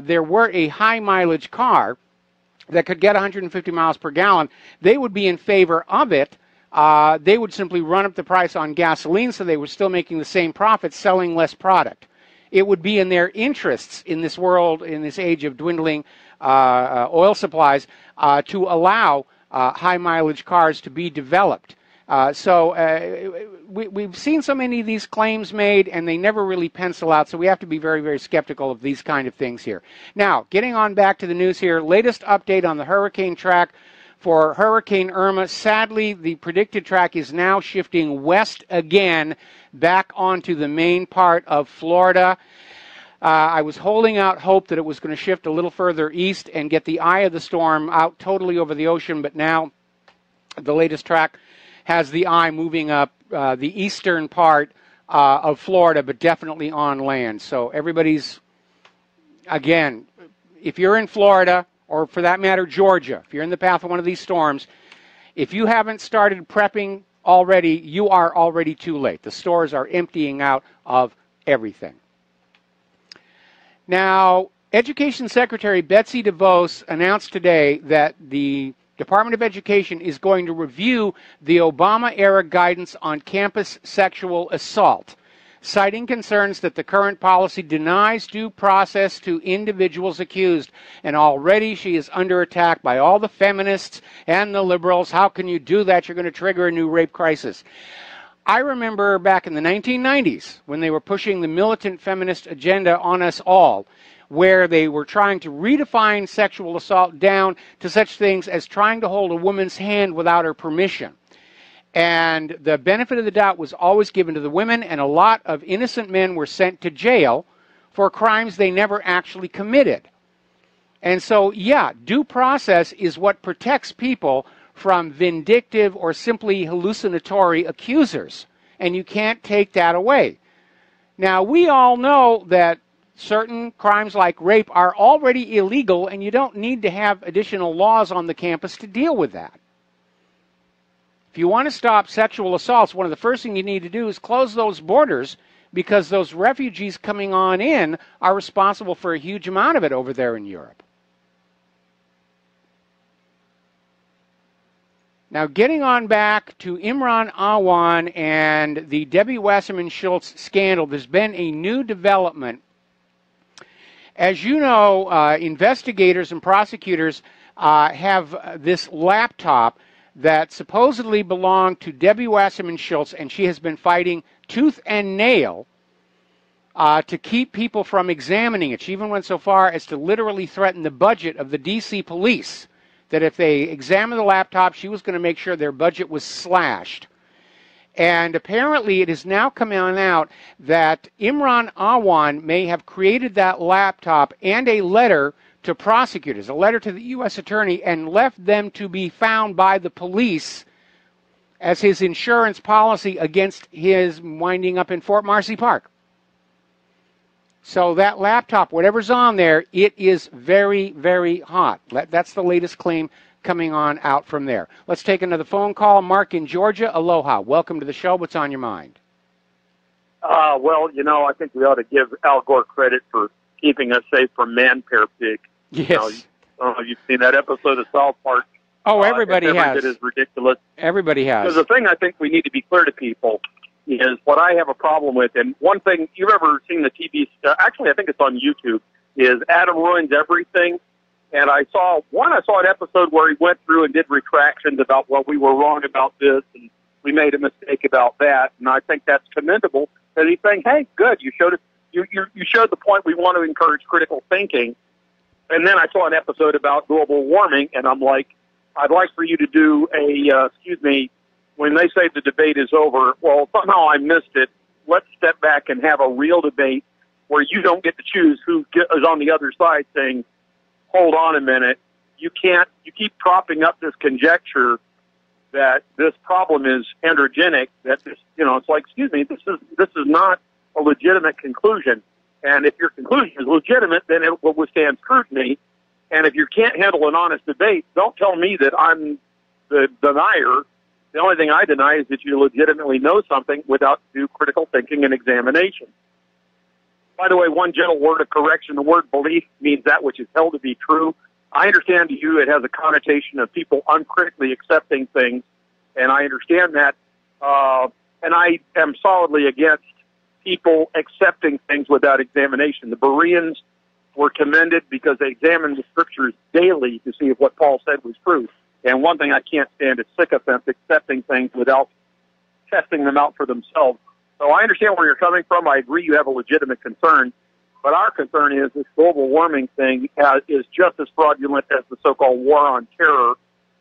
there were a high mileage car that could get 150 miles per gallon, they would be in favor of it. They would simply run up the price on gasoline, so they were still making the same profit, selling less product. It would be in their interests in this world, in this age of dwindling oil supplies, to allow high mileage cars to be developed. We've seen so many of these claims made, and they never really pencil out, so we have to be very, very skeptical of these kind of things here. Now, getting on back to the news here, latest update on the hurricane track for Hurricane Irma. Sadly, the predicted track is now shifting west again, back onto the main part of Florida. I was holding out hope that it was going to shift a little further east and get the eye of the storm out totally over the ocean, but now the latest track has the eye moving up the eastern part of Florida, but definitely on land. So everybody's, again, if you're in Florida, or for that matter, Georgia, if you're in the path of one of these storms, if you haven't started prepping already, you are already too late. The stores are emptying out of everything. Now, Education Secretary Betsy DeVos announced today that the Department of Education is going to review the Obama-era guidance on campus sexual assault, citing concerns that the current policy denies due process to individuals accused. And already she is under attack by all the feminists and the liberals. How can you do that? You're going to trigger a new rape crisis. I remember back in the 1990s when they were pushing the militant feminist agenda on us all, where they were trying to redefine sexual assault down to such things as trying to hold a woman's hand without her permission. And the benefit of the doubt was always given to the women, and a lot of innocent men were sent to jail for crimes they never actually committed. And so, yeah, due process is what protects people from vindictive or simply hallucinatory accusers. And you can't take that away. Now, we all know that certain crimes like rape are already illegal, and you don't need to have additional laws on the campus to deal with that. If you want to stop sexual assaults, one of the first things you need to do is close those borders, because those refugees coming on in are responsible for a huge amount of it over there in Europe. Now, getting on back to Imran Awan and the Debbie Wasserman Schultz scandal, there's been a new development. As you know, investigators and prosecutors have this laptop that supposedly belonged to Debbie Wasserman Schultz, and she has been fighting tooth and nail to keep people from examining it. She even went so far as to literally threaten the budget of the D.C. police, that if they examined the laptop, she was going to make sure their budget was slashed. And apparently it has now come out that Imran Awan may have created that laptop and a letter to prosecutors, a letter to the U.S. attorney, and left them to be found by the police as his insurance policy against his winding up in Fort Marcy Park. So that laptop, whatever's on there, it is very, very hot. That's the latest claim coming on out from there. Let's take another phone call. Mark in Georgia, aloha. Welcome to the show. What's on your mind? Well, you know, I think we ought to give Al Gore credit for keeping us safe from Man-Pear Pig. Yes. You know, I don't know if you've seen that episode of South Park. Oh, everybody has. It is ridiculous. Everybody has. Because the thing I think we need to be clear to people is what I have a problem with. And one thing, you've ever seen the TV, actually I think it's on YouTube, is Adam Ruins Everything. And I saw an episode where he went through and did retractions about, well, we were wrong about this and we made a mistake about that. And I think that's commendable, that he's saying, hey, good, you showed it. You showed the point we want to encourage critical thinking. And then I saw an episode about global warming, and I'm like, I'd like for you to do when they say the debate is over, well, somehow I missed it. Let's step back and have a real debate where you don't get to choose who is on the other side saying, hold on a minute, you keep propping up this conjecture that this problem is androgenic, that this, it's like, excuse me, this is not a legitimate conclusion. And if your conclusion is legitimate, then it will withstand scrutiny. And if you can't handle an honest debate, don't tell me that I'm the denier. The only thing I deny is that you legitimately know something without due critical thinking and examination. By the way, one gentle word of correction, the word belief means that which is held to be true. I understand to you it has a connotation of people uncritically accepting things, and I understand that. And I am solidly against people accepting things without examination. The Bereans were commended because they examined the scriptures daily to see if what Paul said was true. And one thing I can't stand is sycophants accepting things without testing them out for themselves. So I understand where you're coming from. I agree you have a legitimate concern. But our concern is this global warming thing is just as fraudulent as the so-called war on terror,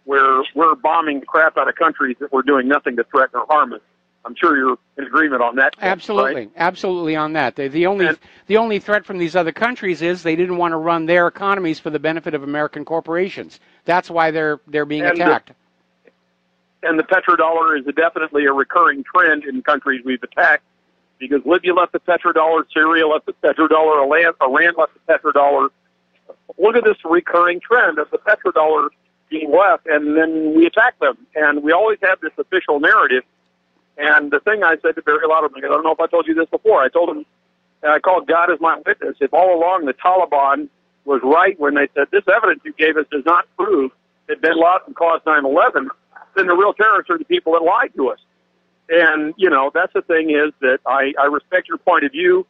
where we're bombing the crap out of countries that we're doing nothing to threaten or harm us. I'm sure you're in agreement on that. Absolutely, right? Absolutely on that. The only threat from these other countries is they didn't want to run their economies for the benefit of American corporations. That's why they're being attacked. And the petrodollar is definitely a recurring trend in countries we've attacked, because Libya left the petrodollar, Syria left the petrodollar, Iran left the petrodollar. Look at this recurring trend of the petrodollar being left, and then we attack them. And we always have this official narrative. And the thing I said to Barry Louderman, I don't know if I told you this before, I told him, and I called God as my witness, if all along the Taliban was right when they said, this evidence you gave us does not prove that bin Laden caused 9/11, then the real terrorists are the people that lied to us. And, that's the thing is that I respect your point of view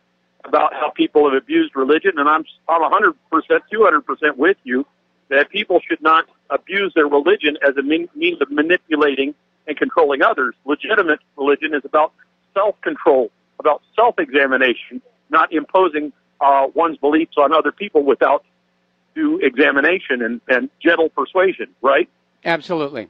about how people have abused religion, and I'm 100%, 200% with you that people should not abuse their religion as a means of manipulating and controlling others. Legitimate religion is about self-control, about self-examination, not imposing one's beliefs on other people without due examination and gentle persuasion, right? Absolutely.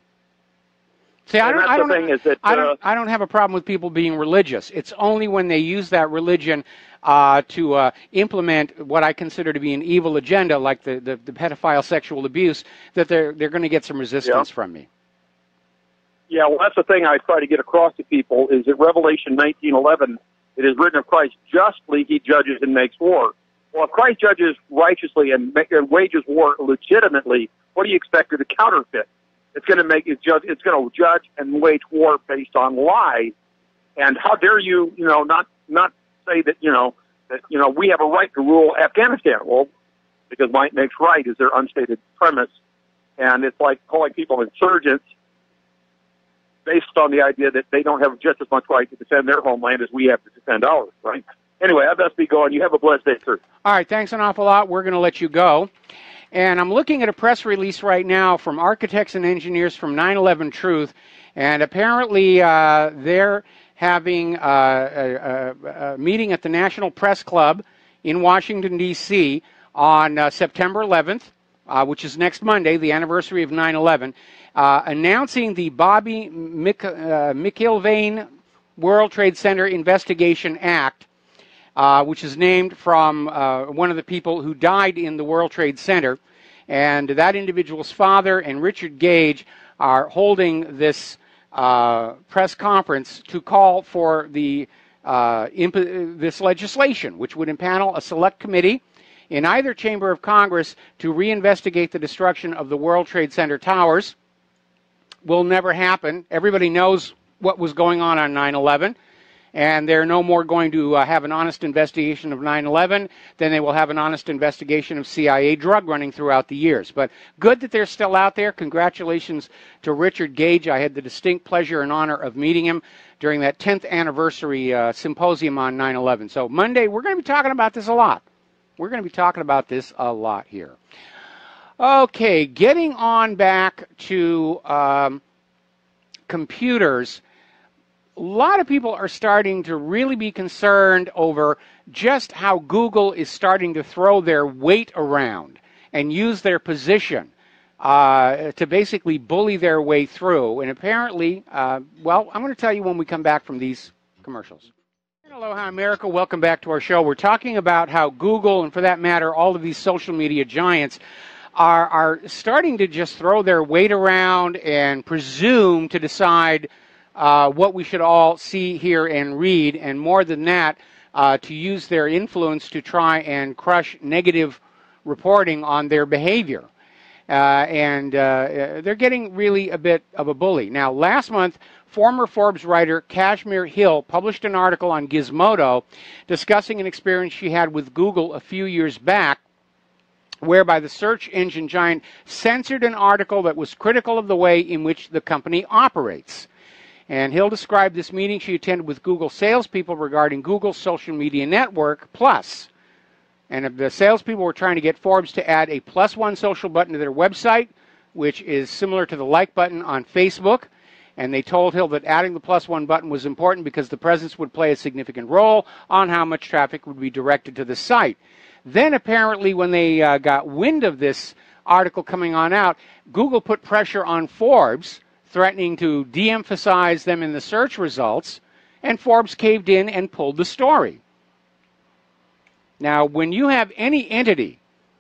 See, I don't have a problem with people being religious. It's only when they use that religion to implement what I consider to be an evil agenda, like the pedophile sexual abuse, that they're going to get some resistance from me. Yeah, well, that's the thing I try to get across to people is that Revelation 19:11, it is written of Christ, justly he judges and makes war. Well, if Christ judges righteously and wages war legitimately, what do you expect of the counterfeit? It's going to judge and wage war based on lies. And how dare you, not say that, we have a right to rule Afghanistan. Well, because might makes right is their unstated premise. And it's like calling people insurgents based on the idea that they don't have just as much right to defend their homeland as we have to defend ours, right? Anyway, I best be going. You have a blessed day, sir. All right, thanks an awful lot. We're going to let you go. And I'm looking at a press release right now from architects and engineers from 9/11 Truth, and apparently they're having a meeting at the National Press Club in Washington, D.C. on September 11th, which is next Monday, the anniversary of 9/11, announcing the Bobby McIlvaine World Trade Center Investigation Act, which is named from one of the people who died in the World Trade Center. And that individual's father and Richard Gage are holding this press conference to call for this legislation, which would impanel a select committee in either chamber of Congress to reinvestigate the destruction of the World Trade Center towers. Will never happen. Everybody knows what was going on 9/11. And they're no more going to have an honest investigation of 9/11 than they will have an honest investigation of CIA drug running throughout the years. But good that they're still out there. Congratulations to Richard Gage. I had the distinct pleasure and honor of meeting him during that 10th anniversary symposium on 9/11. So Monday, we're going to be talking about this a lot. We're going to be talking about this a lot here. Okay, getting on back to computers. A lot of people are starting to really be concerned over just how Google is starting to throw their weight around and use their position to basically bully their way through. And apparently, well, I'm going to tell you when we come back from these commercials. Aloha, America. Welcome back to our show. We're talking about how Google, and for that matter, all of these social media giants, are starting to just throw their weight around and presume to decide what we should all see, hear, and read, and more than that, to use their influence to try and crush negative reporting on their behavior. And they're getting really a bit of a bully. Now, last month, former Forbes writer Kashmir Hill published an article on Gizmodo discussing an experience she had with Google a few years back, whereby the search engine giant censored an article that was critical of the way in which the company operates. And Hill described this meeting she attended with Google salespeople regarding Google's social media network, Plus. And the salespeople were trying to get Forbes to add a +1 social button to their website, which is similar to the like button on Facebook. And they told Hill that adding the +1 button was important because the presence would play a significant role on how much traffic would be directed to the site. Then apparently when they got wind of this article coming on out, Google put pressure on Forbes, threatening to de-emphasize them in the search results, and Forbes caved in and pulled the story. Now, when you have any entity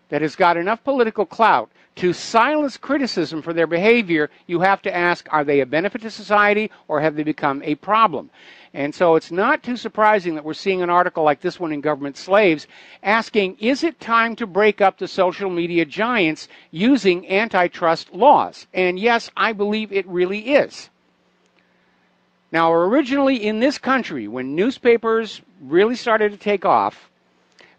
that has got enough political clout to silence criticism for their behavior, you have to ask, are they a benefit to society or have they become a problem? And so it's not too surprising that we're seeing an article like this one in Government Slaves asking, is it time to break up the social media giants using antitrust laws? And yes, I believe it really is. Now, originally in this country, when newspapers really started to take off,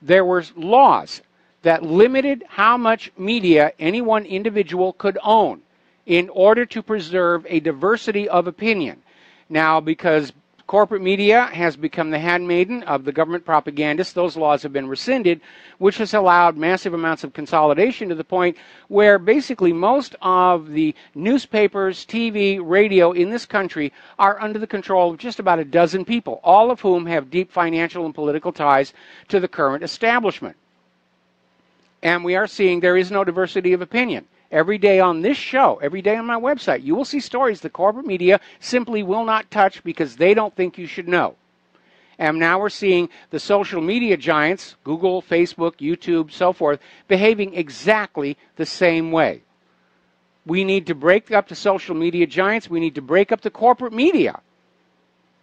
there were laws that limited how much media any one individual could own in order to preserve a diversity of opinion. Now, because corporate media has become the handmaiden of the government propagandists, those laws have been rescinded, which has allowed massive amounts of consolidation to the point where basically most of the newspapers, TV, radio in this country are under the control of just about a dozen people, all of whom have deep financial and political ties to the current establishment. And we are seeing there is no diversity of opinion. every day on this show, every day on my website, you will see stories the corporate media simply will not touch because they don't think you should know. And now we're seeing the social media giants, Google, Facebook, YouTube, so forth, behaving exactly the same way. We need to break up the social media giants. We need to break up the corporate media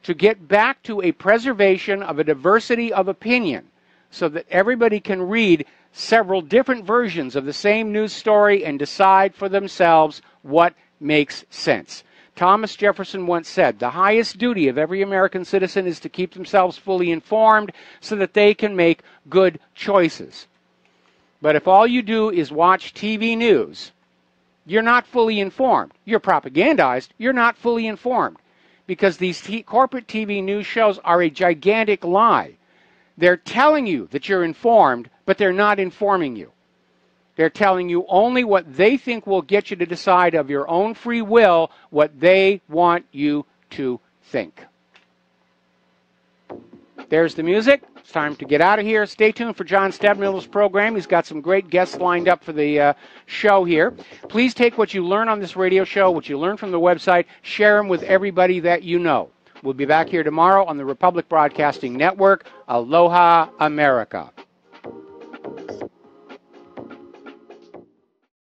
to get back to a preservation of a diversity of opinion so that everybody can read several different versions of the same news story and decide for themselves what makes sense. Thomas Jefferson once said, the highest duty of every American citizen is to keep themselves fully informed so that they can make good choices. But if all you do is watch TV news, you're not fully informed. You're propagandized. You're not fully informed because these corporate TV news shows are a gigantic lie. They're telling you that you're informed, but they're not informing you. They're telling you only what they think will get you to decide of your own free will what they want you to think. There's the music. It's time to get out of here. Stay tuned for John Stadmiller's program. He's got some great guests lined up for the show here. Please take what you learn on this radio show, what you learn from the website, share them with everybody that you know. We'll be back here tomorrow on the Republic Broadcasting Network. Aloha, America.